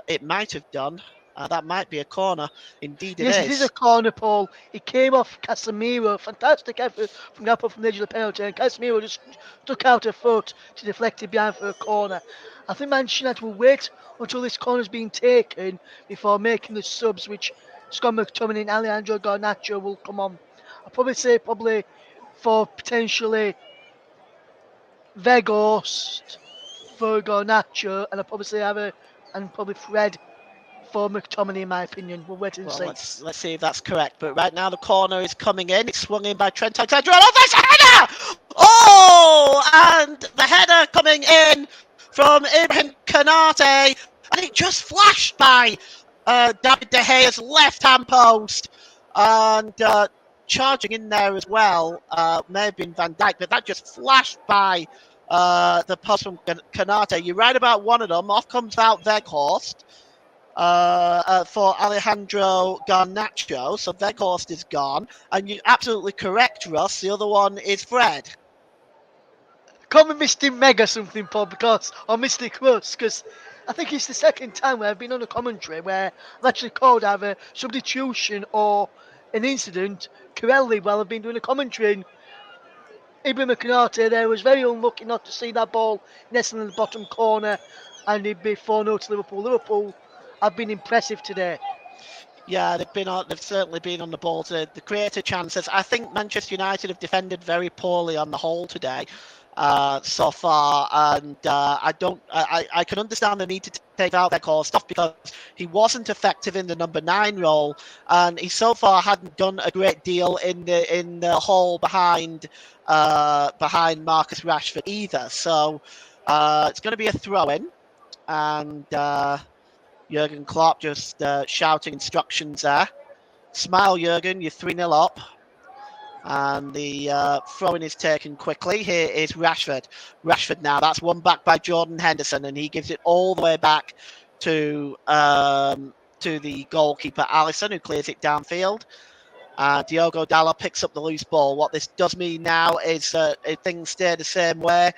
It might have done. That might be a corner. Indeed it is. Yes, it is a corner, Paul. It came off Casemiro. Fantastic effort from Gakpo from the edge of the penalty. And Casemiro just took out a foot to deflect it behind for a corner. I think Manchester United will wait until this corner's been taken before making the subs, which Scott McTominay and Alejandro Garnacho will come on. I'll probably say for potentially Weghorst for Garnacho, and I'll probably say and probably Fred for McTominay, in my opinion. We'll wait and see. Let's see if that's correct. But right now the corner is coming in. It's swung in by Trent Alexander-Arnold. There's a header! Oh! And the header coming in from Ibrahim Kanate, and it just flashed by David De Gea's left-hand post, and charging in there as well may have been Van Dijk, but that just flashed by the post from Kanate. You're right about one of them. Off comes out Weghorst for Alejandro Garnacho. So Weghorst is gone. And you're absolutely correct, Russ. The other one is Fred. Call me Mr. Mega something, Paul, because or Mr. Crust, because I think it's the second time where I've been on a commentary where I've actually called either substitution or an incident correctly while I've been doing a commentary. And Ibrahim Konate there was very unlucky not to see that ball nestled in the bottom corner, and it'd be 4-0 to Liverpool. Liverpool have been impressive today. Yeah, they've certainly been on the ball to the created chances. I think Manchester United have defended very poorly on the whole today so far, and I can understand the need to take out their core stuff because he wasn't effective in the number 9 role, and he so far hadn't done a great deal in the hole behind Marcus Rashford either. So it's going to be a throw in, and Jurgen Klopp just shouting instructions there. Smile, Jurgen, you're 3-0 up. And the throw-in is taken quickly. Here is Rashford. Rashford now. That's one back by Jordan Henderson, and he gives it all the way back to the goalkeeper, Alisson, who clears it downfield. Diogo Dalot picks up the loose ball. What this does mean now is if things stay the same way,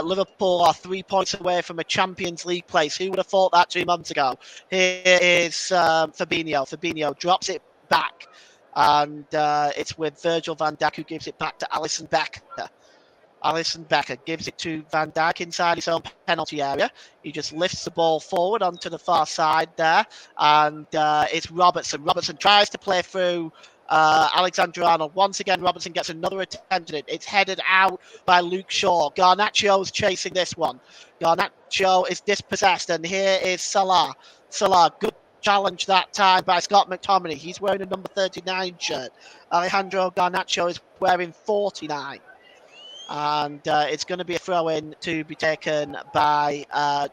Liverpool are 3 points away from a Champions League place. Who would have thought that 2 months ago? Here is Fabinho. Fabinho drops it back, and it's with Virgil van Dijk who gives it back to Alisson Becker. Alisson Becker gives it to Van Dijk inside his own penalty area. He just lifts the ball forward onto the far side there, and it's Robertson. Robertson tries to play through Alexander Arnold. Once again, Robertson gets another attempt at it. It's headed out by Luke Shaw. Garnaccio's chasing this one. Garnacho is dispossessed, and here is Salah. Salah, good challenge that time by Scott McTominay. He's wearing a number 39 shirt. Alejandro Garnacho is wearing 49. And it's going to be a throw-in to be taken by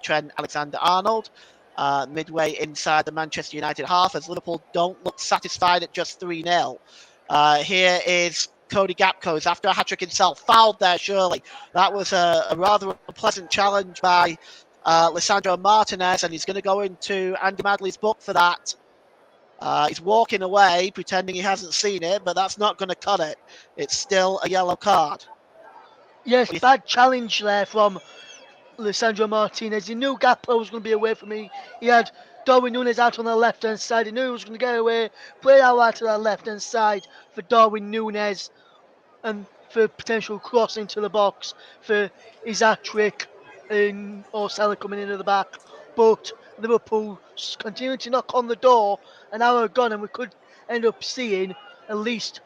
Trent Alexander-Arnold. Midway inside the Manchester United half, as Liverpool don't look satisfied at just 3-0. Here is Cody Gakpo, who's after a hat-trick himself. Fouled there, surely. That was a rather unpleasant challenge by Lisandro Martinez, and he's going to go into Andy Madley's book for that. He's walking away, pretending he hasn't seen it, but that's not going to cut it. It's still a yellow card. Yes, bad challenge there from Lisandro Martinez. He knew Gakpo was going to be away from me. He had Darwin Núñez out on the left hand side. He knew he was going to get away, play out to that left hand side for Darwin Núñez and for potential cross into the box for his hat trick or Salah coming into the back. But Liverpool continuing to knock on the door an hour gone, and we could end up seeing at least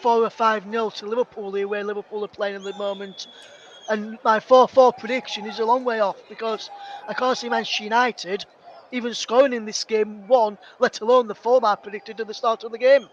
4 or 5-0 to Liverpool here, where Liverpool are playing at the moment. And my 4-4 prediction is a long way off because I can't see Manchester United even scoring in this game one, let alone the form I predicted at the start of the game.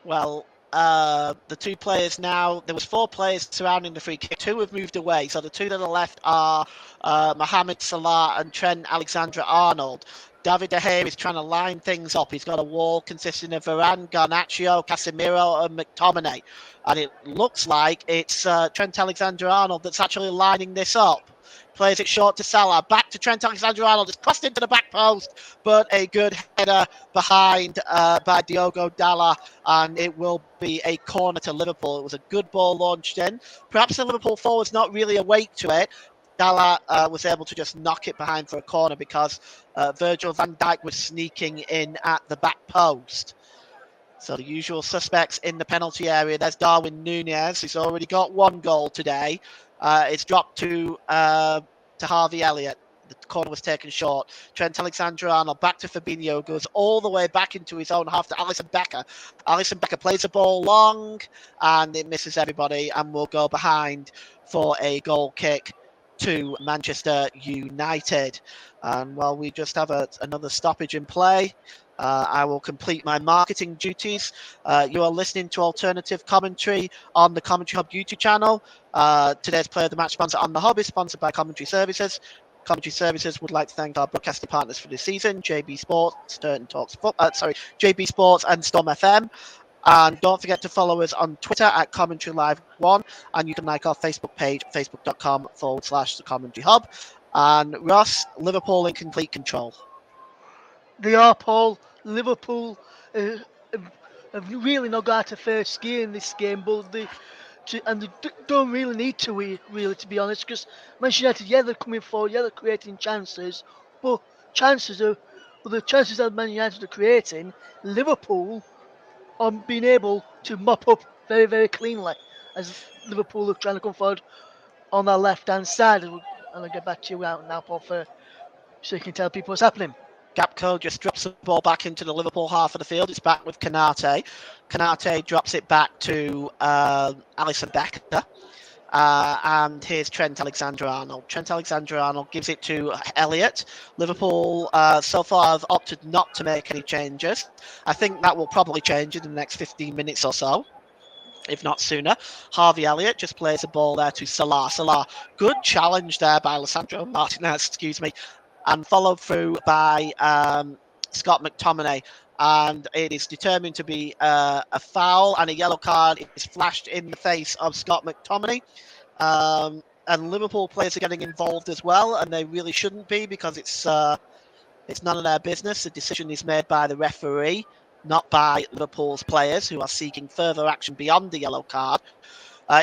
Well, the two players now, there was 4 players surrounding the free kick. 2 have moved away. So the 2 to the left are Mohamed Salah and Trent Alexander-Arnold. David De Gea is trying to line things up. He's got a wall consisting of Varane, Garnacho, Casemiro and McTominay. And it looks like it's Trent Alexander-Arnold that's actually lining this up. Plays it short to Salah. Back to Trent Alexander-Arnold. It's crossed into the back post, but a good header behind by Diogo Dalot, and it will be a corner to Liverpool. It was a good ball launched in. Perhaps the Liverpool forwards not really awake to it. Dalot was able to just knock it behind for a corner because Virgil van Dijk was sneaking in at the back post. So the usual suspects in the penalty area. There's Darwin Núñez, who's already got 1 goal today. It's dropped to Harvey Elliott. The corner was taken short. Trent Alexander-Arnold back to Fabinho, goes all the way back into his own half to Alisson Becker. Alisson Becker plays the ball long, and it misses everybody and will go behind for a goal kick to Manchester United. And while we just have another stoppage in play, I will complete my marketing duties. You are listening to alternative commentary on the Commentary Hub YouTube channel. Today's Player of the Match sponsor on the Hub is sponsored by Commentary Services. Commentary Services would like to thank our broadcasting partners for this season: JB Sports, Turton Talks, JB Sports and Storm FM. And don't forget to follow us on Twitter at Commentary Live One, and you can like our Facebook page, facebook.com/the Commentary Hub. And Ross, Liverpool in complete control. They are, Paul. Liverpool uh, have, have really not got out of first gear in this game, but they don't really need to, really, to be honest, because Manchester United, yeah, they're coming forward, yeah, they're creating chances, but chances are, well, the chances that Man United are creating, Liverpool are being able to mop up very, very cleanly, as Liverpool are trying to come forward on their left-hand side. And I'll get back to you out now, Paul, so you can tell people what's happening. Gapco just drops the ball back into the Liverpool half of the field. It's back with Canate. Canate drops it back to Alisson Becker. And here's Trent Alexander-Arnold. Trent Alexander-Arnold gives it to Elliott. Liverpool so far have opted not to make any changes. I think that will probably change in the next 15 minutes or so, if not sooner. Harvey Elliott just plays the ball there to Salah. Salah, good challenge there by Alessandro Martinez, excuse me, and followed through by Scott McTominay. And it is determined to be a foul, and a yellow card is flashed in the face of Scott McTominay. And Liverpool players are getting involved as well, and they really shouldn't be, because it's none of their business. The decision is made by the referee, not by Liverpool's players, who are seeking further action beyond the yellow card.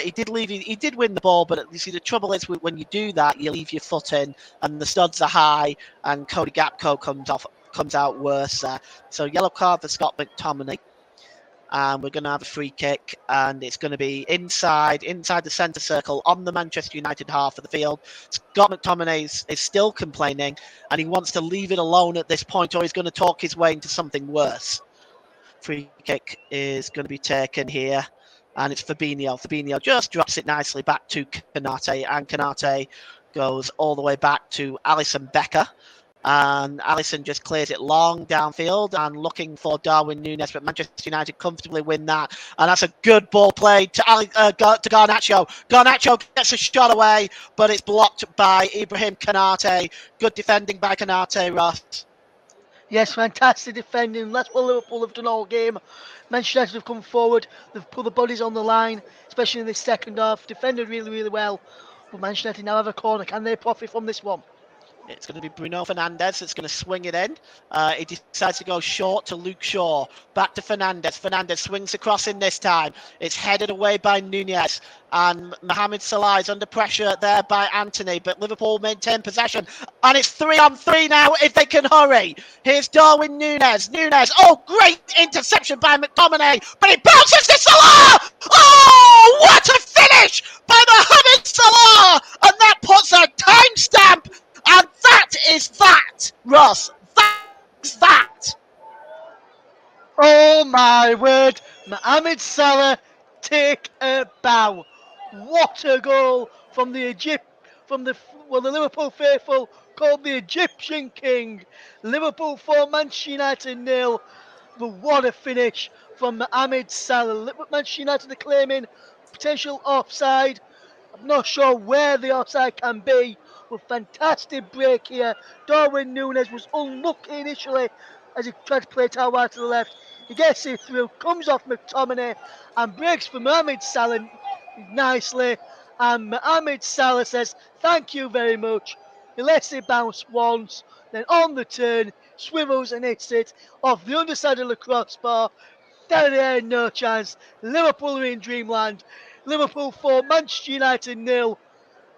He did win the ball, but you see the trouble is when you do that, you leave your foot in, and the studs are high, and Cody Gapco comes out worse there. So yellow card for Scott McTominay. And we're going to have a free kick, and it's going to be inside the centre circle on the Manchester United half of the field. Scott McTominay is still complaining, and he wants to leave it alone at this point, or he's going to talk his way into something worse. Free kick is going to be taken here, and it's Fabinho. Fabinho just drops it nicely back to Canate, and Canate goes all the way back to Alisson Becker. And Alisson just clears it long downfield and looking for Darwin Núñez, but Manchester United comfortably win that. And that's a good ball played to Garnacho. Garnacho gets a shot away, but it's blocked by Ibrahim Canate. Good defending by Canate, Ross. Yes, fantastic defending. That's what Liverpool have done all game. Manchester United have come forward. They've put the bodies on the line, especially in this second half. Defended really, really well. But Manchester United now have a corner. Can they profit from this one? It's going to be Bruno Fernandes that's going to swing it in. He decides to go short to Luke Shaw. Back to Fernandes. Fernandes swings across in this time. It's headed away by Núñez. And Mohamed Salah is under pressure there by Anthony. But Liverpool maintain possession. And it's 3-on-3 now if they can hurry. Here's Darwin Núñez. Núñez. Oh, great interception by McTominay. But it bounces to Salah. Oh, what a finish by Mohamed Salah. And that puts a timestamp. And that is that, Ross. That's that. Oh my word. Mohamed Salah, take a bow. What a goal from the the Liverpool faithful called the Egyptian King. Liverpool 4, Manchester United 0. But what a finish from Mohamed Salah. Manchester United are claiming potential offside. I'm not sure where the offside can be. But fantastic break here. Darwin Núñez was unlucky initially as he tried to play it out wide to the left. He gets it through, comes off McTominay and breaks for Mohamed Salah nicely. And Mohamed Salah says, thank you very much. He lets it bounce once, then on the turn, swivels and hits it off the underside of the crossbar. Down there, no chance. Liverpool are in dreamland. Liverpool 4, Manchester United 0.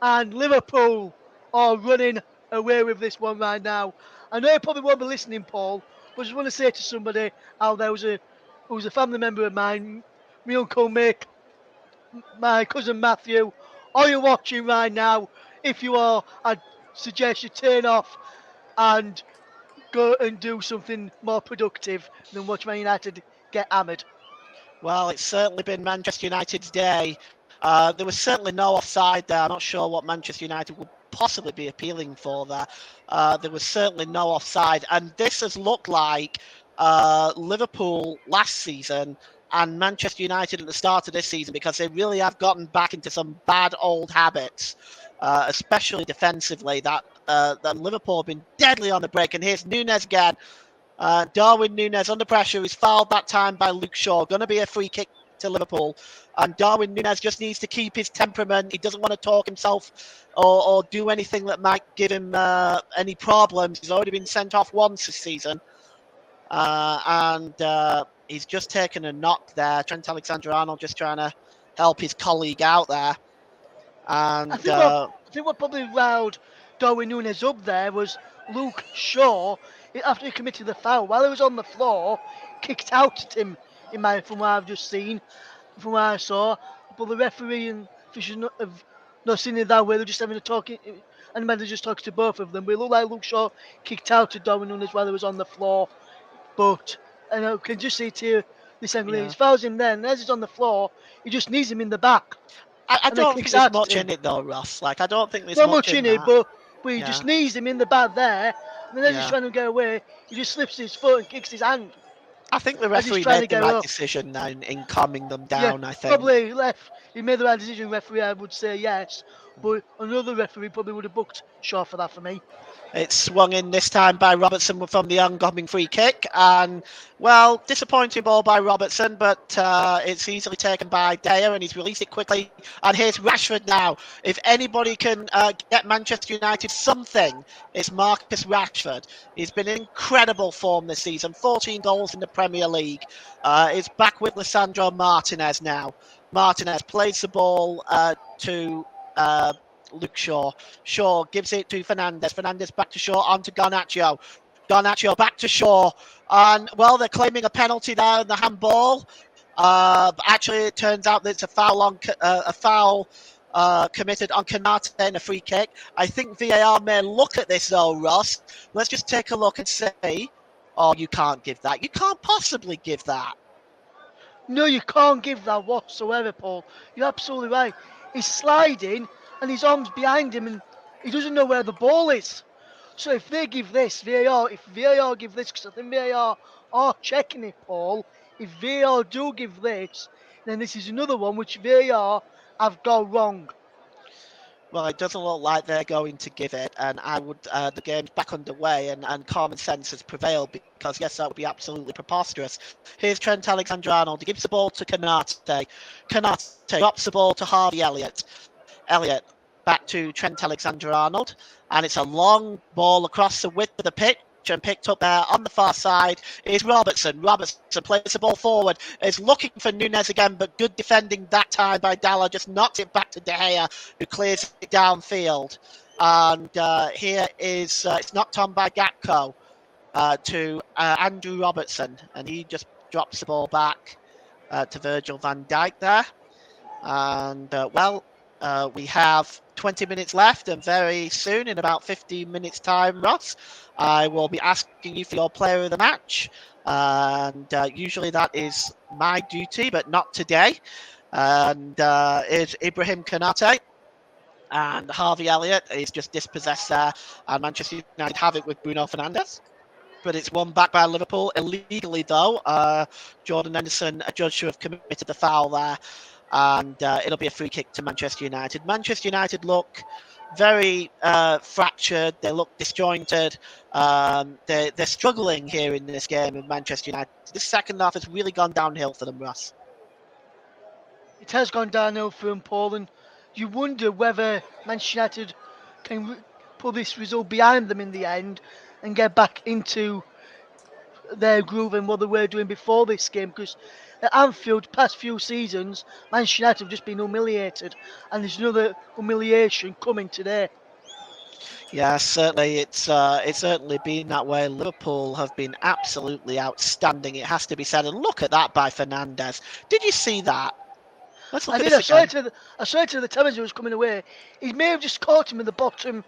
And Liverpool are running away with this one right now. I know you probably won't be listening, Paul, but I just want to say to somebody out there who's a family member of mine, my uncle Mick, my cousin Matthew. Are you watching right now? If you are, I'd suggest you turn off and go and do something more productive than watch Man United get hammered. Well, it's certainly been Manchester United's day. There was certainly no offside there. I'm not sure what Manchester United would possibly be appealing for there. There was certainly no offside. And this has looked like Liverpool last season and Manchester United at the start of this season, because they really have gotten back into some bad old habits, especially defensively. That Liverpool have been deadly on the break. And here's Nunes again. Darwin Nunes under pressure. He's fouled that time by Luke Shaw. Going to be a free kick to Liverpool. And Darwin Nunes just needs to keep his temperament. He doesn't want to talk himself or do anything that might give him any problems. He's already been sent off once this season. And he's just taken a knock there. Trent Alexander-Arnold just trying to help his colleague out there. I And think what I think what probably riled Darwin Nunes up there was Luke Shaw after he committed the foul while he was on the floor, kicked out at him. In my from what I've just seen, from what I saw, but the referee and officials have not seen it that way. They're just having a talk, and the manager just talks to both of them. But it looked like Luke Shaw kicked out at Darwin Nunes while he was on the floor. But and I can just see it here this angle. He yeah, fouls him then, and as he's on the floor, he just knees him in the back I and then don't think kicks there's out at much him. in it though, Ross. Like, I don't think there's Not much much in in it, that. but he Yeah, just knees him in the back there, and then as he's yeah. trying to get away, he just slips his foot and kicks his hand I think the as he's referee trying made to the get right off. decision now in calming them Yeah, down, I think. probably left. He made the right decision, referee. I would say yes, but another referee probably would have booked Shaw for that for me. It's swung in this time by Robertson from the oncoming free kick. And, well, disappointing ball by Robertson, but it's easily taken by Dyer and he's released it quickly. And here's Rashford now. If anybody can get Manchester United something, it's Marcus Rashford. He's been in incredible form this season, 14 goals in the Premier League. He's back with Lisandro Martinez now. Martinez plays the ball to Luke Shaw. Shaw gives it to Fernandez. Fernandez back to Shaw, on to Garnacho. Garnacho back to Shaw. And, well, they're claiming a penalty there in the handball. Actually, it turns out that it's a foul committed on Kanate in a free kick. I think VAR may look at this, though, Ross. Let's just take a look and say, oh, you can't give that. You can't possibly give that. No, you can't give that whatsoever, Paul. You're absolutely right. He's sliding and his arm's behind him and he doesn't know where the ball is. So if they give this, VAR, if VAR give this, because I think VAR are checking it, Paul, if VAR do give this, then this is another one which VAR have got wrong. Well, it doesn't look like they're going to give it, and I would. The game's back underway, and common sense has prevailed because yes, that would be absolutely preposterous. Here's Trent Alexander-Arnold. He gives the ball to Kanate. Kanate drops the ball to Harvey Elliott. Elliott back to Trent Alexander-Arnold, and it's a long ball across the width of the pitch. And picked up there on the far side is Robertson. Robertson plays the ball forward. Is looking for Nunes again, but good defending that time by Dalla. Just knocks it back to De Gea, who clears it downfield. And here is it's knocked on by Gakpo to Andrew Robertson, and he just drops the ball back to Virgil van Dijk there. And we have 20 minutes left, and very soon, in about 15 minutes' time, Ross, I will be asking you for your player of the match. And usually that is my duty, but not today. And it's Ibrahim Konate. And Harvey Elliott is just dispossessed there. And Manchester United have it with Bruno Fernandes. But it's won back by Liverpool illegally, though. Jordan Henderson, adjudged to have committed the foul there. And it'll be a free kick to Manchester United. Manchester United look very fractured. They look disjointed. They're struggling here in this game in Manchester United. This second half has really gone downhill for them, Ross. It has gone downhill for him, Paul, and you wonder whether Manchester United can pull this result behind them in the end and get back into their groove and what they were doing before this game. Because at Anfield, past few seasons, Manchester United have just been humiliated, and there's another humiliation coming today. Yeah, certainly. It's certainly been that way. Liverpool have been absolutely outstanding. It has to be said. And look at that by Fernandes. Did you see that? Let's look I at did. this again. I saw it to the time as he was coming away. He may have just caught him in the bottom,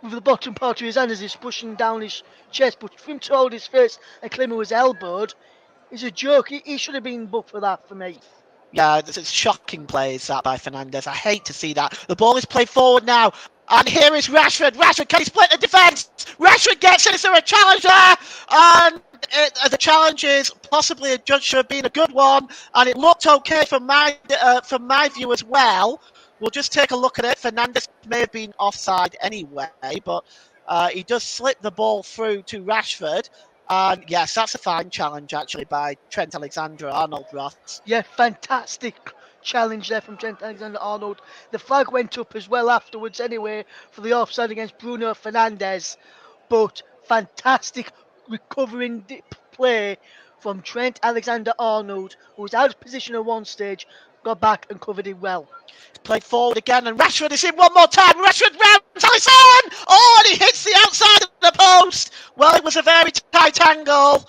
with the bottom part of his hand as he's pushing down his chest. But for him to hold his face and claim he was elbowed is a joke. He should have been booked for that for me. Yeah, it's shocking plays that by Fernandes. I hate to see that. The ball is played forward now. And here is Rashford. Rashford, can he split the defence? Rashford gets it. Is there a challenge there? And the challenge is possibly adjudged to have been a good one, and it looked okay from my view as well. We'll just take a look at it. Fernandez may have been offside anyway, but he does slip the ball through to Rashford. And yes, that's a fine challenge actually by Trent Alexander-Arnold, Ross. Yeah, fantastic challenge there from Trent Alexander-Arnold. The flag went up as well afterwards anyway for the offside against Bruno Fernandes, but fantastic recovering play from Trent Alexander-Arnold, who was out of position at one stage, got back and covered it well. Played forward again, and Rashford is in one more time. Rashford rounds Alisson! Oh, and he hits the outside of the post. Well, it was a very tight angle.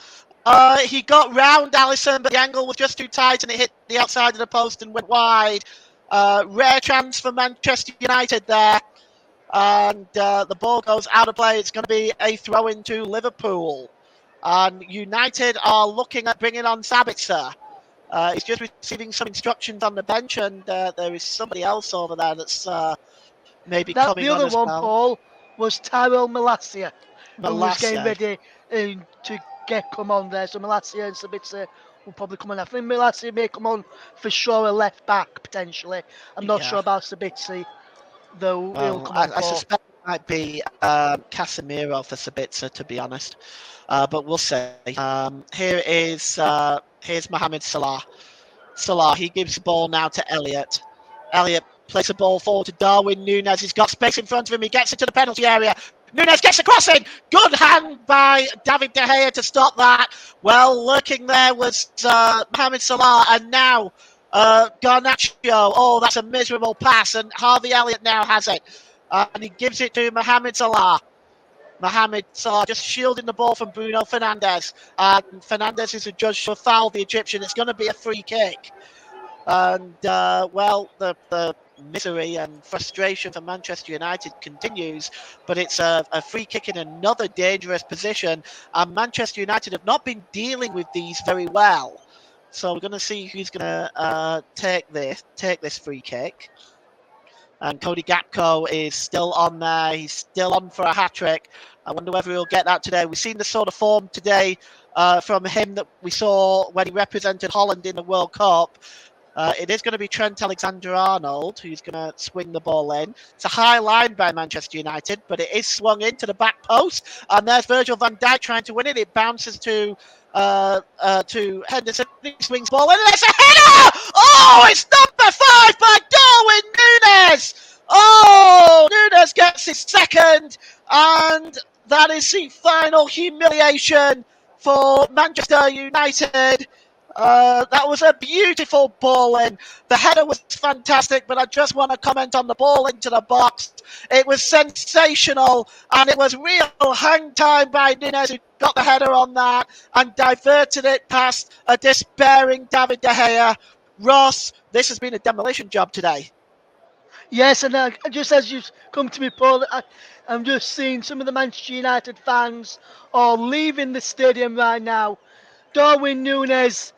He got round Alisson, but the angle was just too tight, and it hit the outside of the post and went wide. Rare chance for Manchester United there, and the ball goes out of play. It's going to be a throw into Liverpool, and United are looking at bringing on Sabitzer. He's just receiving some instructions on the bench, and there is somebody else over there that's maybe That the coming on other as one, well. Paul, was Tyrell Malacia, who was getting Malacia. ready to come on there. So Malacia and Sabitzer will probably come on. I think Malacia may come on for sure, a left back potentially. I'm not Yeah. sure about Sabitzer, though he'll Well, come on I for. suspect it might be Casemiro for Sabitzer, to be honest. But we'll see. Here's Mohamed Salah. Salah, he gives the ball now to Elliott. Elliott plays the ball forward to Darwin Núñez. He's got space in front of him. He gets into the penalty area. Núñez gets the cross in. Good hand by David De Gea to stop that. Well, lurking there was Mohamed Salah, and now Garnacho. Oh, that's a miserable pass, and Harvey Elliott now has it. And he gives it to Mohamed Salah. Mohamed Salah just shielding the ball from Bruno Fernandes. And Fernandes is adjudged to have fouled the Egyptian. It's going to be a free kick. And, well, the misery and frustration for Manchester United continues, but it's a free kick in another dangerous position. And Manchester United have not been dealing with these very well. So we're going to see who's going to take this free kick. And Cody Gakpo is still on there. He's still on for a hat-trick. I wonder whether he'll get that today. We've seen the sort of form today from him that we saw when he represented Holland in the World Cup. It is going to be Trent Alexander-Arnold who's going to swing the ball in. It's a high line by Manchester United, but it is swung into the back post. And there's Virgil van Dijk trying to win it. It bounces to Henderson. He swings ball in, and it's a header! Oh, it's number 5 by Darwin Núñez! Oh, Núñez gets his second, and that is the final humiliation for Manchester United. That was a beautiful ball in. The header was fantastic, but I just want to comment on the ball into the box. It was sensational, and it was real hang time by Núñez, who got the header on that and diverted it past a despairing David De Gea. Ross, this has been a demolition job today. Yes, and just as you've come to me, Paul, I'm just seeing some of the Manchester United fans are leaving the stadium right now. Darwin Núñez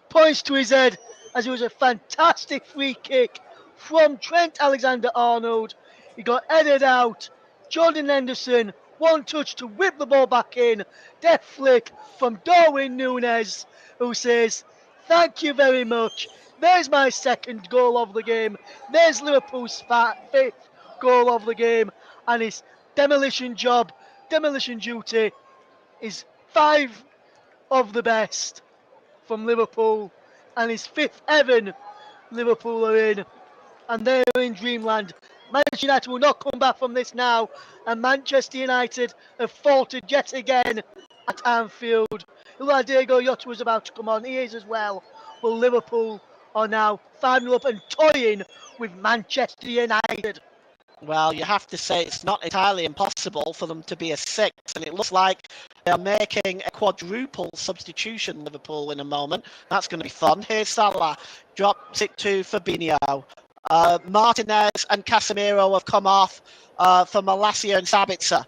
points to his head as it was a fantastic free kick from Trent Alexander-Arnold. He got headed out. Jordan Henderson, one touch to whip the ball back in. Death flick from Darwin Núñez, who says, "Thank you very much. There's my second goal of the game. There's Liverpool's 5th goal of the game. And his demolition duty is 5 of the best from Liverpool, and his 5th heaven Liverpool are in, and they're in dreamland. Manchester United will not come back from this now, and Manchester United have faltered yet again at Anfield. Diego Jota was about to come on, he is as well, but Liverpool are now 5-0 up and toying with Manchester United. Well, you have to say it's not entirely impossible for them to be a 6th, and it looks like they're making a quadruple substitution, Liverpool, in a moment. That's going to be fun. Here's Salah, drops it to Fabinho. Martinez and Casemiro have come off for Malacia and Sabitzer.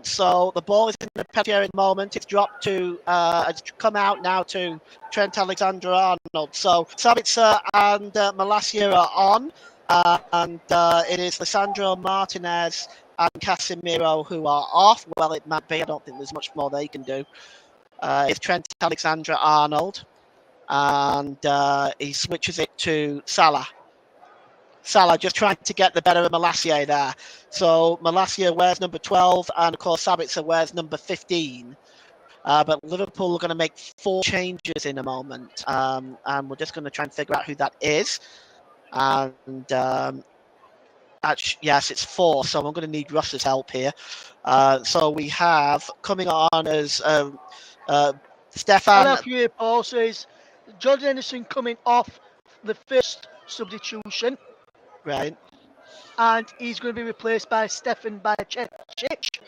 So the ball is in the penalty area at the moment. It's dropped to, it's come out now to Trent Alexander-Arnold. So Sabitzer and Malacia are on. And it is Lisandro Martinez and Casemiro who are off. Well, it might be. I don't think there's much more they can do. It's Trent Alexander-Arnold, and he switches it to Salah. Salah just trying to get the better of Malacia there. So Malacia wears number 12, and of course Sabitzer wears number 15. But Liverpool are going to make 4 changes in a moment, and we're just going to try and figure out who that is. And actually, yes, it's 4, so I'm going to need Russ's help here. So we have coming on as Stefan. I'll help you here, Paul. So is Jordan Henderson coming off the first substitution, Right. and he's going to be replaced by Stefan Bajcetic.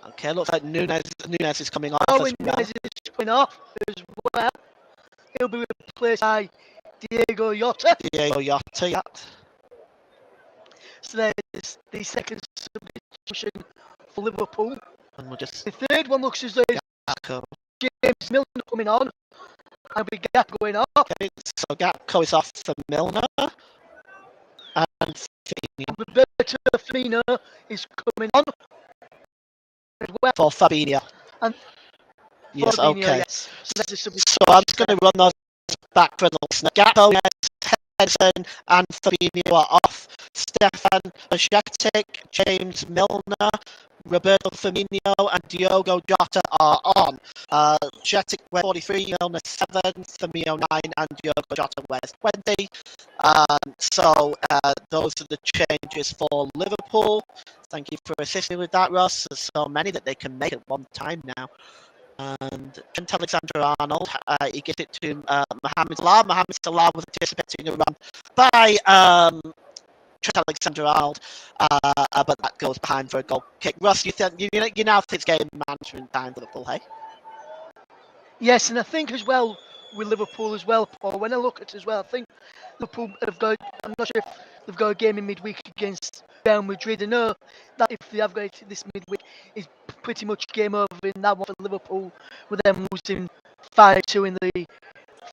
Okay, looks like Nunes is coming off Darwin as well. Nunes is coming off as well. He'll be replaced by Diego Jota. Diego Jota, yeah. So there's the second substitution for Liverpool. And we'll just The third one looks as though it's Gakpo. James Milner coming on, and we Gap going off. Okay, so Gakpo is off for Milner. And Roberto Firmino is coming on as well. for Fabinho. And Yes, Fabinho, okay. yes. So that's a substitution. So I'm just going to run those back for the listener. Gakpo, Henderson, and Fabinho are off. Stefan Bajcetic, James Milner, Roberto Firmino, and Diogo Jota are on. Bajcetic wears 43, Milner 7, Firmino 9, and Diogo Jota wears 20. So those are the changes for Liverpool. Thank you for assisting with that, Ross. There's so many that they can make at one time now. And Trent Alexander-Arnold, he gives it to Mohamed Salah. Mohamed Salah was anticipating a run by Trent Alexander-Arnold, but that goes behind for a goal kick. Russ, you now think it's game management time for Liverpool, hey? Yes, and I think as well with Liverpool as well, Paul. When I look at it as well, I think Liverpool have got. I'm not sure if they've got a game in midweek against Real Madrid. I know that if they have got it this midweek, it's pretty much game over in that one for Liverpool, with them losing 5-2 in the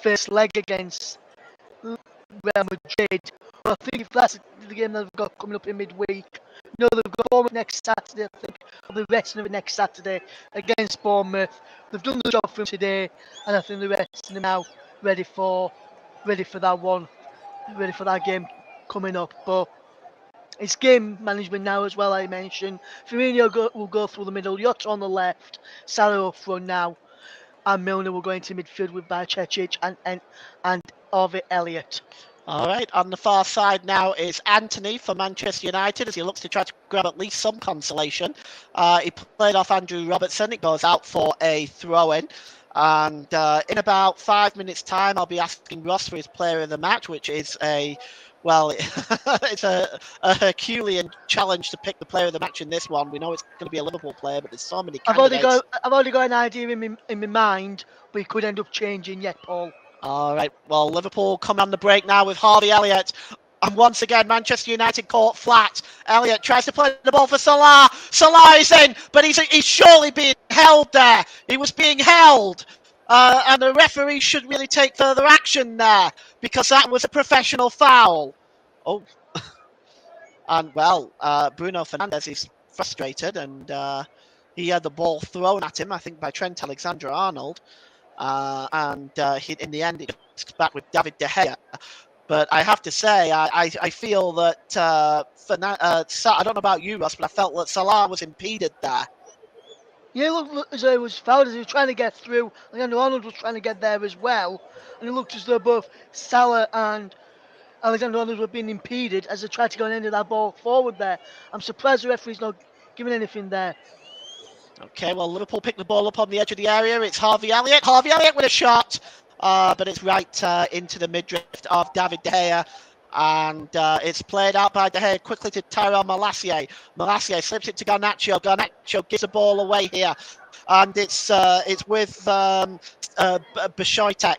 first leg against Real Madrid. But I think if that's the game that they've got coming up in midweek, no, they've got Bournemouth next Saturday, I think, or the rest of it next Saturday against Bournemouth. They've done the job for them today, and I think the rest of them now ready for that one, ready for that game coming up. But it's game management now as well. I mentioned Firmino will go through the middle, Jota on the left, Salah up front now, and Milner will go into midfield with Bajcetic and Harvey Elliott. All right, on the far side now is Anthony for Manchester United as he looks to try to grab at least some consolation. He played off Andrew Robertson. It goes out for a throw-in. And in about 5 minutes' time, I'll be asking Ross for his player of the match, which is it's a Herculean challenge to pick the player of the match in this one. We know it's going to be a Liverpool player, but there's so many candidates. I've already got an idea in my mind, but it could end up changing yet, Paul. All right, well, Liverpool come on the break now with Harvey Elliott. And once again, Manchester United caught flat. Elliott tries to play the ball for Salah. Salah is in, but he's surely being held there. He was being held. And the referee should really take further action there because that was a professional foul. Oh. And, well, Bruno Fernandes is frustrated and he had the ball thrown at him, I think, by Trent Alexander-Arnold. In the end, it's back with David De Gea. But I have to say, I feel that I don't know about you, Ross, but I felt that Salah was impeded there. Yeah, it looked as though it was fouled as he was trying to get through. Alexander Arnold was trying to get there as well. And it looked as though both Salah and Alexander Arnold were being impeded as they tried to go and end that ball forward there. I'm surprised the referee's not giving anything there. Okay, well, Liverpool picked the ball up on the edge of the area. It's Harvey Elliott. Harvey Elliott with a shot. But it's right into the midriff of David De Gea. And it's played out by De Gea quickly to Tyrell Malacia. Malacia slips it to Garnacho. Garnacho gives the ball away here. And it's with Bajcetic.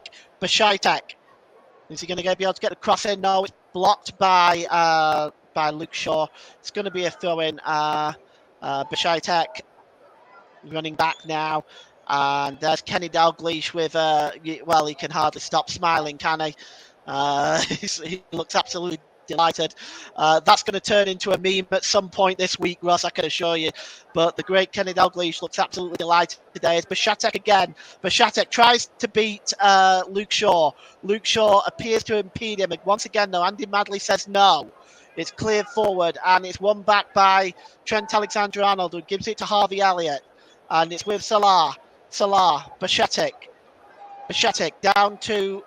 Is he going to be able to get the cross in? No, it's blocked by Luke Shaw. It's going to be a throw-in. Bajcetic running back now. And there's Kenny Dalglish with, he can hardly stop smiling, can he? He looks absolutely delighted. That's going to turn into a meme at some point this week, Ross, I can assure you. But the great Kenny Dalglish looks absolutely delighted today. It's Bashatek again. Bashatek tries to beat Luke Shaw. Luke Shaw appears to impede him. And once again, though, Andy Madley says no. It's cleared forward, and it's won back by Trent Alexander-Arnold, who gives it to Harvey Elliott. And it's with Salah, Bashatek down to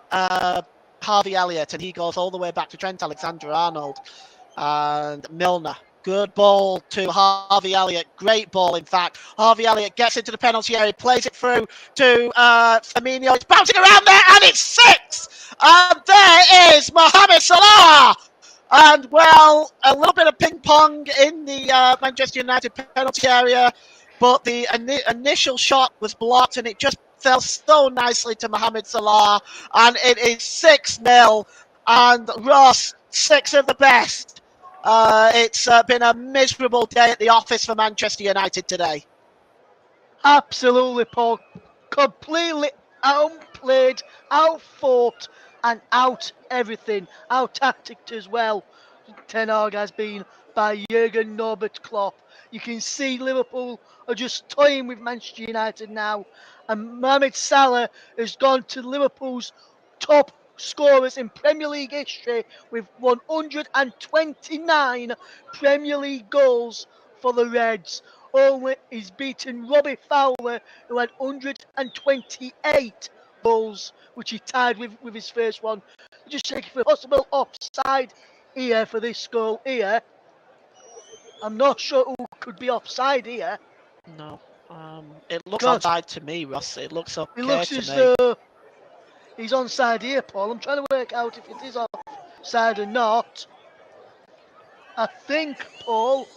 Harvey Elliott, and he goes all the way back to Trent Alexander-Arnold and Milner. Good ball to Harvey Elliott. Great ball, in fact. Harvey Elliott gets into the penalty area, plays it through to Firmino. It's bouncing around there, and it's 6. And there is Mohamed Salah. And, well, a little bit of ping-pong in the Manchester United penalty area, but the initial shot was blocked, and it just fell so nicely to Mohamed Salah, and it is 6-0, and Ross, 6 of the best. It's been a miserable day at the office for Manchester United today. Absolutely, Paul. Completely outplayed, outfought, and out everything. Out tacticked as well. Ten Hag has been by Jurgen Norbert Klopp. You can see Liverpool are just toying with Manchester United now. And Mohamed Salah has gone to Liverpool's top scorers in Premier League history with 129 Premier League goals for the Reds. Only he's beaten Robbie Fowler, who had 128 goals, which he tied with his first one. Just checking for possible offside here for this goal here. I'm not sure who could be offside here. No, it looks God, onside to me, Ross. It looks it okay looks to as me. though he's onside here, Paul. I'm trying to work out if it is offside or not. I think, Paul,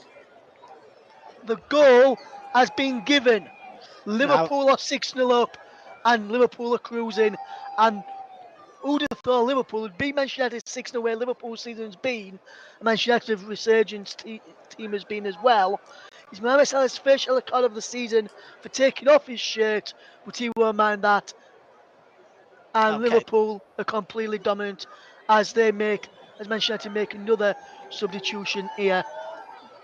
the goal has been given. Now, Liverpool are 6-0 up, and Liverpool are cruising. And who'd have thought Liverpool would beat Manchester United 6-0 where Liverpool season's been? Manchester United resurgence team has been as well. He's Mohamed Salah's first yellow card of the season for taking off his shirt, but he won't mind that. And okay. Liverpool are completely dominant as Manchester United make another substitution here.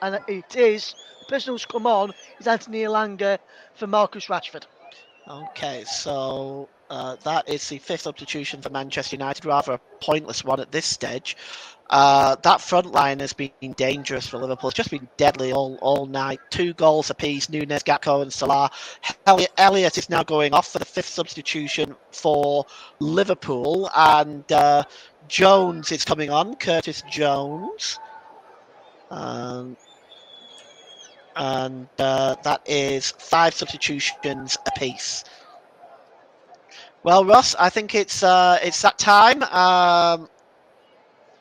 And it is, the person who's come on is Anthony Elanga for Marcus Rashford. Okay, so that is the 5th substitution for Manchester United, rather a pointless one at this stage. That front line has been dangerous for Liverpool. It's just been deadly all night. 2 goals apiece, Nunes, Gakpo and Salah. Elliott is now going off for the 5th substitution for Liverpool, and Jones is coming on, Curtis Jones. And that is 5 substitutions apiece. Well, Ross, I think it's that time.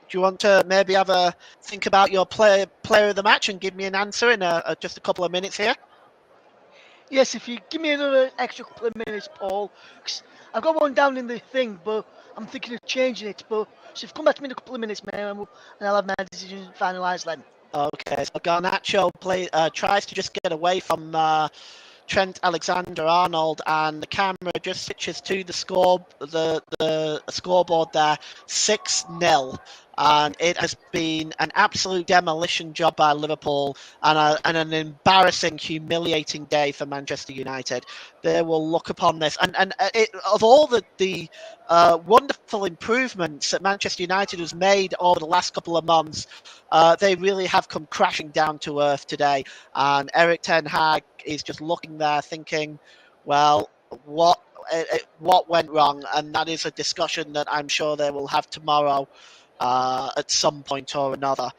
Do you want to maybe have a think about your player of the match and give me an answer in just a couple of minutes here? Yes, if you give me another extra couple of minutes, Paul, 'cause I've got one down in the thing, but I'm thinking of changing it. But so if you come back to me in a couple of minutes, mate, and I'll have my decision finalised then. Okay, so Garnacho tries to just get away from Trent Alexander-Arnold, and the camera just switches to the scoreboard there, 6-0. And it has been an absolute demolition job by Liverpool, and an embarrassing, humiliating day for Manchester United. They will look upon this, and of all the wonderful improvements that Manchester United has made over the last couple of months, they really have come crashing down to earth today. And Eric Ten Hag is just looking there, thinking, well, what went wrong? And that is a discussion that I'm sure they will have tomorrow. At some point or another.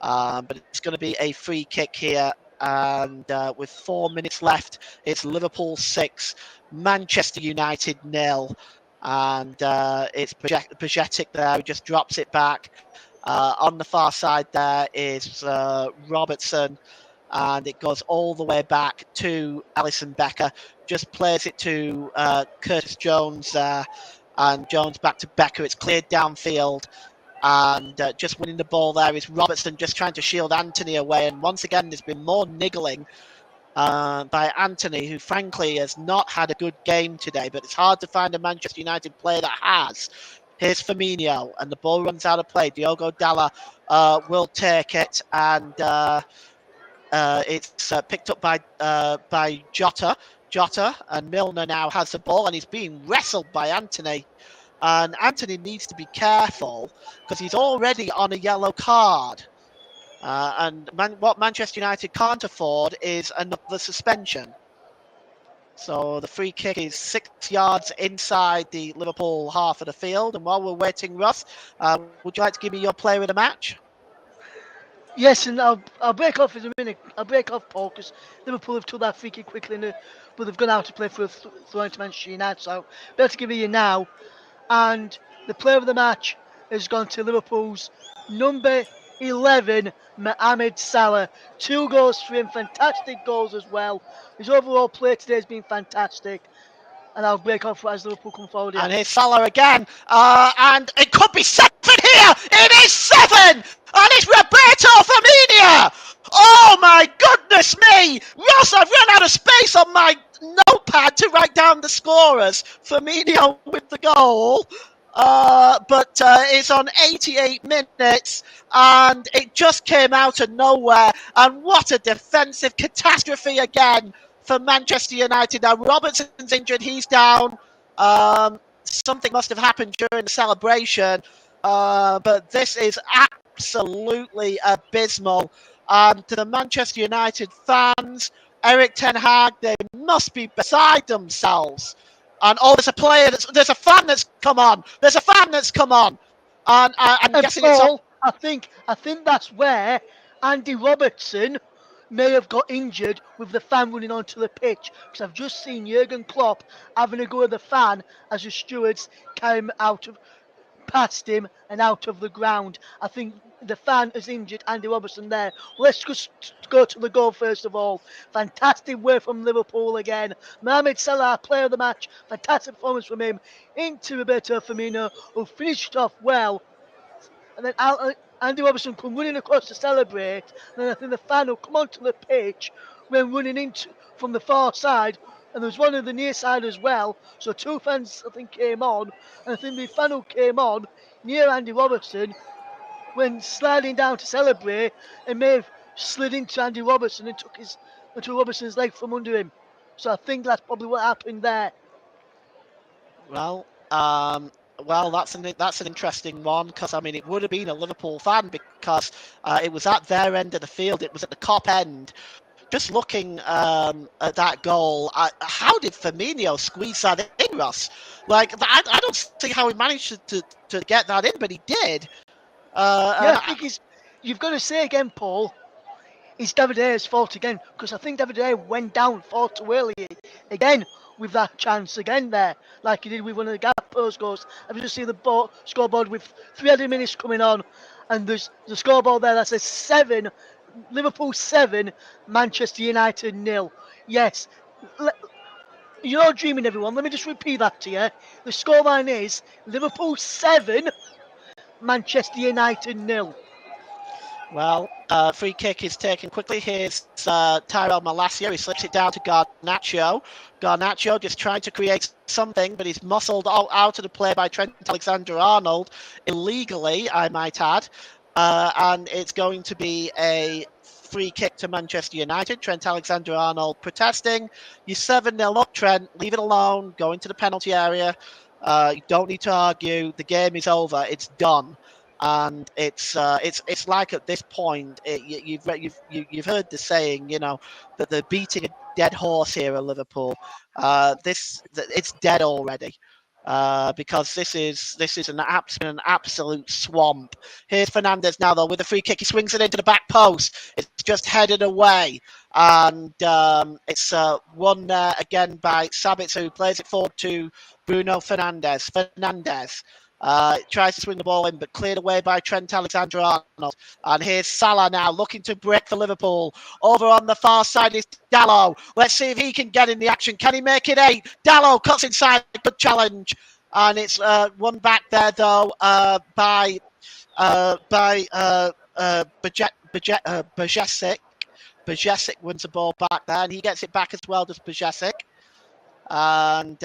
But it's going to be a free kick here. And with 4 minutes left, it's Liverpool 6, Manchester United 0. And it's Bajcetic there who just drops it back. On the far side there is Robertson. And it goes all the way back to Alisson Becker. Just plays it to Curtis Jones there. And Jones back to Becker. It's cleared downfield. And just winning the ball there is Robertson, just trying to shield Anthony away. And once again, there's been more niggling by Anthony, who frankly has not had a good game today. But it's hard to find a Manchester United player that has. Here's Firmino, and the ball runs out of play. Diogo Dalla will take it, and it's picked up by Jota. Jota, and Milner now has the ball, and he's being wrestled by Anthony. And Anthony needs to be careful because he's already on a yellow card. What Manchester United can't afford is another suspension. So the free kick is 6 yards inside the Liverpool half of the field. And while we're waiting, Russ, would you like to give me your player of the match? Yes, and I'll break off in a minute. I'll break off, Paul, because Liverpool have took that free kick quickly, but they've gone out to play for a throw into Manchester United. So better give it you now. And the player of the match has gone to Liverpool's number 11, Mohamed Salah. 2 goals for him, fantastic goals as well. His overall play today has been fantastic. And I'll break off as Liverpool come forward here. And here's Salah again. And it could be 7 here. It is 7. And it's Roberto Firmino. Oh my goodness me. Ross, I've run out of space on my notepad to write down the scorers. Firmino with the goal. But it's on 88 minutes and it just came out of nowhere. And what a defensive catastrophe again for Manchester United. Now Robertson's injured, he's down. Something must have happened during the celebration, but this is absolutely abysmal. To the Manchester United fans, Eric Ten Hag, they must be beside themselves. And there's a fan that's come on. There's a fan that's come on. And I'm And guessing it's Paul, I think that's where Andy Robertson may have got injured with the fan running onto the pitch, because I've just seen Jurgen Klopp having a go at the fan as the stewards carry him past him and out of the ground. I think the fan has injured Andy Robertson there. Let's just go to the goal first of all. Fantastic work from Liverpool again. Mohamed Salah, player of the match. Fantastic performance from him. Into Roberto Firmino, who finished off well. And then Andy Robertson come running across to celebrate. And then I think the fan will come onto the pitch when running into from the far side. And there was one on the near side as well. So 2 fans, I think, came on. And I think the fan who came on near Andy Robertson when sliding down to celebrate and may have slid into Andy Robertson and took Robertson's leg from under him. So I think that's probably what happened there. Well, that's an interesting one because I mean it would have been a Liverpool fan because it was at their end of the field. It was at the Kop end. Just looking at that goal, how did Firmino squeeze that in, Ross? Like I don't see how he managed to get that in, but he did. Yeah, I think you've got to say again, Paul, it's David Ayer's fault again, because I think David Ayer went down far too early again with that chance again there, like he did with one of the gap post goals. I've just seen the scoreboard with 300 minutes coming on, and there's the scoreboard there that says 7, Liverpool 7, Manchester United 0. Yes, you're not dreaming, everyone. Let me just repeat that to you. The scoreline is Liverpool 7, Manchester United 0. Well, free kick is taken quickly. Here's Tyrell Malacia. He slips it down to Garnacho. Garnacho just trying to create something, but he's muscled out of the play by Trent Alexander-Arnold, illegally, I might add. And it's going to be a free kick to Manchester United. Trent Alexander-Arnold protesting. You're 7-0 up, Trent. Leave it alone. Go into the penalty area. You don't need to argue. The game is over. It's done. And it's like at this point you've heard the saying, you know, that they're beating a dead horse here at Liverpool. It's dead already. Because this is an absolute swamp. Here's Fernandez now though with a free kick. He swings it into the back post. It's just headed away, and it's won there again by Sabitzer, who plays it forward to Bruno Fernandes. Tries to swing the ball in, but cleared away by Trent Alexander-Arnold. And here's Salah now looking to break for Liverpool. Over on the far side is Dalot. Let's see if he can get in the action. Can he make it 8? Dalot cuts inside. Good challenge. And it's won back there, though, by Bajesic. Bajesic wins the ball back there, and he gets it back as well, does Bajesic. And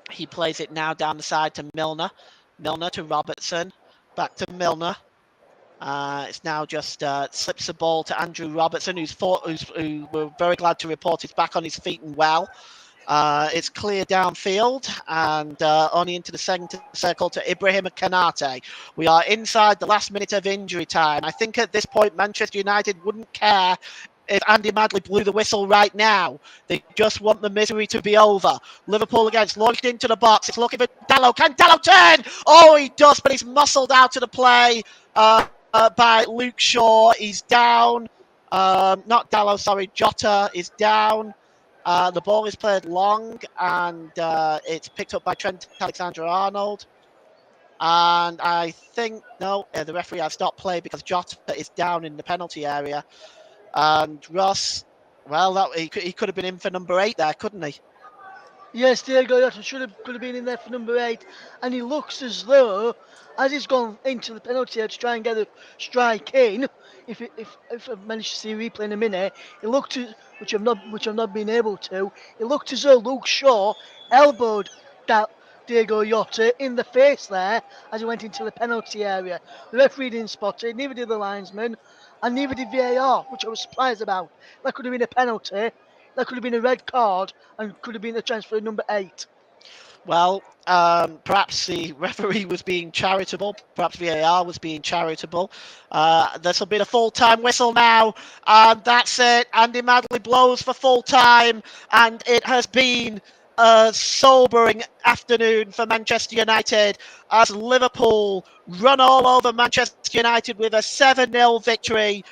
he plays it now down the side to Milner. Milner to Robertson, back to Milner. It's now just slips the ball to Andrew Robertson, who we're very glad to report is back on his feet and well. It's clear downfield and only into the centre circle to Ibrahim Kanate. We are inside the last minute of injury time. I think at this point, Manchester United wouldn't care if Andy Madley blew the whistle right now. They just want the misery to be over. Liverpool against launched into the box. It's looking for Dallo. Can Dallo turn? Oh, he does, but he's muscled out of the play by Luke Shaw. He's down. Not Dallo, sorry. Jota is down. The ball is played long and it's picked up by Trent Alexander-Arnold. And I think, no, the referee has stopped play because Jota is down in the penalty area. And Ross, well, he could have been in for number 8 there, couldn't he? Yes, Diego Jota could have been in there for number 8, and he looks as though, as he's gone into the penalty area to try and get a strike in, if I manage to see a replay in a minute, it looked which I've not been able to. It looked as though Luke Shaw elbowed that Diego Jota in the face there as he went into the penalty area. The referee didn't spot it, neither did the linesman, and neither did VAR, which I was surprised about. That could have been a penalty. That could have been a red card and could have been a transfer number 8. Well, perhaps the referee was being charitable. Perhaps VAR was being charitable. This will be the full-time whistle now, and that's it. Andy Madley blows for full-time, and it has been a sobering afternoon for Manchester United as Liverpool run all over Manchester United with a 7-0 victory.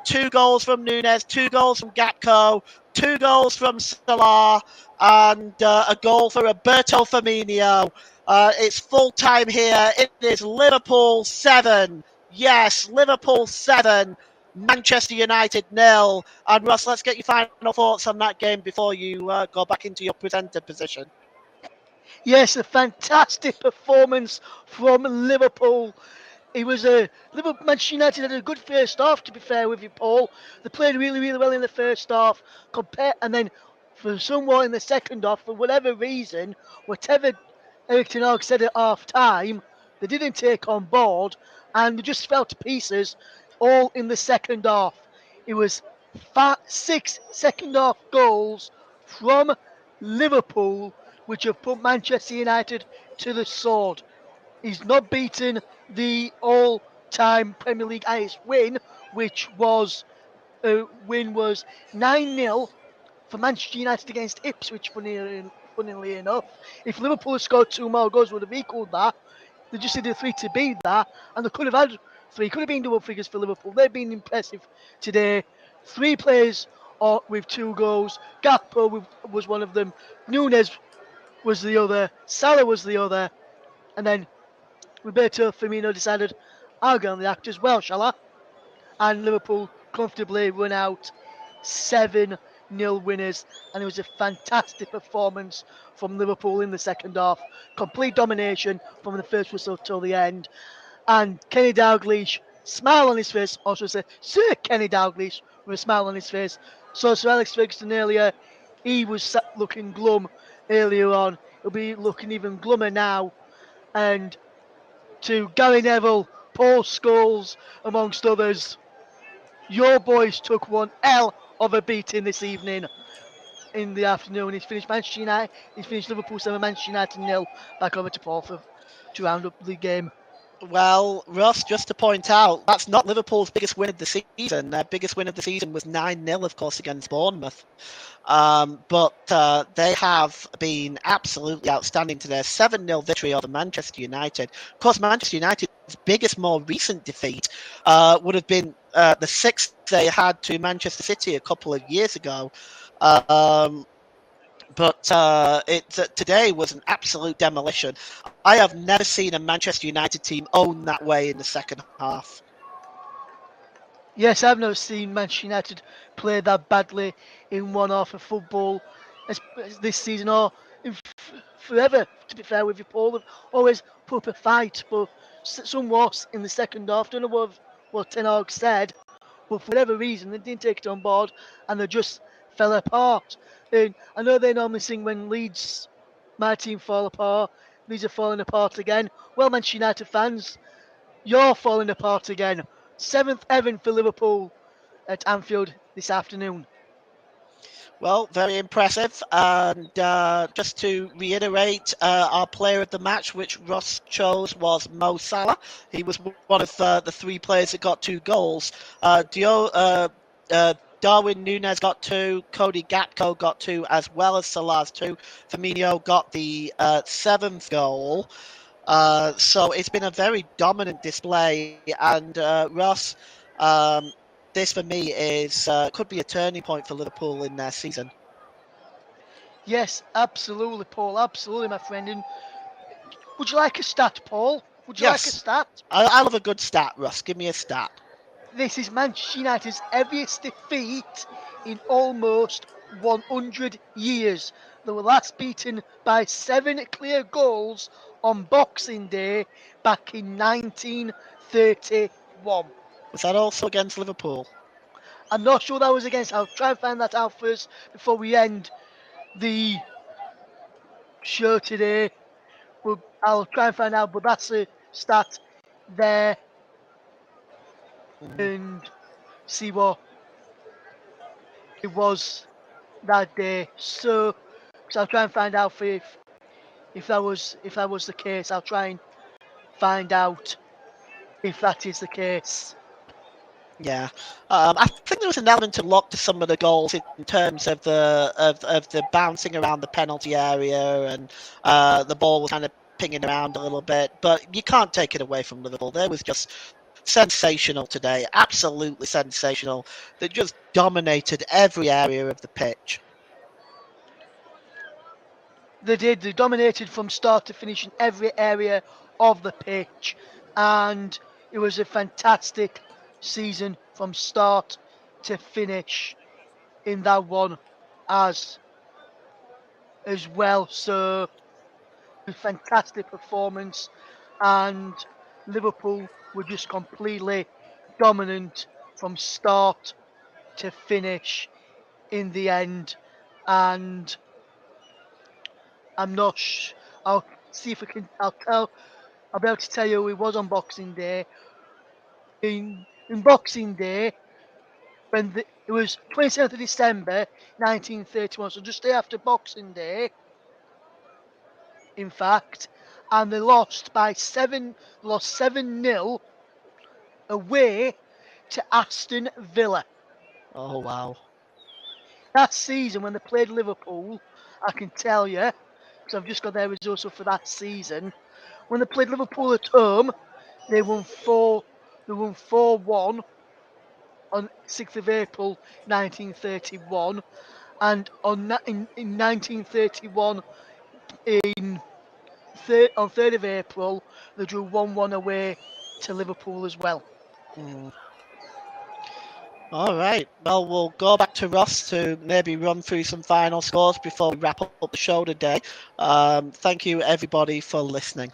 2 goals from Nunes, 2 goals from Gakpo, 2 goals from Salah, and a goal for Roberto Firmino. It's full time here. It is Liverpool 7. Yes, Liverpool 7. Manchester United 0. And Ross, let's get your final thoughts on that game before you go back into your presenter position. Yes, a fantastic performance from Liverpool. It was a Liverpool. Manchester United had a good first half. To be fair with you, Paul, they played really, really well in the first half. And then for somewhat in the second half, for whatever reason, whatever Eric Ten Hag said at half time, they didn't take on board, and they just fell to pieces. All in the second half. It was 6 second half goals from Liverpool, which have put Manchester United to the sword. He's not beaten the all-time Premier League highest win, which was win was 9-0 for Manchester United against Ipswich. Funnily enough, if Liverpool had scored 2 more goals, would have equalled that. They just did a 3 to beat that, and they could have had 3. Could have been double figures for Liverpool. They've been impressive today. 3 players with 2 goals. Gakpo was one of them. Nunes was the other. Salah was the other. And then Roberto Firmino decided, I'll go on the act as well, shall I? And Liverpool comfortably won out 7-0 winners. And it was a fantastic performance from Liverpool in the second half. Complete domination from the first whistle till the end. And Kenny Dalglish, smile on his face, or should I say, Sir Kenny Dalglish, with a smile on his face. So Sir Alex Ferguson earlier, he was looking glum earlier on. He'll be looking even glummer now. And to Gary Neville, Paul Scholes, amongst others, your boys took one L of a beating this evening in the afternoon. He's finished Manchester United, he's finished Liverpool 7, Manchester United 0. Back over to Paul to round up the game. Well, Ross, just to point out, that's not Liverpool's biggest win of the season. Their biggest win of the season was 9-0, of course, against Bournemouth. But they have been absolutely outstanding to their 7-0 victory over Manchester United. Of course, Manchester United's biggest, more recent defeat would have been the 6th they had to Manchester City a couple of years ago. But today was an absolute demolition. I have never seen a Manchester United team own that way in the second half. Yes, I've never seen Manchester United play that badly in one half of football as this season or forever. To be fair with you, Paul, they've always put up a fight, but somewhat in the second half. Don't know what Ten Hag said, but for whatever reason, they didn't take it on board and they just fell apart. And I know they normally sing when Leeds, my team, fall apart. these are falling apart again. Well, Manchester United fans, you're falling apart again. Seventh heaven for Liverpool at Anfield this afternoon. Well, very impressive. And just to reiterate, our player of the match, which Ross chose, was Mo Salah. He was one of the three players that got two goals. Uh, Darwin Nunes got two, Cody Gakpo got two, as well as Salah's two. Firmino got the seventh goal. So it's been a very dominant display. And Ross, um, this for me is could be a turning point for Liverpool in their season. Yes, absolutely, Paul. Absolutely, my friend. And would you like a stat, Paul? Would you like a Yes, stat? I love a good stat, Russ. Give me a stat. This is Manchester United's heaviest defeat in almost 100 years. They were last beaten by 7 clear goals on Boxing Day back in 1931. Was that also against Liverpool? I'm not sure that was against. I'll try and find that out first before we end the show today. I'll try and find out, but that's a stat there Mhm. and see what it was that day. So I'll try and find out if that was the case. I'll try and find out if that is the case. Yeah, I think there was an element of luck to some of the goals in terms of the bouncing around the penalty area and the ball was kind of pinging around a little bit. But you can't take it away from Liverpool. They was just sensational today, absolutely sensational. They just dominated every area of the pitch. They did. They dominated from start to finish in every area of the pitch, and it was a fantastic season from start to finish in that one as as well. So a fantastic performance, and Liverpool were just completely dominant from start to finish in the end. And I'm not. I'll see if I can. I'll be able to tell you who it was on Boxing Day. In Boxing Day, it was 27th of December 1931, so just day after Boxing Day, in fact, and they lost by lost 7-0 away to Aston Villa. Oh wow! That season when they played Liverpool, I can tell you, because I've just got their results up for that season. When they played Liverpool at home, they won 4-1 on 6th of April 1931, and in 1931 in on 3rd of April they drew 1-1 away to Liverpool as well. Mm. All right. Well, we'll go back to Ross to maybe run through some final scores before we wrap up the show today. Thank you, everybody, for listening.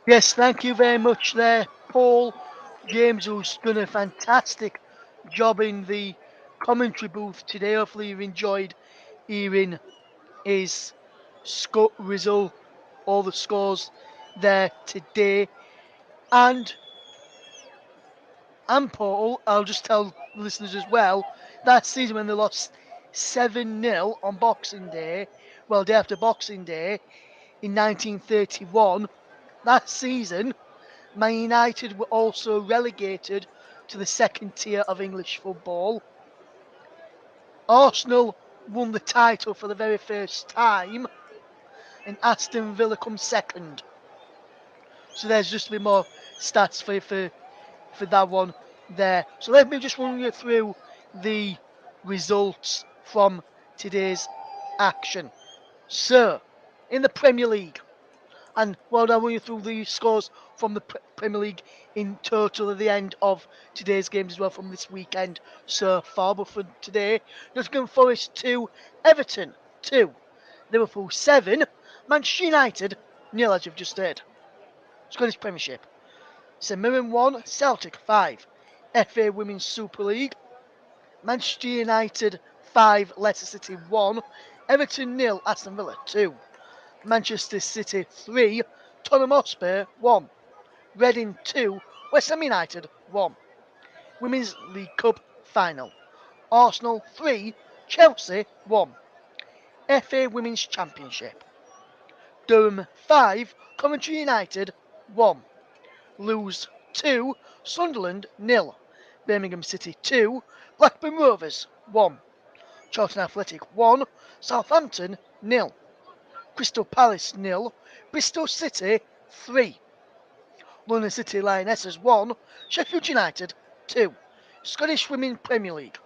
Yes, thank you very much there, Paul. James, who's done a fantastic job in the commentary booth today. Hopefully, you've enjoyed hearing his result, all the scores there today. And Paul, I'll just tell listeners as well, that season when they lost 7-0 on Boxing Day, well, day after Boxing Day in 1931, that season Man United were also relegated to the second tier of English football. Arsenal won the title for the very first time, and Aston Villa come second. So there's just a bit more stats for that one there. So let me just run you through the results from today's action. So, in the Premier League, and while I'll run you through the scores from the Premier League in total at the end of today's games as well from this weekend so far. But for today, Nottingham Forest 2, Everton 2, Liverpool 7, Manchester United nil as you've just heard. Scottish Premiership. St Mirren 1, Celtic 5, FA Women's Super League, Manchester United 5, Leicester City 1, Everton nil, Aston Villa 2. Manchester City 3, Tottenham Hotspur 1, Reading 2, West Ham United 1. Women's League Cup Final, Arsenal 3, Chelsea 1. FA Women's Championship, Durham 5, Coventry United 1. Lose 2, Sunderland 0. Birmingham City 2, Blackburn Rovers 1. Charlton Athletic 1, Southampton 0. Crystal Palace 0, Bristol City 3. London City Lionesses 1, Sheffield United 2. Scottish Women Premier League,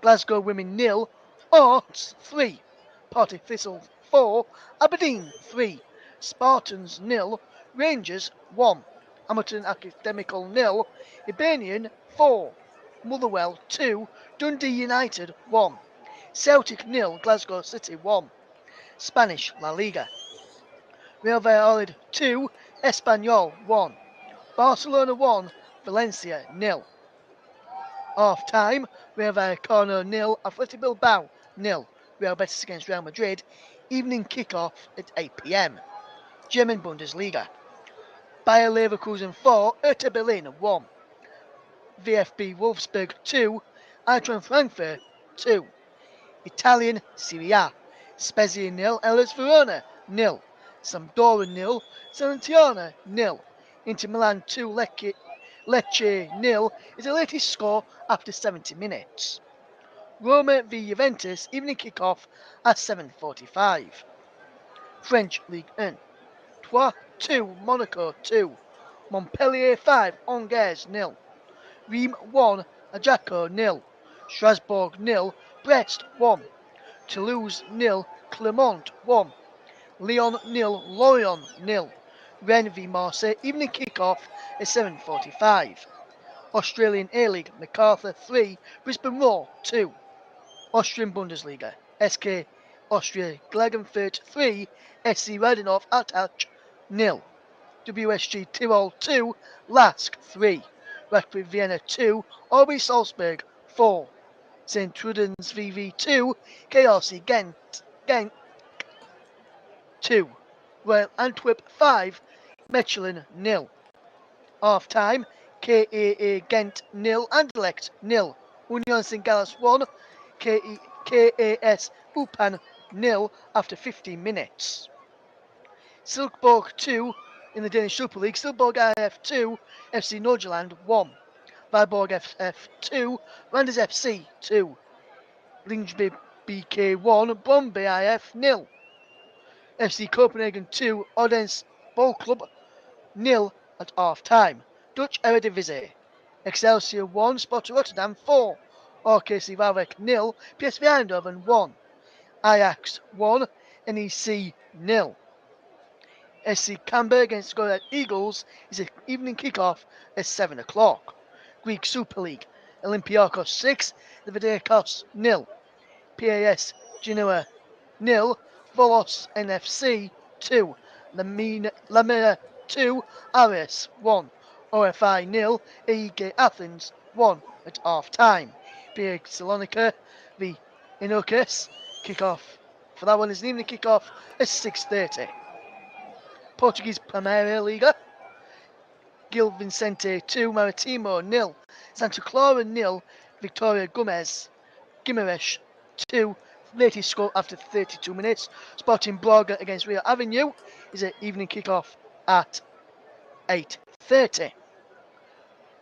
Glasgow Women 0, Hearts 3. Partick Thistle 4, Aberdeen 3. Spartans 0, Rangers 1. Hamilton Academical 0, Hibernian 4. Motherwell 2, Dundee United 1. Celtic 0, Glasgow City 1. Spanish La Liga, Real Valladolid 2, Espanyol 1. Barcelona 1, Valencia 0. Half time, Real Vallecano 0, Athletic Bilbao 0. Real Betis against Real Madrid. Evening kickoff at 8 p.m. German Bundesliga, Bayer Leverkusen 4, Hertha Berlin 1. VfB Wolfsburg 2, Eintracht Frankfurt 2. Italian Serie A, Spezia 0, Hellas Verona 0. Sampdoria 0, Salernitana 0. Inter Milan 2, Lecce 0 is the latest score after 70 minutes. Roma v Juventus, evening kickoff at 7:45. French Ligue 1, Troyes 2, Monaco 2. Montpellier 5, Angers 0. Reims 1, Ajaccio 0. Strasbourg 0, Brest 1. Toulouse 0, Clermont 1. Lyon 0, Lorient 0. Rennes v Marseille, evening kickoff at 7:45. Australian A-League, Macarthur 3, Brisbane Roar 2. Austrian Bundesliga, SK Austria Klagenfurt 3, SC Radinov Altach 0. WSG Tirol 2, Lask 3. Rapid Vienna 2, RB Salzburg 4. St. Trudens VV 2, KRC Gent 2. Royal Antwerp 5, Mechelen 0. Half time, KAA Gent 0, Anderlecht 0. Union St. Galles 1, KAS Upan 0 after 15 minutes. Silkeborg 2 in the Danish Super League, Silkeborg IF 2, FC Nordjylland 1. Viborg FF 2, Randers FC 2. Lyngby BK 1, Brøndby IF 0. FC Copenhagen 2, Odense Ball Club 0 at half time. Dutch Eredivisie, Excelsior 1, Sparta Rotterdam 4. RKC Waalwijk 0, PSV Eindhoven 1. Ajax 1, NEC 0. SC Canberra against Go Eagles is an evening kickoff at 7 o'clock. Greek Super League, Olympiacos 6, Livadeikos 0. PAS Genoa 0, Volos NFC 2, Lamina 2, Aris 1, OFI 0, AEK Athens 1 at half time. PA Salonika v Inokis, kickoff for that one is an evening kickoff at 6:30. Portuguese Primeira Liga, Gil Vicente 2, Maritimo 0, Santa Clara 0, Victoria Guimarães 2, latest score after 32 minutes. Sporting Braga against Rio Avenue is an evening kickoff at 8:30.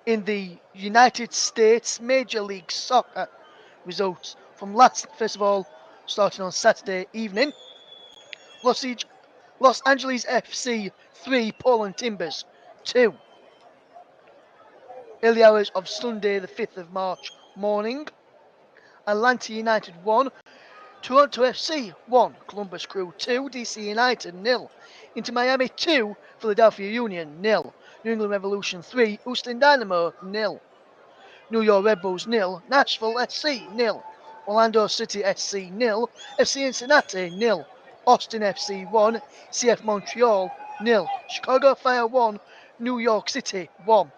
In the United States Major League Soccer, results from first of all, starting on Saturday evening. Los Angeles FC 3, Portland Timbers 2. Early hours of Sunday the 5th of March morning. Atlanta United 1, Toronto FC 1, Columbus Crew 2, DC United 0, Inter Miami 2, Philadelphia Union 0, New England Revolution 3, Houston Dynamo 0, New York Red Bulls 0, Nashville SC 0, Orlando City SC 0, FC Cincinnati 0, Austin FC 1, CF Montreal 0, Chicago Fire 1, New York City 1,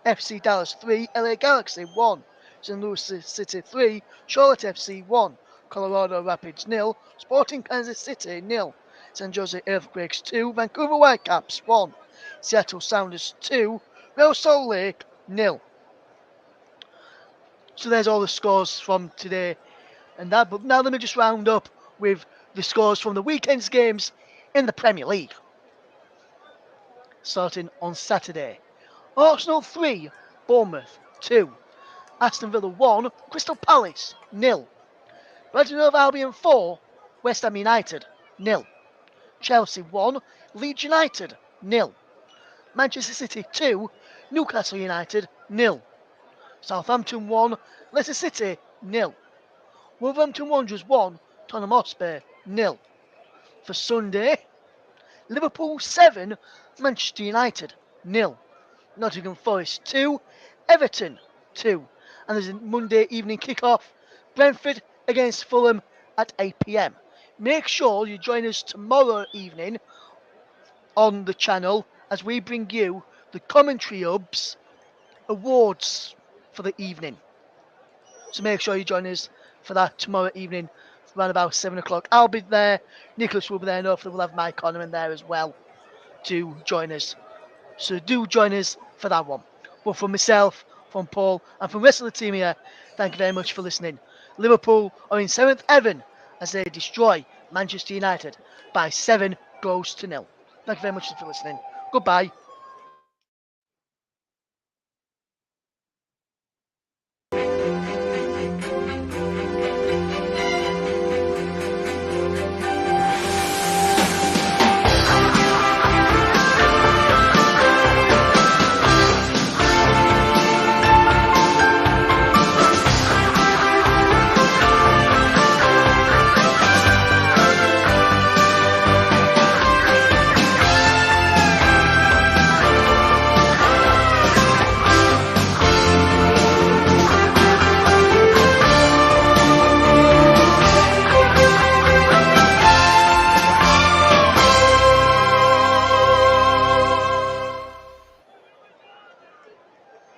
FC Dallas 3, LA Galaxy 1, St. Louis City 3, Charlotte FC 1, Colorado Rapids 0, Sporting Kansas City 0, San Jose Earthquakes 2, Vancouver Whitecaps 1, Seattle Sounders 2, Real Salt Lake 0. So there's all the scores from today and that. But now let me just round up with the scores from the weekend's games in the Premier League. Starting on Saturday. Arsenal 3, Bournemouth 2, Aston Villa 1, Crystal Palace 0, Brighton Hove Albion 4, West Ham United 0, Chelsea 1, Leeds United 0, Manchester City 2, Newcastle United 0, Southampton 1, Leicester City 0, Wolverhampton Wanderers 1, Tottenham Hotspur 0. For Sunday, Liverpool 7, Manchester United 0, Nottingham Forest 2, Everton 2. And there's a Monday evening kickoff, Brentford against Fulham at 8 p.m. Make sure you join us tomorrow evening on the channel as we bring you the Commentary Hub's awards for the evening. So make sure you join us for that tomorrow evening around about 7 o'clock. I'll be there, Nicholas will be there, and hopefully we'll have Mike Conner in there as well to join us. So do join us for that one. But from myself, from Paul, and from the rest of the team here, thank you very much for listening. Liverpool are in 7th heaven as they destroy Manchester United by 7 goals to 0. Thank you very much for listening. Goodbye.